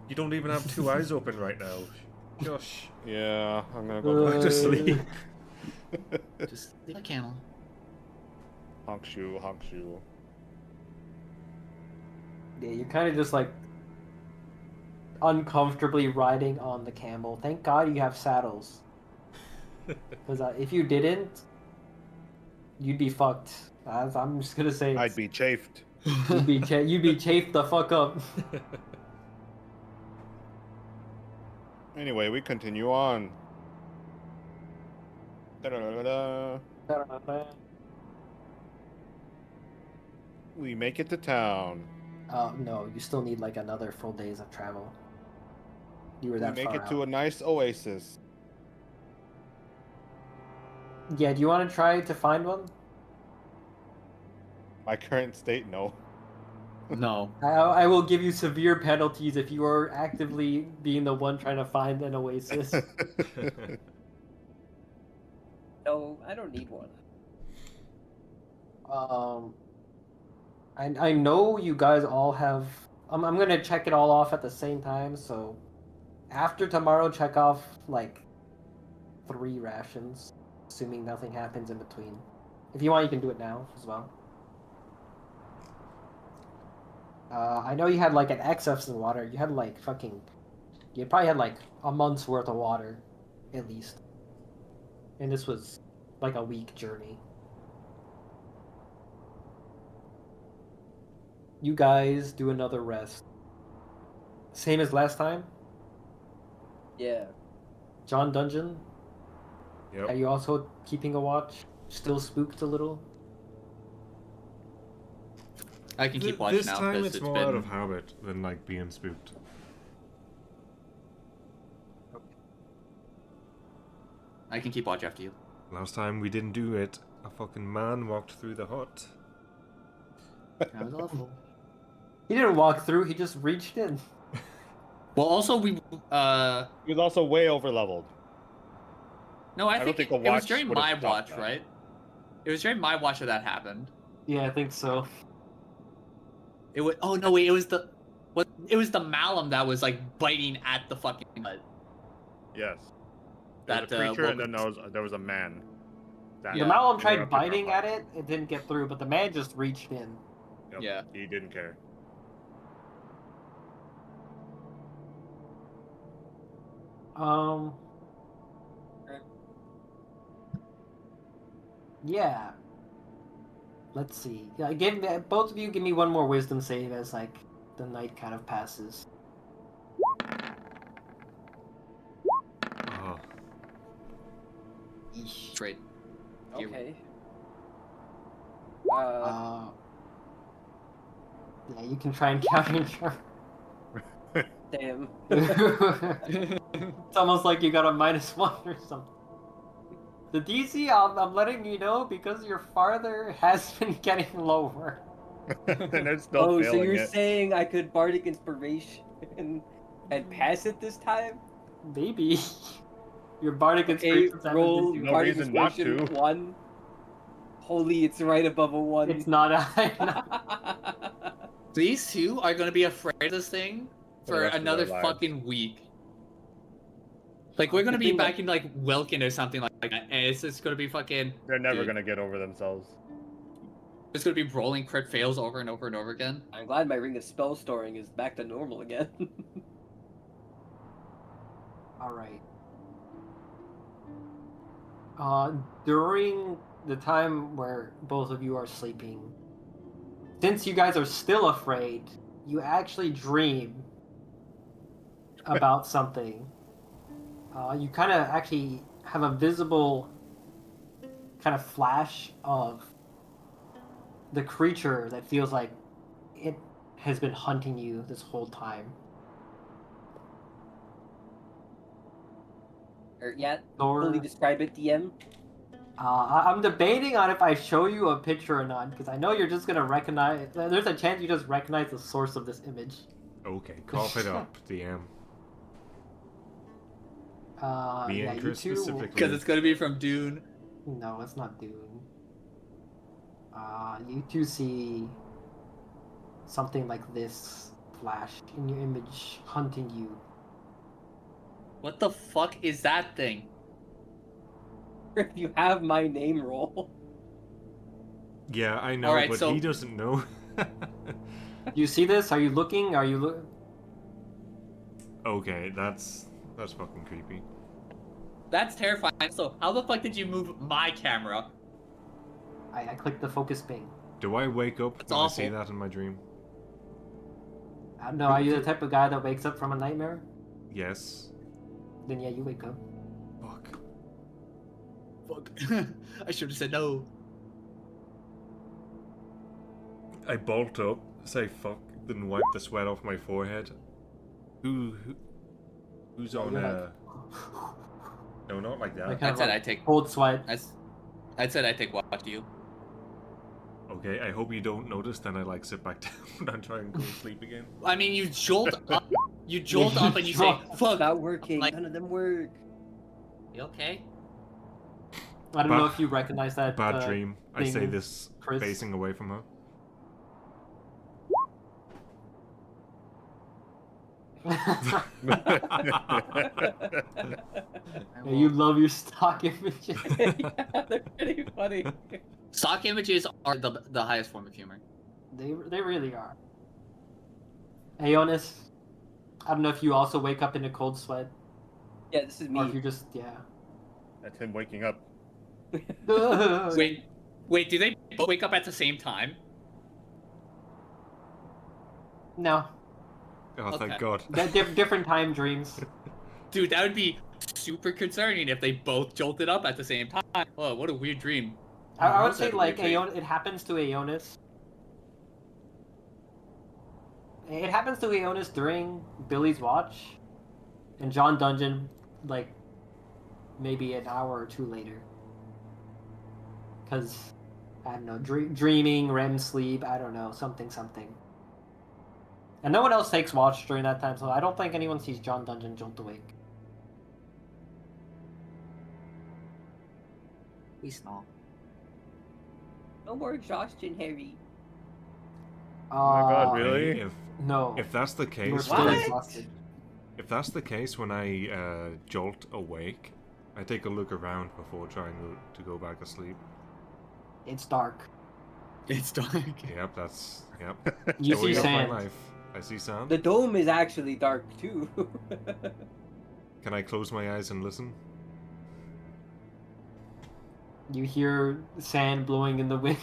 you don't even have two eyes open right now. Gosh. Yeah, I'm gonna go back to sleep. Just leave a camel. Honk shoe, honk shoe. Yeah, you're kind of just like uncomfortably riding on the camel. Thank God you have saddles. Because if you didn't, you'd be fucked. I'm just gonna say I'd be chafed. you'd be chafed the fuck up. Anyway, we continue on. Da-da-da-da. We make it to town. No, you still need like another full days of travel. You were We that make far it to out. a nice oasis. Yeah, do you want to try to find one? My current state, no. No. I will give you severe penalties if you are actively being the one trying to find an oasis. No, I don't need one. I know you guys all have. I'm gonna check it all off at the same time. So after tomorrow, check off like 3 rations, assuming nothing happens in between. If you want, you can do it now as well. I know you had like an excess in water. You had like fucking. You probably had like a month's worth of water, at least. And this was like a week journey. You guys do another rest. Same as last time? Yeah. John Dungeon? Yep. Are you also keeping a watch? Still spooked a little? I can keep watch This now time because it's it's more been. out of habit than like being spooked. I can keep watch after you. Last time we didn't do it. A fucking man walked through the hut. That was awful. He didn't walk through, he just reached in. Well, also we He was also way over leveled. no, I don't think think a it was watch during would've my stopped watch, that. right? It was during my watch that happened. Yeah, I think so. It was it was the Malum that was like biting at the fucking hut. Yes. There was That, a creature, and woke- then there was a man. That The Malum tried interrupted our biting fight. at it, it didn't get through, but the man just reached in. Yep, Yeah. He didn't care. Yeah. Let's see. Yeah, both of you give me one more wisdom save as like the night kind of passes. Oh, Great. Here we- Okay. Yeah, you can try and counter. Damn. It's almost like you got a -1 or something. The DC, I'm letting you know because your farther has been getting lower. And they're still Oh, so failing you're it. saying I could bardic inspiration And pass it this time? Maybe. Your bardic Okay, inspiration roll No bardic reason not inspiration to. 1. Holy, it's right above a 1. It's not a. These two are gonna be afraid of this thing For the for rest of their another lives. fucking week. Like we're gonna Good be thing, back in like Wilkin or something like that, and it's just gonna be fucking. They're never dude, gonna get over themselves. It's gonna be rolling crit fails over and over and over again. I'm glad my ring of spell storing is back to normal again. Alright. During the time where both of you are sleeping, since you guys are still afraid, you actually dream about something. You kind of actually have a visible kind of flash of the creature that feels like it has been hunting you this whole time. Or yeah, Or, fully describe it, DM. I'm debating on if I show you a picture or not, because I know you're just gonna recognize. There's a chance you just recognize the source of this image. Okay, cough it up, DM. Be Yeah, you interested two. specifically. Because it's gonna be from Dune. No, it's not Dune. You two see something like this flash in your image hunting you. What the fuck is that thing? If you have my name roll. Yeah, I know, Alright, but so- he doesn't know. You see this? Are you looking? Are you look? Okay, that's fucking creepy. That's terrifying. So how the fuck did you move my camera? I clicked the focus ping. Do I wake up That's when I see awful. that in my dream? I don't know. Are you the type of guy that wakes up from a nightmare? Yes. Then yeah, you wake up. Fuck. Fuck. I should have said no. I bolt up, say fuck, then wipe the sweat off my forehead. Who's on You're No, not like that. like I kind of said like I take. cold sweat. I said I take watch you. Okay, I hope you don't notice. Then I like sit back down and try and go to sleep again. I mean, you jolt up. You jolt up and you say, "Fuck." Not working. Like- None of them work. You okay? I don't know Bad- if you recognize that. Bad dream. I say thing, this Chris. facing away from her. Yeah, you love your stock images. Yeah, they're pretty funny. Stock images are the highest form of humor. They really are. Aeonis, I don't know if you also wake up in a cold sweat, Yeah, this is or if me. you just yeah. That's him waking up. Wait, do they both wake up at the same time? No, Oh, thank Okay. God. they're different time dreams. Dude, that would be super concerning if they both jolted up at the same time. Oh, what a weird dream. I would That's say a like weird dream. Aeon, it happens to Aeonis. It happens to Aeonis during Billy's watch, and John Dungeon like maybe an hour or two later. Cause I don't know, dreaming, REM sleep, I don't know, something. And no one else takes watch during that time, so I don't think anyone sees John Dungeon jolt awake. Please no. No more exhaustion, Harry. Oh my God, Uh, really? If No. that's the You were case, still What? exhausted. if that's the case, when I jolt awake, I take a look around before trying to go back to sleep. It's dark. It's dark. Yep, that's yep. You Story see of my sand. life. I see sand. The dome is actually dark too. Can I close my eyes and listen? You hear sand blowing in the wind.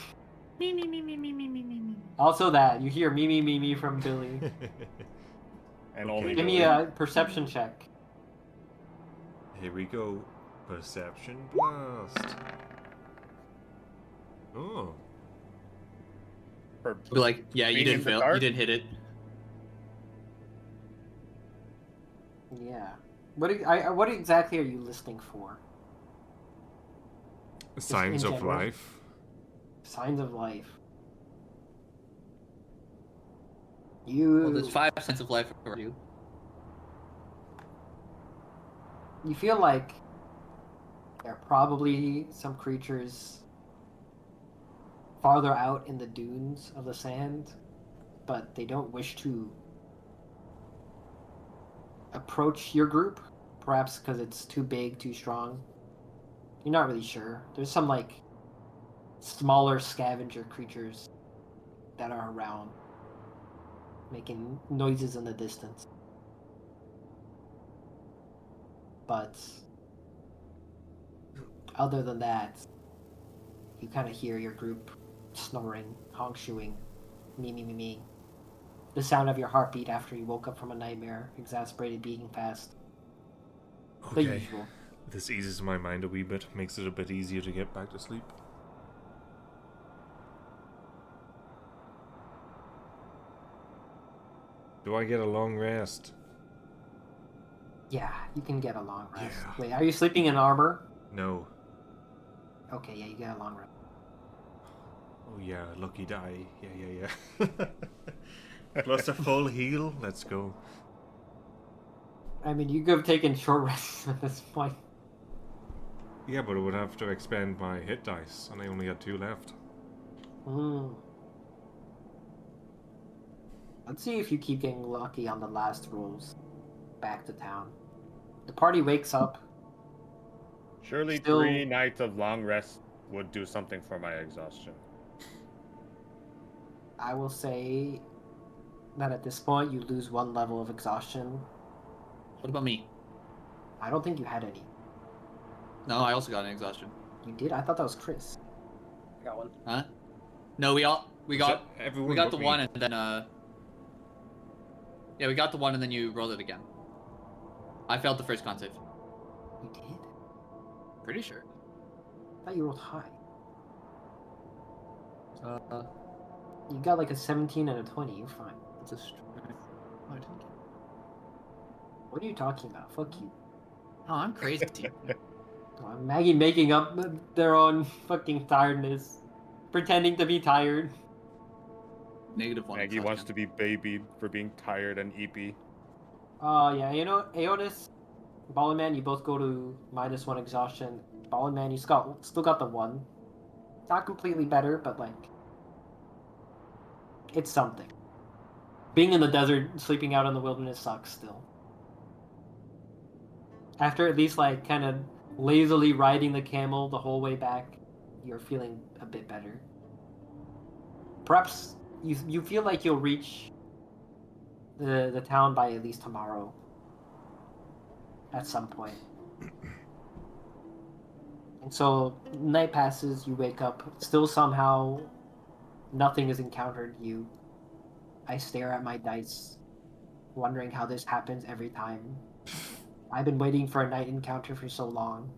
Also that, you hear me from Billy. And Okay. only Give me Billy. a perception check. Here we go. Perception blast. Oh. For Be like, yeah, you being didn't in the fail. dark? You didn't hit it. Yeah. What exactly are you listening for? Signs in of general. life. Signs of life. You. Well, there's 5 cents of life for you. You feel like there are probably some creatures farther out in the dunes of the sand, but they don't wish to approach your group, perhaps because it's too big, too strong. You're not really sure. There's some like smaller scavenger creatures that are around, making noises in the distance. But other than that, you kind of hear your group snoring, honk shoeing, me me me me. The sound of your heartbeat after you woke up from a nightmare, exasperated beating fast. The Okay. usual. This eases my mind a wee bit, makes it a bit easier to get back to sleep. Do I get a long rest? Yeah, you can get a long rest. Yeah. Wait, are you sleeping in armor? No. Okay, yeah, you get a long rest. Oh yeah, lucky die. Yeah. Plus a full heal. Let's go. I mean, you could have taken short rests at this point. Yeah, but it would have to expend my hit dice, and I only had 2 left. Let's see if you keep getting lucky on the last rolls. Back to town. The party wakes up. Surely Still- 3 nights of long rest would do something for my exhaustion. I will say that at this point you lose 1 level of exhaustion. What about me? I don't think you had any. No, I also got an exhaustion. You did? I thought that was Chris. I got one. Huh? No, we got everyone we got but the me. one and then yeah, we got the one and then you rolled it again. I failed the first con save. You did? Pretty sure. I thought you rolled high. Uh, You got like a 17 and a 20. You're fine. it's a strength. Oh, I didn't get... What are you talking about? Fuck you. Oh, I'm crazy. Maggie making up their own fucking tiredness. Pretending to be tired. -1. Maggie wants to be babied for being tired and eepy. Yeah, you know, Aeonis, Ball and Man, you both go to -1 exhaustion. Ball and Man, you still got the 1. Not completely better, but like, it's something. Being in the desert, sleeping out in the wilderness sucks still. After at least like kind of lazily riding the camel the whole way back, you're feeling a bit better. Perhaps you feel like you'll reach the town by at least tomorrow. At some point. And so night passes, you wake up, still somehow nothing has encountered you. I stare at my dice, wondering how this happens every time. I've been waiting for a night encounter for so long.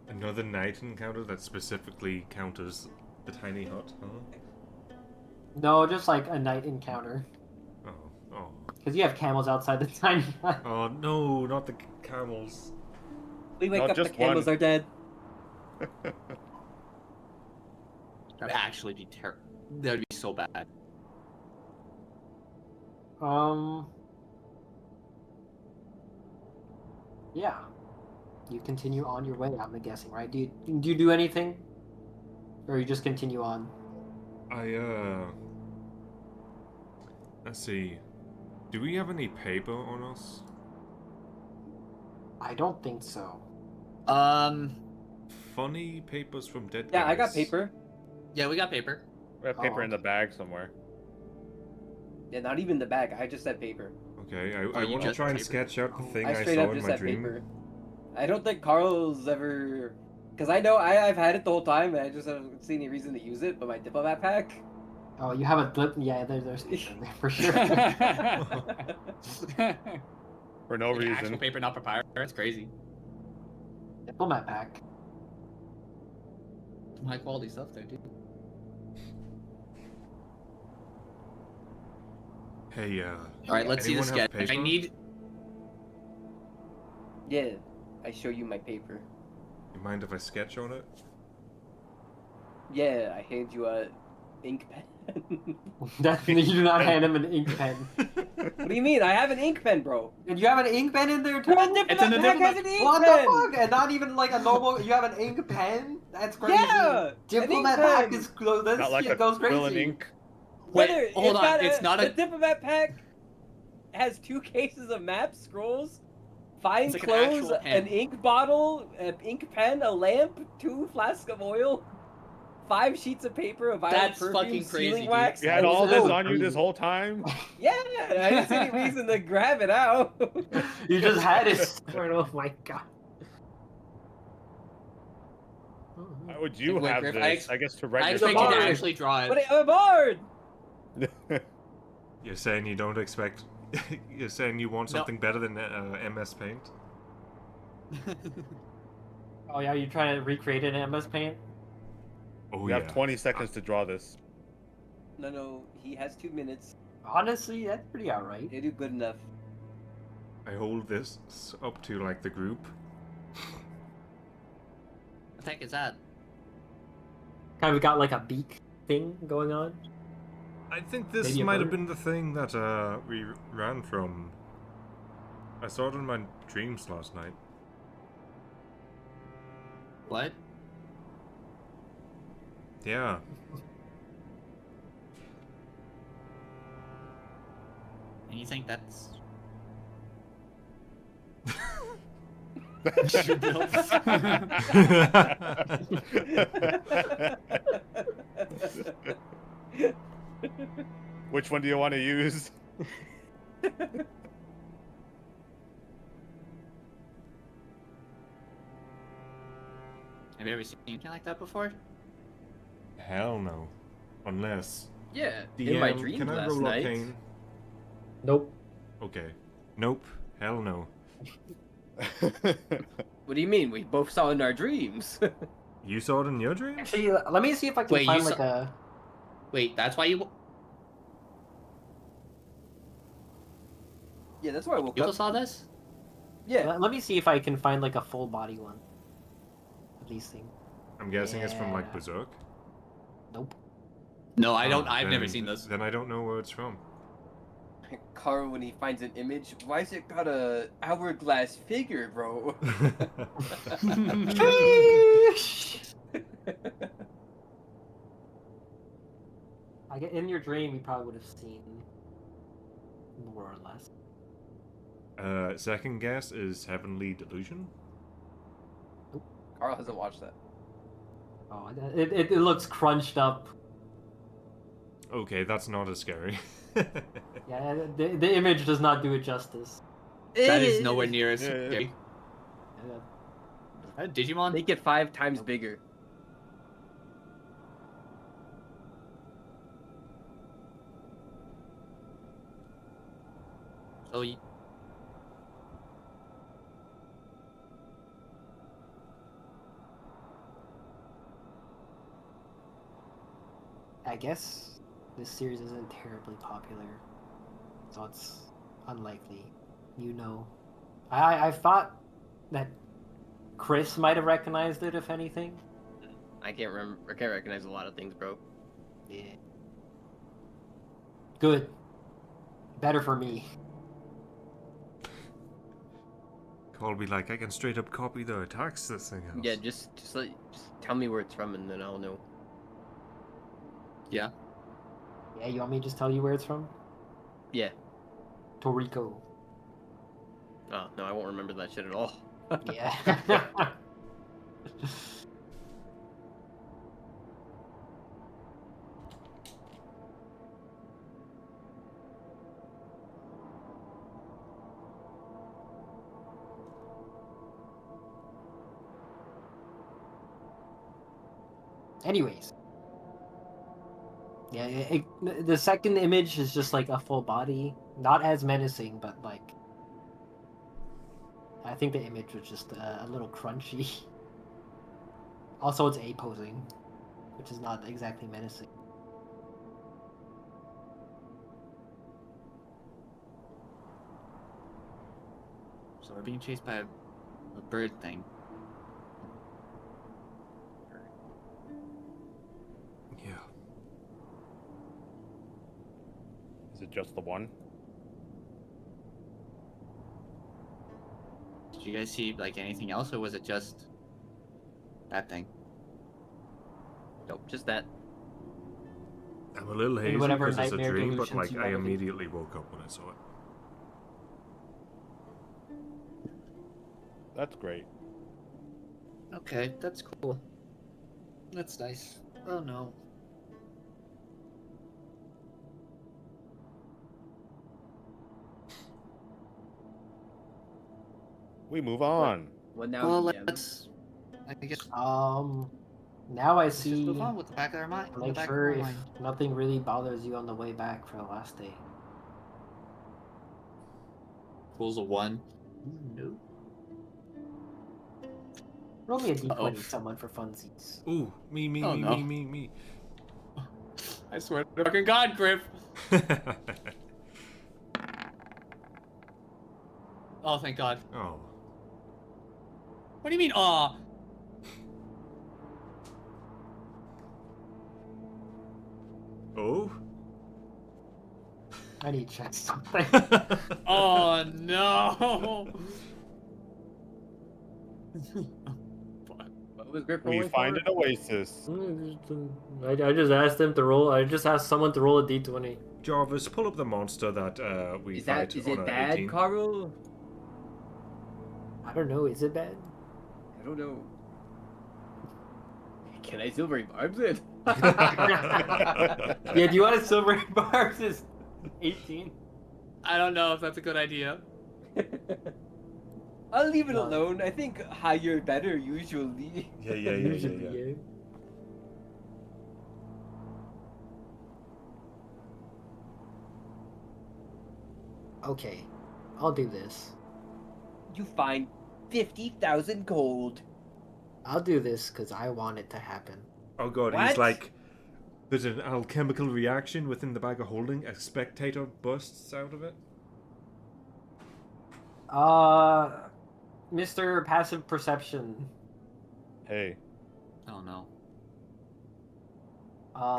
Another night encounter that specifically counters the tiny hut, huh? No, just like a night encounter. Oh. Because you have camels outside the tiny hut. Oh no, not the camels. We wake Not up, the just camels one. are dead. That'd actually be terrible. That would be so bad. Yeah. You continue on your way, I'm guessing, right? Do you do anything? Or you just continue on? Let's see. Do we have any paper on us? I don't think so. Funny papers from dead Yeah, guys. I got paper. Yeah, we got paper. We have paper Oh. in the bag somewhere. Yeah, not even the bag. I just said paper. Okay, I you want to just try and paper? sketch out the thing I I straight saw up in just my said dream. paper. I don't think Carl's ever, because I know I've had it the whole time, and I just haven't seen any reason to use it. But my diplomat pack. Oh, you have a blip? Yeah, there's paper in there for sure. For no Like, actual reason. paper, not papyrus. It's crazy. Diplomat pack. Some high quality stuff there, dude. Hey, All right, let's see the anyone have sketch. I paper? need. Yeah, I show you my paper. you mind if I sketch on it? Yeah, I hand you a ink pen. Definitely, you do not hand him an ink pen. What do you mean? I have an ink pen, bro. And you have an ink pen in there too? Bro, Diplomat It's in the Pack has Diplomat- an ink What pen. the fuck? And not even like a normal. You have an ink pen? That's crazy. Yeah, Diplomat an ink pack pen. is close. This Got like a shit goes quill and crazy. ink. Wait, Brother, hold on. It's not the a. Diplomat Pack has 2 cases of maps, scrolls, fine It's like an clothes, actual pen. an ink bottle, an ink pen, a lamp, 2 flasks of oil, 5 sheets of paper, a vial That's of perfume, fucking crazy, sealing dude. wax. You had and all This this is on you crazy. this whole time? Yeah, I didn't see any reason to grab it out. You just had it stored. Oh my god. Why would you Wait, have Griff, this? I guess to write I your expect you to bard. story. actually draw it. But I'm a bard. You're saying you don't expect. You're saying you want No. something better than MS Paint? Oh yeah, you trying to recreate it in MS Paint? Oh You yeah. have 20 seconds to draw this. No, he has 2 minutes. Honestly, that's pretty alright. They do good enough. I hold this up to like the group. What the heck is that? Kind of got like a beak thing going on. I think this Maybe a might have bird? been the thing that we ran from. I saw it in my dreams last night. What? Yeah. And you think that's. Which one do you want to use? Have you ever seen anything like that before? Hell no. Unless. Yeah, in my DM, dreams can I last roll night. Arcane? Nope. Okay. Nope. Hell no. What do you mean? We both saw it in our dreams. You saw it in your dreams? Actually, let me see if I can Wait, you find saw- like a. Wait, that's why you Yeah, that's why I woke you up. saw this? Yeah. Let me see if I can find like a full body one. Of these things. I'm guessing it's from like Yeah. Berserk. Nope. No, I don't. Ah, I've never then- seen this. Then I don't know where it's from. Carl, when he finds an image, why is it got a hourglass figure, bro? I get in your dream, you probably would have seen more or less. Second guess is Heavenly Delusion. Carl hasn't watched that. Oh, it looks crunched up. Okay, that's not as scary. Yeah, the image does not do it justice. That is nowhere near as Yeah, yeah. scary. Yeah. Digimon? Make it 5 times bigger. So I guess this series isn't terribly popular, so it's unlikely. You know, I thought that Chris might have recognized it, if anything. I can't remember. I can't recognize a lot of things, bro. Yeah. Good. Better for me. Call me like I can straight up copy the attacks this thing has. Yeah, just tell me where it's from, and then I'll know. yeah. Yeah, you want me to just tell you where it's from? Yeah. Toriko. Oh no, I won't remember that shit at all. Yeah. Anyways. Yeah, the second image is just like a full body. Not as menacing, but like... I think the image was just a little crunchy. Also, it's A-posing, which is not exactly menacing. So we're being chased by a bird thing. Yeah. it just the one? Did you guys see like anything else, or was it just that thing? Nope, just that. I'm a little hazy whatever because it's a nightmare dream, but delusions like you I wanted to- immediately woke up when I saw it. That's great. Okay, that's cool. That's nice. Oh no. We move on. What now, Well, DM? let's. I guess Now I let's just see. move on with the back of our mind. Make sure if nothing really bothers you on the way back for the last day. Pulls a 1. No. Roll me a d20, Uh-oh. someone, for funsies. Ooh, me, Oh, no. me. I swear to fucking God, Griff. Oh, thank God. Oh. What do you mean, aw? Oh? I need to check something. Oh, no. What was Grip We rolling find for? an oasis. I just asked him to roll. I just asked someone to roll a d20. Jarvis, pull up the monster that we Is fight that is on it a bad, 18. Carl? I don't know. Is it bad? I don't know. Can I silvery barbs it? Yeah. Do you want a silver barbs? Is 18. I don't know if that's a good idea. I'll leave it No. alone. I think higher better usually. Yeah. Usually, yeah. Okay, I'll do this. You find 50,000 gold. I'll do this because I want it to happen. Oh god, What? he's like... There's an alchemical reaction within the bag of holding. A spectator bursts out of it. Mr. Passive Perception. Hey, Oh no.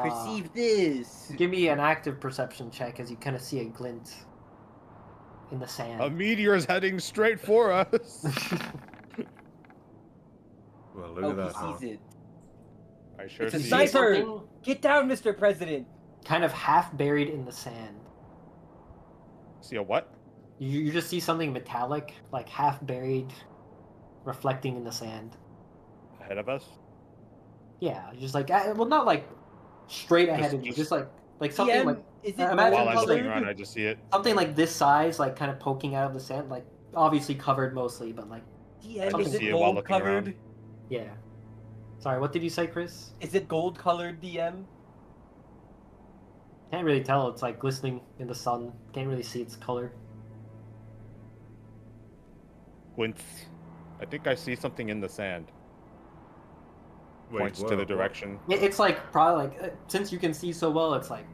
Perceive this. Give me an active perception check as you kind of see a glint in the sand. a meteor's heading straight for us. Well, look Oh, at that. he Huh? sees it. I sure It's a see See it. sniper! something Get down, Mr. President. kind of half buried in the sand. See a what? You just see something metallic, like half buried, reflecting in the sand. Ahead of us? Yeah, just like well, not like straight ahead Just- of you, just- just like something DM, like is it imagine While I'm gold looking colored? around, I just see it. something like this size, like kind of poking out of the sand, like obviously covered mostly, but like DM, I is can it see it while gold looking around. colored? yeah. Sorry, what did you say, Chris? Is it gold colored, DM? Can't really tell. It's like glistening in the sun. Can't really see its color. Quince. I think I see something in the sand. Wait, Points to whoa, the what? direction. It's like probably like since you can see so well, it's like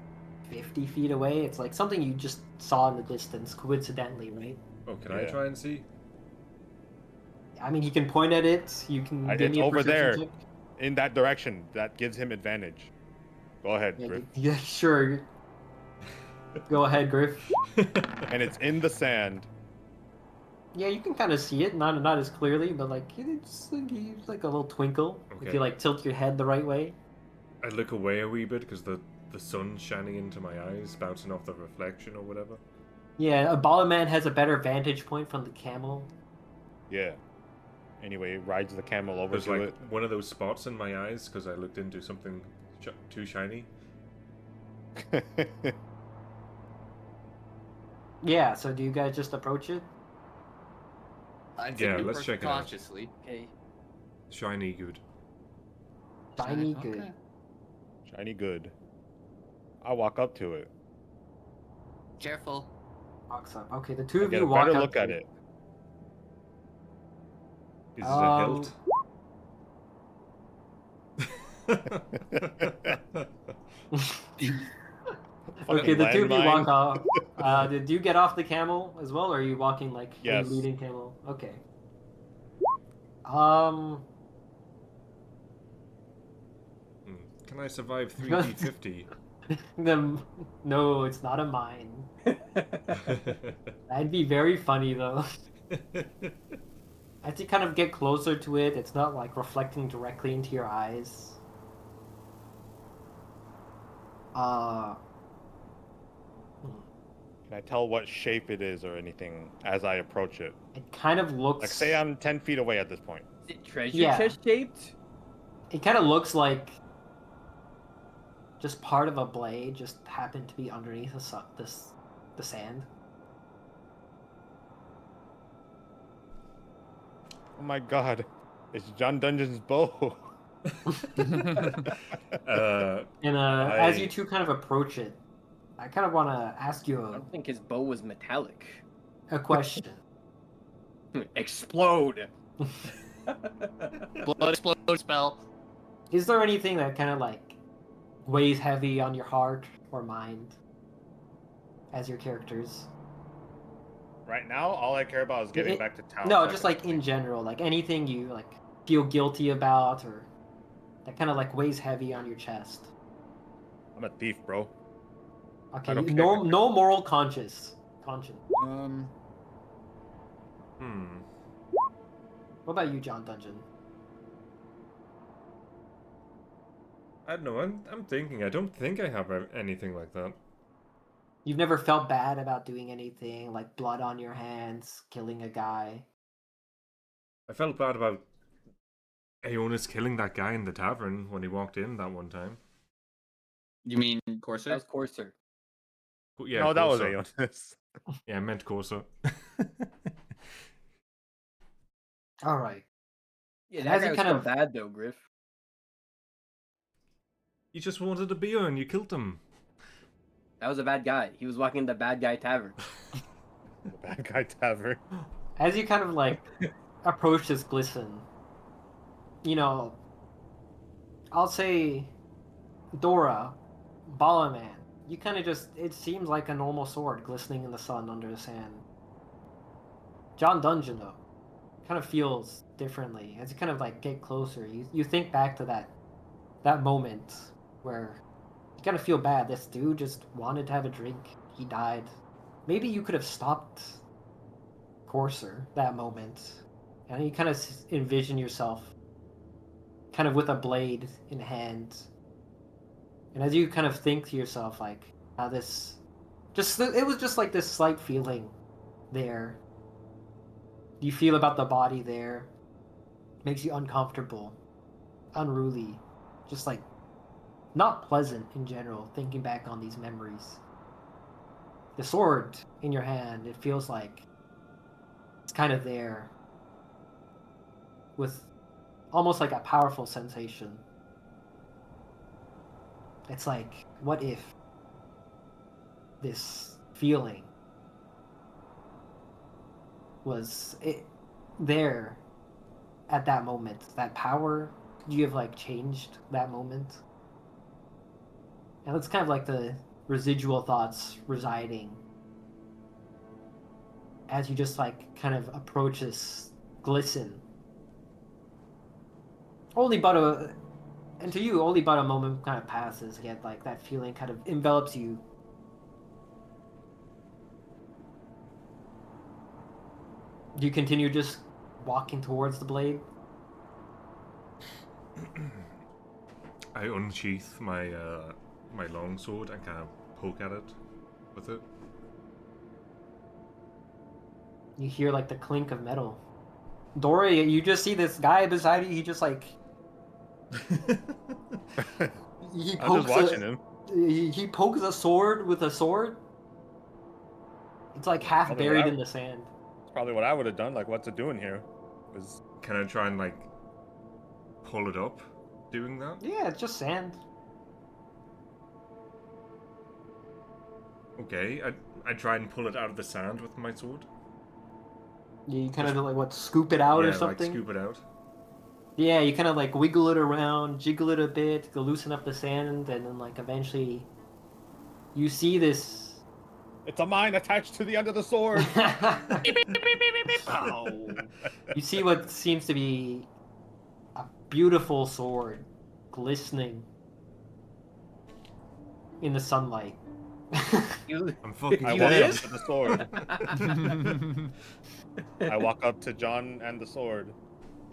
50 feet away. It's like something you just saw in the distance, coincidentally, right? Oh, can I Yeah. try and see? I mean, you can point at it. You can give It's me a over perception there. check. In that direction. That gives him advantage. Go ahead, Yeah, Griff. yeah, sure. Go ahead, Griff. And it's in the sand. Yeah, you can kind of see it, not as clearly, but like it's like a little twinkle if Okay. you like tilt your head the right way. I look away a wee bit because the sun's shining into my eyes, bouncing off the reflection or whatever. Yeah, a Bala Man has a better vantage point from the camel. Yeah. Anyway, rides the camel over There's to like one of those spots in my eyes because I looked into something too shiny. it. Yeah, so do you guys just approach it? I think Yeah, we let's approach check it out. cautiously. Okay. Shiny good. Shiny Okay. good. Shiny good. I walk up to it. Careful. Walks up. Okay, the two I of get you a walk better up look to at it. Is it a hilt? Okay, the two of you landmine. walk off. Did you get off the camel as well, or are you walking like are you Yes. leading camel? Okay. Can I survive 3d50? No, it's not a mine. That'd be very funny though. As you kind of get closer to it, it's not like reflecting directly into your eyes. Can I tell what shape it is or anything as I approach it? It kind of looks. Like, say I'm 10 feet away at this point. Is it treasure Yeah. chest shaped? It kind of looks like just part of a blade just happened to be underneath the sand. Oh my god. It's John Dungeon's bow. And as you two kind of approach it, I kind of want to ask I you don't think his bow was metallic. a question. Explode! Blood explode spell. Is there anything that kind of like weighs heavy on your heart or mind as your characters? Right now, all I care about is getting It- back to town. No, so I just can- like in general, like anything you like feel guilty about or that kind of like weighs heavy on your chest. I'm a thief, bro. Okay, I don't no moral conscience. What about you, John Dungeon? I don't know. I'm thinking. I don't think I have anything like that. You've never felt bad about doing anything, like blood on your hands, killing a guy. I felt bad about Aeonis killing that guy in the tavern when he walked in that one time. You mean That Corsair? was Courser. Yeah, no, that was Corso. Aeonis. Yeah, I meant Corso. All right. Yeah, And that as guy he was kind still of- bad though, Griff. You just wanted a beer and you killed him. That was a bad guy. He was walking in the bad guy tavern. The bad guy tavern. As you kind of like approach this glisten, you know, I'll say Dora, Balaman, you kind of just, it seems like a normal sword glistening in the sun under the sand. John Dungeon, though, kind of feels differently. As you kind of like get closer, you think back to that moment where you kind of feel bad. This dude just wanted to have a drink. He died. Maybe you could have stopped Courser that moment. And you kind of envision yourself kind of with a blade in hand. And as you kind of think to yourself, like, how this it was just like this slight feeling there. You feel about the body there. Makes you uncomfortable, unruly, just like not pleasant in general, thinking back on these memories. The sword in your hand, it feels like it's kind of there with almost like a powerful sensation. It's like, what if this feeling was it there at that moment? That power, could you have like changed that moment? And it's kind of like the residual thoughts residing as you just like kind of approach this glisten. And to you, only but a moment kind of passes, yet like that feeling kind of envelops you. Do you continue just walking towards the blade? I unsheath my my longsword and kind of poke at it with it. You hear like the clink of metal. Dory, you just see this guy beside you. He just like he I'm just watching him. He pokes a sword with a sword. It's like half Probably buried what I- in the sand. It's probably what I would have done. Like, what's it doing here? Was Can I try and like pull it up doing that? Yeah, it's just sand. Okay, I try and pull it out of the sand with my sword. You kind of like what, scoop it out yeah, or something? like scoop it out. Yeah, you kind of like wiggle it around, jiggle it a bit, to loosen up the sand, and then like eventually you see this. it's a mine attached to the end of the sword. You see what seems to be a beautiful sword, glistening. in the sunlight. I'm fucking I You walk did? up to the sword. I walk up to John and the sword.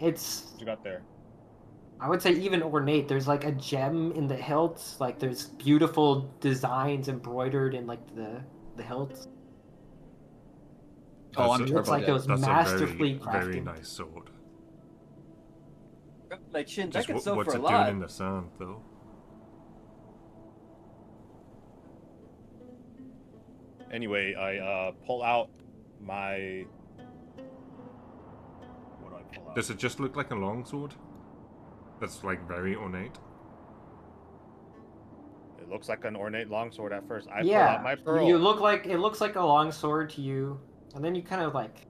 It's, What you got there? I would say, even ornate. There's like a gem in the hilt. Like there's beautiful designs embroidered in like the hilt. Oh, I'm It looks like it was That's a masterfully very crafted. nice sword. Like Shin, that Just could sell what's for a it doing lot. in the sand, though? Anyway, I pull out my. What do I pull out? Does it just look like a longsword? That's like very ornate. It looks like an ornate longsword at first. I pull Yeah, out my pearl. you look like it looks like a long sword to you, and then you kind of like,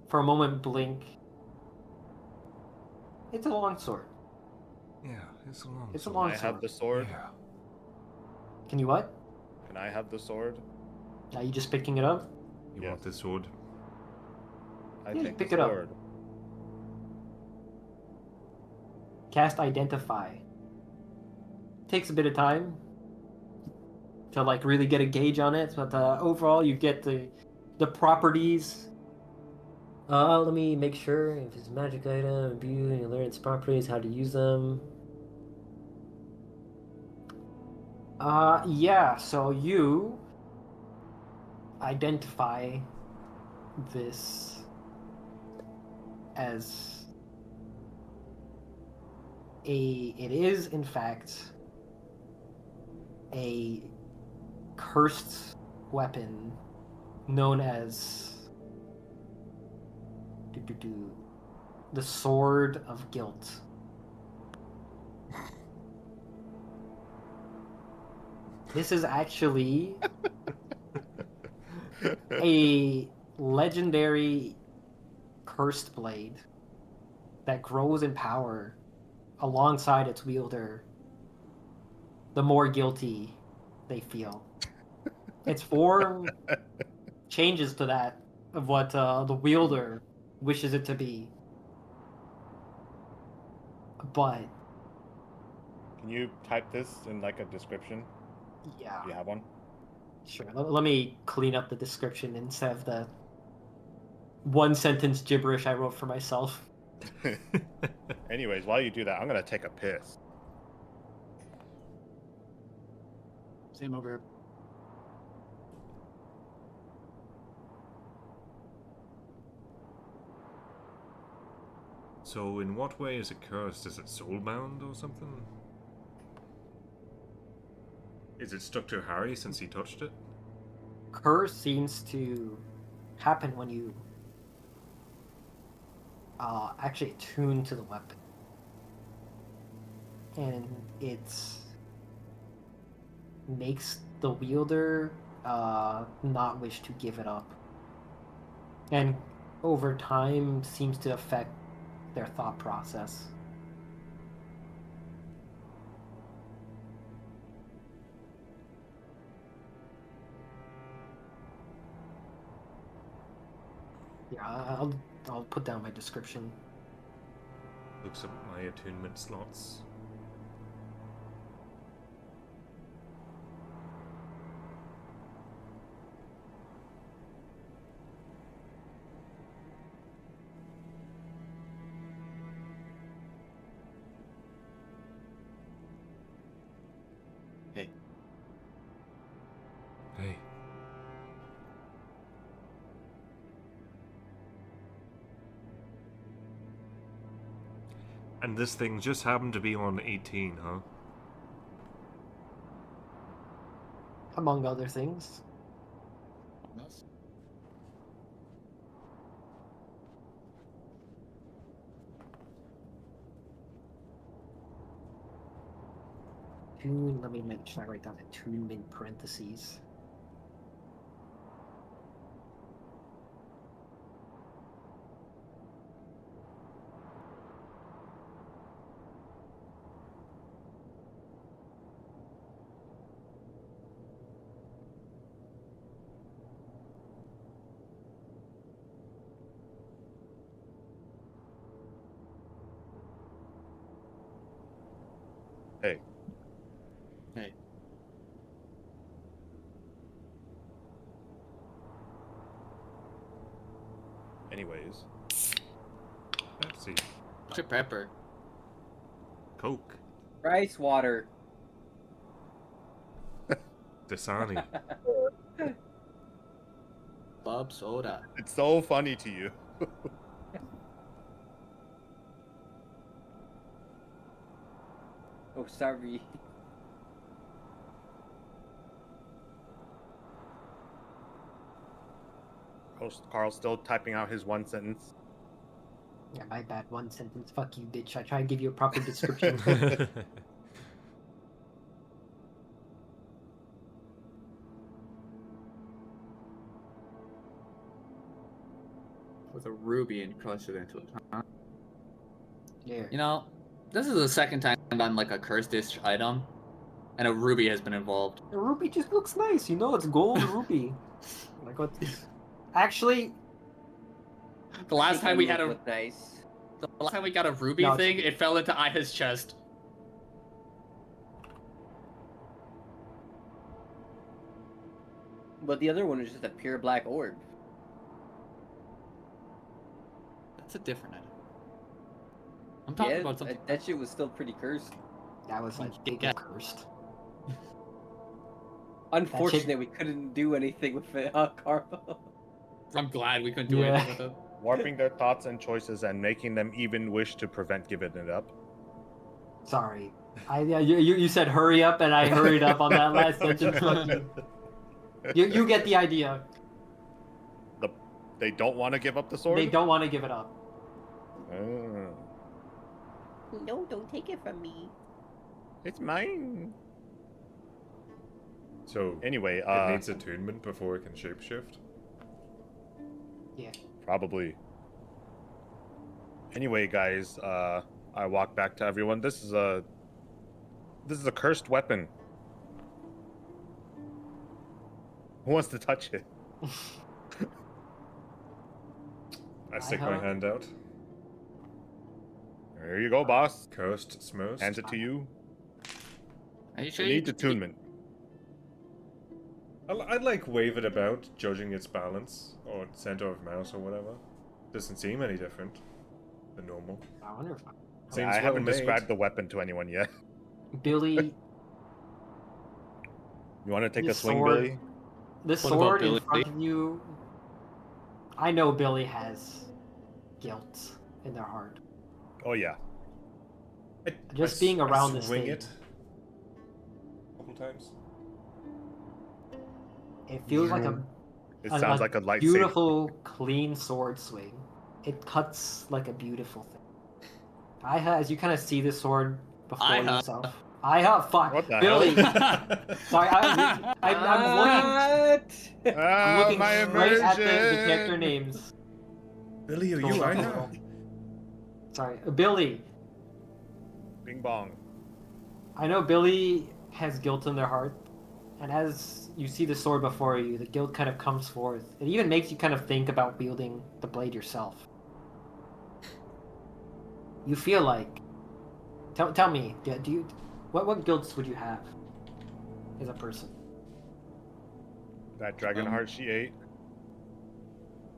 for a moment, blink. It's a long sword. Yeah, it's a longsword. It's a Can long I sword. have the sword? Yeah. Can you what? Can I have the sword? Are you just picking it up? You Yes. want this sword? I Yeah, take pick the it up. sword. Cast Identify. Takes a bit of time to like really get a gauge on it, but overall you get the properties. Let me make sure if it's a magic item, view and you learn its properties, how to use them. Yeah, so you identify this as it is in fact a cursed weapon known as the Sword of Guilt. This is actually a legendary cursed blade that grows in power alongside its wielder the more guilty they feel. Its form changes to that of what the wielder wishes it to be. But Can you type this in like a description? yeah, Do you have one? sure. Let me clean up the description instead of the one sentence gibberish I wrote for myself. Anyways, while you do that, I'm gonna take a piss. Same over here. So, in what way is it cursed? Is it soulbound or something? Is it stuck to Harry since he touched it? Curse seems to happen when you actually attune to the weapon. And it makes the wielder not wish to give it up. And over time seems to affect their thought process. Yeah, I'll put down my description. Looks up my attunement slots. Hey. Hey. And this thing just happened to be on 18, huh? Among other things. Tune, let me make sure I write down attunement in parentheses. Hey. Hey. Anyways, Pepsi, Dr. Pepper. Coke, Rice water. Dasani. Club soda. it's so funny to you. Oh, sorry. Carl's still typing out his one sentence. Yeah, my bad. One sentence. Fuck you, bitch. I try and give you a proper description. With a ruby and crush it into it, huh? Yeah. You know, this is the second time I've done like a cursed-ish item, and a ruby has been involved. The ruby just looks nice, you know. It's gold ruby. Like what? Actually, The last time we had a Look nice. the last time we got a ruby No, thing, it fell into Aya's chest. But the other one is just a pure black orb. That's a different item. I'm talking Yeah, about something. that shit was still pretty cursed. that was like big Yeah. cursed. Unfortunate we couldn't do anything with it, Carl. I'm glad we couldn't do Yeah. anything with it. Warping their thoughts and choices and making them even wish to prevent giving it up. Sorry. You said hurry up, and I hurried up on that last sentence. Fuck you. You get the idea. They don't want to give up the sword? They don't want to give it up. Oh, No, don't take it from me. it's mine. So Anyway, it needs attunement before it can shapeshift. probably. Anyway, guys, I walk back to everyone. This is a cursed weapon. Who wants to touch it? I stick have- my hand out. There you go, boss. Cursed, smost. Hands it to you. Are you It sure needs attunement. I'd like wave it about, judging its balance or center of mass or whatever. Doesn't seem any different than normal. I wonder if Seems I haven't well-made. described the weapon to anyone yet. Billy, You want to take a This swing, sword- Billy? this What about sword in Billy? front of you. I know Billy has guilt in their heart. Oh yeah. Just being around this swing thing. it a couple times. It feels like a It sounds like a lightsaber. beautiful, clean sword swing. It cuts like a beautiful thing. As you kind of see the sword before Iha. yourself. Fuck. What the Billy. hell? Sorry, I'm looking. I'm looking my straight at the immersion. character names. Billy, are you Cool. fine now? Sorry, Billy. Bing bong. I know Billy has guilt in their heart, and as you see the sword before you, the guilt kind of comes forth. It even makes you kind of think about wielding the blade yourself. You feel like, tell me, do you, what guilts would you have as a person? That dragon heart she ate.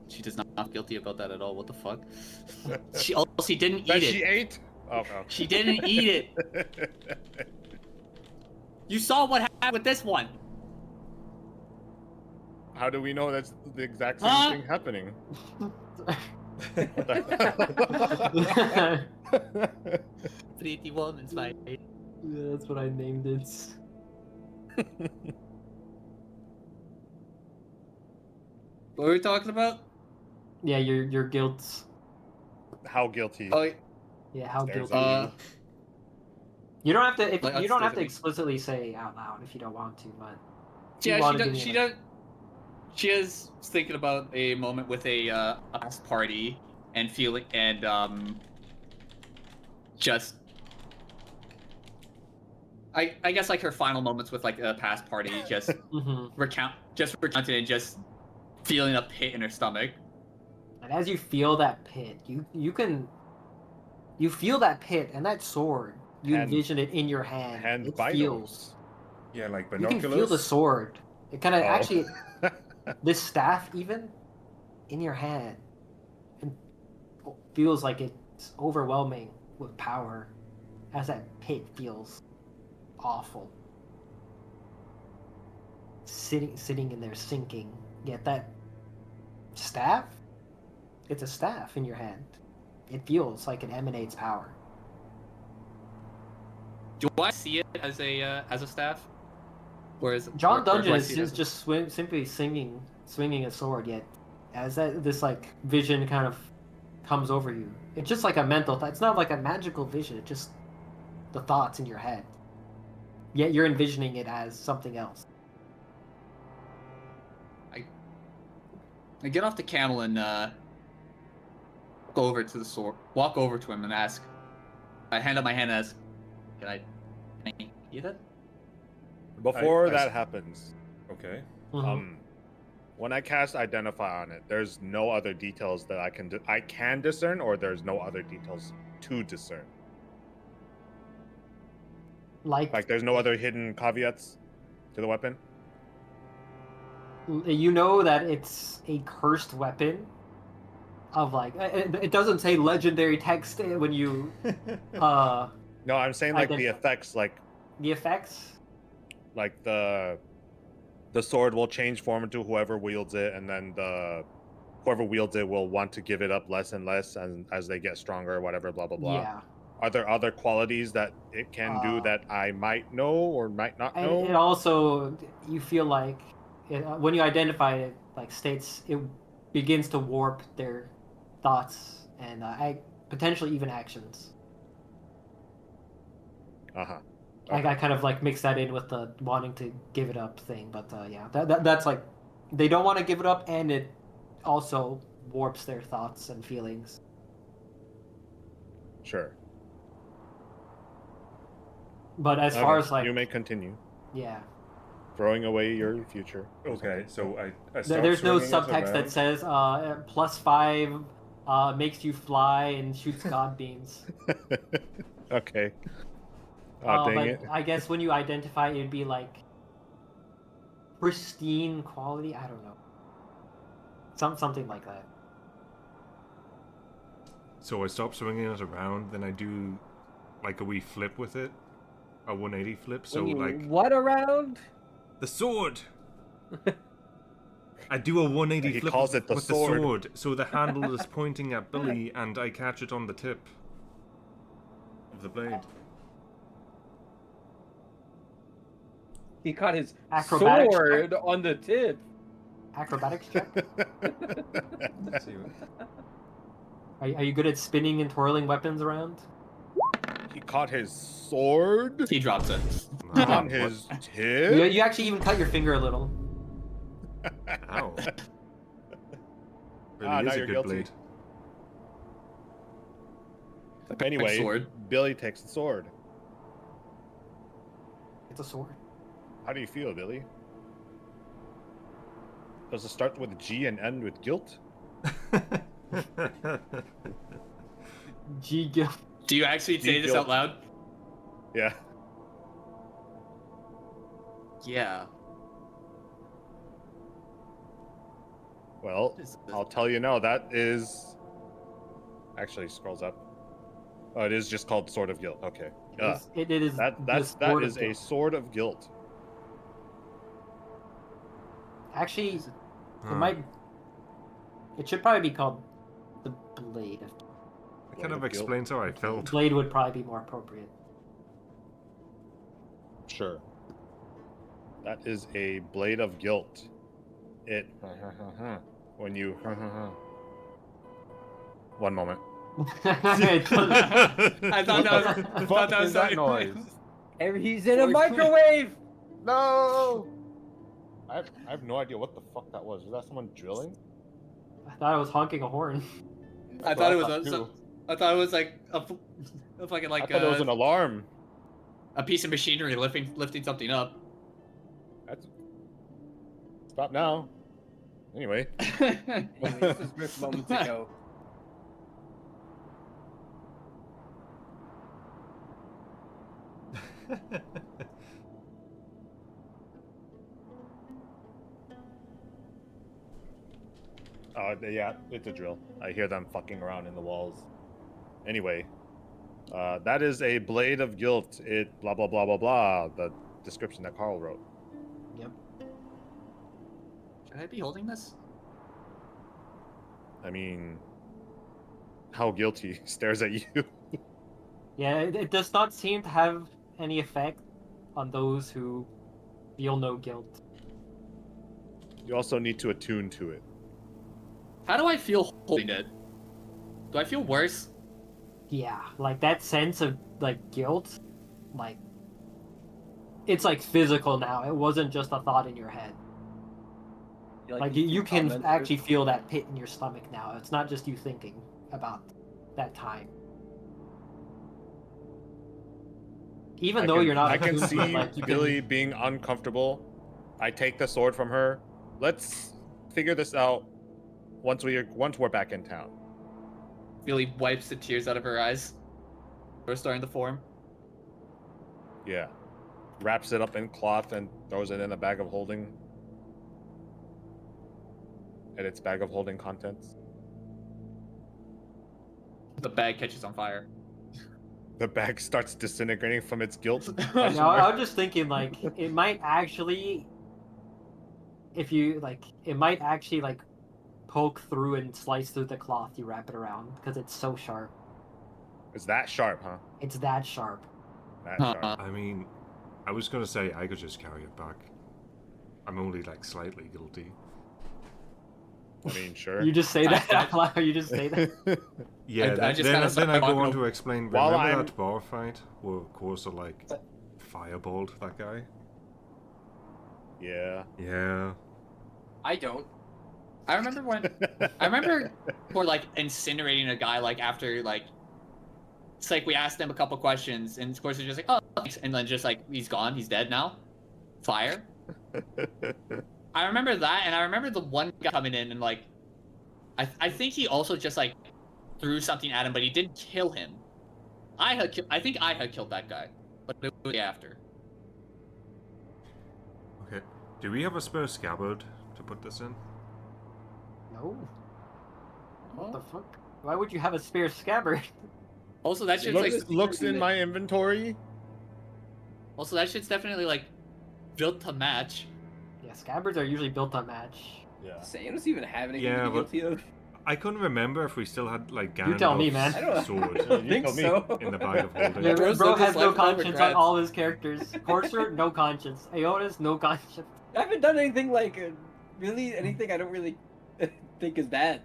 She does not feel guilty about that at all. What the fuck? She didn't eat That it. she ate? Oh, She didn't eat it. You saw what happened with this one. How do we know that's the exact same Huh? thing happening? Pretty woman's fight. Yeah, that's what I named it. What were we talking about? Yeah, your guilt. How guilty? Oh, Yeah, how Stares guilty. at You don't have to. If, Like, you don't have to upstairs at me. explicitly say out loud if you don't want to, but yeah, wanna she give does. me She like- does. She is thinking about a moment with a past party and feeling and just. I guess like her final moments with like a past party, just Mhm. recounting and just feeling a pit in her stomach. And as you feel that pit, you feel that pit and that sword. You Hand- envision it in your hand. Hand It binos. feels. Yeah, like You binoculars. can feel the sword. It kind of Oh. actually this staff even in your hand. feels like it's overwhelming with power, as that pit feels awful. Sitting in there sinking. Yet that staff, it's a staff in your hand. It feels like it emanates power. Do I see it as a staff? Or is John or do Dungeon I is see it as just simply swinging a sword. Yet, as this like vision kind of comes over you, it's just like a mental thought. It's not like a magical vision. It's just the thoughts in your head. Yet you're envisioning it as something else. I get off the camel and go over to the sword. Walk over to him and ask. I hand up my hand and ask, Can I eat it? Before I that s- happens, Okay. when I cast Identify on it, there's no other details that I can discern, or there's no other details to discern. Like there's no other hidden caveats to the weapon. You know that it's a cursed weapon. Of like, it doesn't say legendary text when you No, I'm saying like the Identify. effects, like the effects. the sword will change form into whoever wields it, and then whoever wields it will want to give it up less and less as they get stronger, whatever, blah blah blah. Yeah. Are there other qualities that it can do that I might know or might not And know? it also, you feel like when you identify it, like states, it begins to warp their thoughts and potentially even actions. Uh-huh. I kind of like mix that in with the wanting to give it up thing, but yeah, that's like they don't want to give it up, and it also warps their thoughts and feelings. Sure. But as far as like, you may continue yeah, throwing away your future. Okay, so I start there's no swinging it subtext that around. says +5 makes you fly and shoots god beams. Okay. Dang But it. I guess when you identify, it'd be like pristine quality. I don't know, something like that. So I stop swinging it around, then I do like a wee flip with it, a 180 flip. So like what around? the sword. I do a 180 He flip calls it the with sword. the sword, so the handle is pointing at Billy, and I catch it on the tip of the blade. He caught his Acrobatics sword on the tip. Acrobatics check. Let's see what... Are you good at spinning and twirling weapons around? He caught his sword He drops it. on his tip. You actually even cut your finger a little. Ow. Really now is a you're good guilty. blade. Anyway, sword. Billy takes the sword. It's a sword. How do you feel, Billy? Does it start with G and end with guilt? G. Do you actually say this Guilt. out loud? Yeah. Yeah. Well, I'll tell you now. That is actually scrolls up. Oh, it is just called Sword of Guilt. Okay. It is That the sword of is a guilt. sword of guilt. Actually, Huh. it should probably be called the blade. It kind of explains how I felt. Blade would probably be more appropriate. Sure. That is a blade of guilt. It when you one moment. I thought that was that noise? And he's in a microwave. No. I have no idea what the fuck that was. Was that someone drilling? I thought I was honking a horn. I thought it was too. I thought it was like a fucking I thought it was an alarm. a piece of machinery lifting something up. That's stop now. Anyway. Anyway, this was just moments ago. Yeah, it's a drill. I hear them fucking around in the walls. Anyway, that is a blade of guilt. It blah blah blah blah blah. The description that Carl wrote. Yep. Should I be holding this? I mean, how guilty stares at you. Yeah, it does not seem to have any effect on those who feel no guilt. You also need to attune to it. How do I feel holding it? Do I feel worse? Yeah, like that sense of like guilt, like it's like physical now. It wasn't just a thought in your head. Like you can actually feel that pit in your stomach now. It's not just you thinking about that time. Even though you're not, I can attuned to it, see like, you Billy being uncomfortable. I take the sword from her. Let's figure this out once we're back in town. Billy wipes the tears out of her eyes. They're starting to form. Yeah. Wraps it up in cloth and throws it in a bag of holding. And its bag of holding contents. The bag catches on fire. The bag starts disintegrating from its guilt. No, I was just thinking, like, it might actually, it might actually, like, poke through and slice through the cloth you wrap it around, because it's so sharp. It's that sharp, huh? It's that sharp. That sharp. I mean, I was gonna say I could just carry it back. I'm only like slightly guilty. I mean, sure. You just say that out loud, or you just say that? Yeah, I just kinda then I go thought- on to explain. While Remember I'm- that bar fight where Corsa like fireballed that guy? Yeah. Yeah. I don't. I remember for like incinerating a guy like after like it's like we asked him a couple questions and of course they're just like, oh thanks, and then just like he's gone, he's dead now. Fire. I remember that, and I remember the one guy coming in and like I think he also just like threw something at him, but he didn't kill him. I think I had killed that guy, but it was after. Okay. Do we have a spare scabbard to put this in? No. What the fuck? Why would you have a spare scabbard? Also, that shit's like Looks in my inventory. Also, that shit's definitely like built to match. Yeah, scabbards are usually built on match. Yeah. Samus even have anything Yeah, to be but- guilty of? I couldn't remember if we still had like Ganondorf's You tell me, man. I don't sword think tell me. so. in the bag of holding. Yeah, Bro's bro lived his has no life without conscience on regrets. all his characters. Corsair, no conscience. Aeona's, no conscience. I haven't done anything like really anything I don't really think is bad.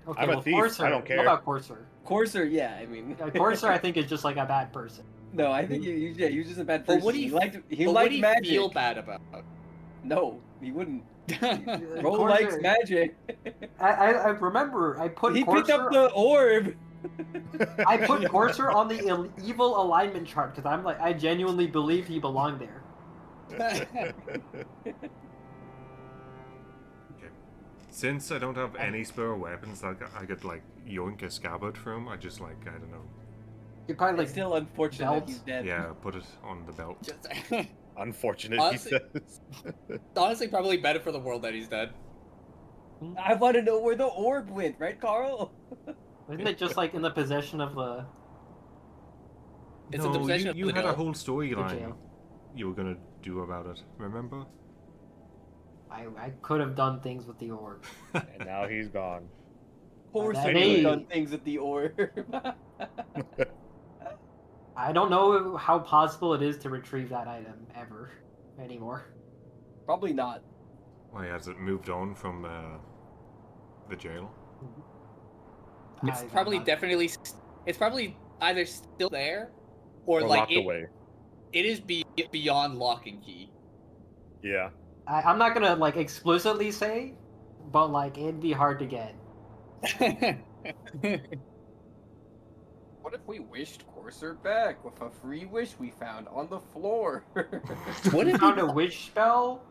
Okay, I'm a well, thief, Corsair. I don't care. What about Corsair? Corsair, yeah, I mean. Corsair, I think, is just like a bad person. No, I think you're just a bad But person. what do you- he But what liked do you magic. feel bad about? No, he wouldn't. Corsair- Bro likes magic. I remember I put He picked Corsair. up the orb. I put Corsair on the evil alignment chart because I'm like I genuinely believed he belonged there. Since I don't have any spare weapons that I could like yoink a scabbard from, I just like I don't know. You're probably It's like still unfortunate belt. he's dead. Yeah, put it on the belt. Unfortunate, Honestly- he says. Honestly, probably better for the world that he's dead. I want to know where the orb went, right, Carl? isn't it just like in the possession of the? It's in the no, possession you of the had a jail. whole storyline jail. you were gonna do about it. Remember? I could have done things with the orb. And now he's gone. Corsair That could have may- done things with the orb. I don't know how possible it is to retrieve that item ever anymore. Probably not. Why has it moved on from the jail? It's I'm probably not- definitely. It's probably either still there, or, Or like locked away. it is beyond lock and key. Yeah. I'm not gonna like explicitly say, but like it'd be hard to get. What if we wished Corsair back with a free wish we found on the floor? Would You it found be, a wish spell.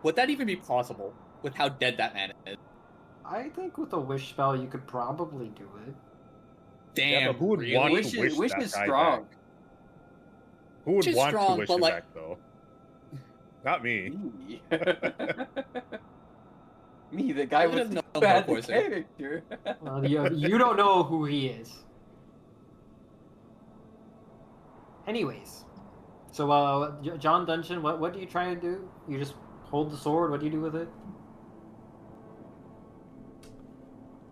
would that even be possible with how dead that man is? I think with a wish spell you could probably do it. Damn. Yeah, but who would really? want wish to wish wish that is guy strong. back? Who would Wish is want strong, to wish but, him like- back, though? Not me. Me, the guy I with would've known the bad Dark Horse. character. Well, you don't know who he is. Anyways, so John Dungeon, what do you try to do? You just hold the sword. What do you do with it?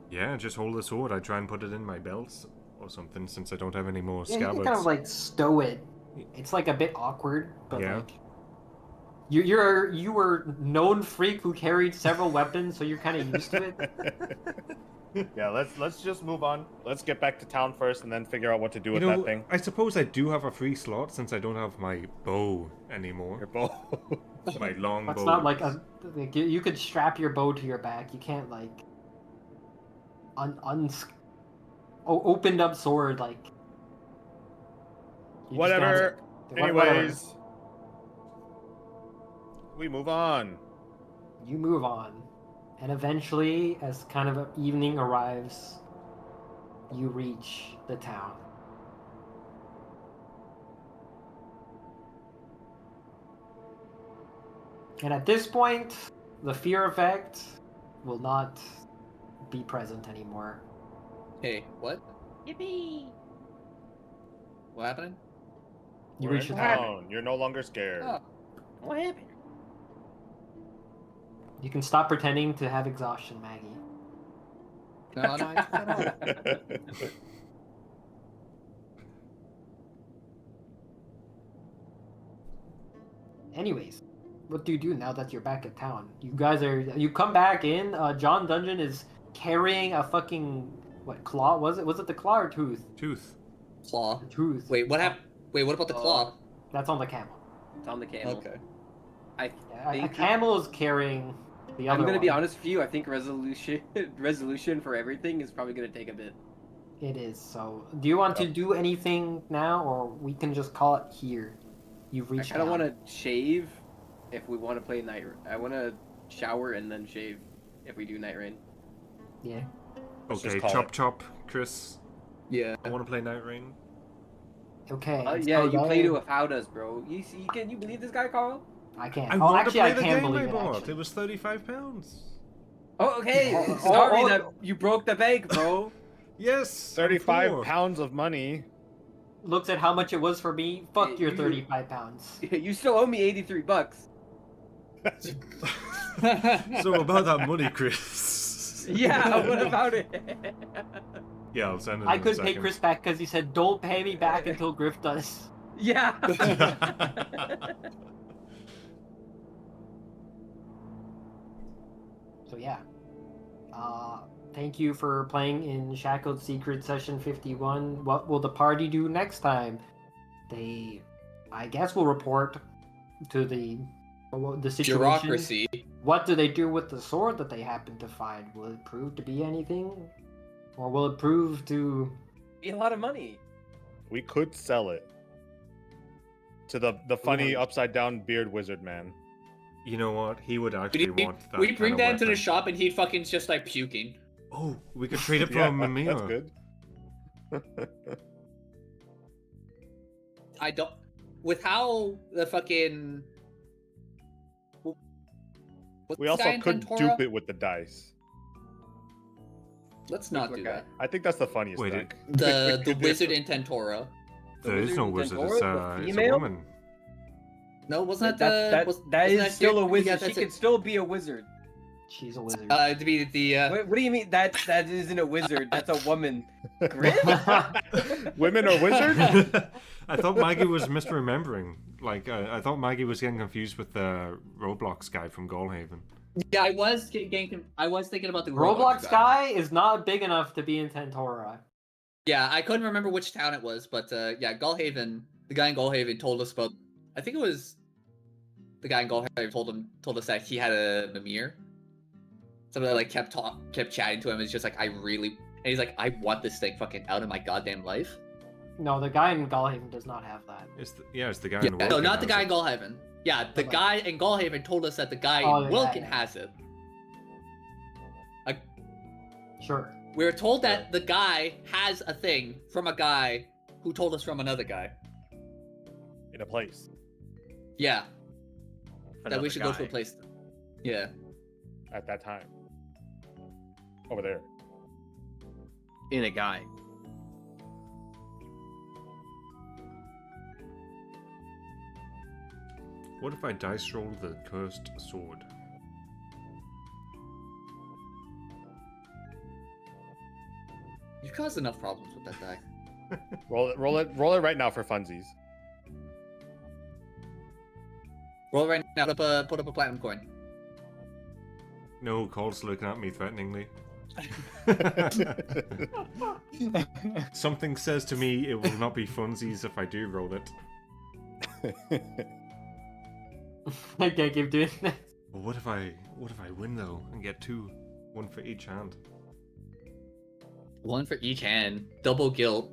Yeah, just hold the sword. I try and put it in my belt or something since I don't have any more Yeah, you scabbards. can kind of like stow it. It's like a bit awkward, but Yeah. like you were known freak who carried several weapons, so you're kind of used to it. Yeah, let's just move on. Let's get back to town first, and then figure out what to do with that thing. I suppose I do have a free slot since I don't have my bow anymore. Your bow. My long bow. It's not like you could strap your bow to your back. You can't like opened up sword like. You just Whatever. can't- whatever. Anyways, we move on. You move on, and eventually, as kind of evening arrives, you reach the town. And at this point, the fear effect will not be present anymore. Hey, what? Yippee! What happened? You We're reach in the town. town. You're no longer scared. Oh, What happened? You can stop pretending to have exhaustion, Maggie. no, no. Anyways, what do you do now that you're back at town? You come back in. John Dungeon is carrying a fucking what claw? Was it the claw or tooth? Tooth. Claw. Tooth. Wait, what happened? Wait, what about the claw? That's on the camel. It's on the camel. Okay. I Yeah, a think camel is carrying the other I'm gonna one. be honest with you. I think resolution for everything is probably gonna take a bit. It is. So, do you want to do anything now, or we can just call it here? You've I reached. kind of town. want to shave if we want to play night. I want to shower and then shave if we do night rain. Yeah. Let's Okay, just call chop it. chop, Chris. Yeah. I want to play Night Rain. Okay. Yeah, so you played it then- without us, bro. Can you believe this guy, Carl? I can't. I oh, want actually, to play I the can game believe I it. bought. Actually. It was £35. Oh, okay. Oh, Sorry oh, that you broke the bank, bro. Yes. I'm 35 poor. pounds of money. Looks at how much it was for me. Fuck your You- 35 pounds. You still owe me $83. So about that money, Chris. Yeah, what about it? Yeah, I'll send it. I in a could pay second. Chris back because he said, "Don't pay me back until Griff does." Yeah. So yeah. Thank you for playing in Shackled Secret Session 51. What will the party do next time? I guess, will report to the situation. Bureaucracy. What do they do with the sword that they happen to find? Will it prove to be anything? Or will it prove to... Be a lot of money. We could sell it to the funny upside down beard wizard man. You know what? He would actually want that. We bring kind that of into the weapon. shop and he'd fucking just like puking. Oh, we could trade it for Yeah, a Mimir. that's good. I don't. With how the fucking. What's We this guy also in could Tentora? dupe it with the dice. Let's not What do guy? that. I think that's the funniest Wait, thing. The wizard in Tentora. There is no wizard. Tentora, It's, the it's a female? woman. No, wasn't that the? That wasn't is still a yeah, wizard. She that's can it. still be a wizard. She's a wizard. To be the. What do you mean that isn't a wizard? That's a woman. Griff? Women are wizards? I thought Maggie was misremembering. Like, I thought Maggie was getting confused with the Roblox guy from Galhaven. Yeah, I was getting. I was thinking about the Roblox guy is not big enough to be in Tentora. Yeah, I couldn't remember which town it was, but yeah, Galhaven. The guy in Galhaven told us about. I think it was. The guy in Galhaven told us that he had a Mimir. Somebody like kept chatting to him. It's just like and he's like, I want this thing fucking out of my goddamn life. No, the guy in Galhaven does not have that. It's the guy Yeah, in the no, Wilkin not the has guy it. in Galhaven. Yeah, the Okay. guy in Galhaven told us that the guy Oh, in yeah, Wilkin yeah. has it. Sure. We were told that the guy has a thing from a guy who told us from another guy. In a place. Yeah, that we Another should go to a guy. place. Yeah. At that time. Over there. In a guy. What if I dice roll the cursed sword? You caused enough problems with that die. Roll it right now for funsies. Roll right now. Put up a platinum coin. No, Cole's looking at me threateningly. Something says to me it will not be funsies if I do roll it. I can't keep doing that. But what if I win though and get 2, 1 for each hand? One for each hand. Double guilt.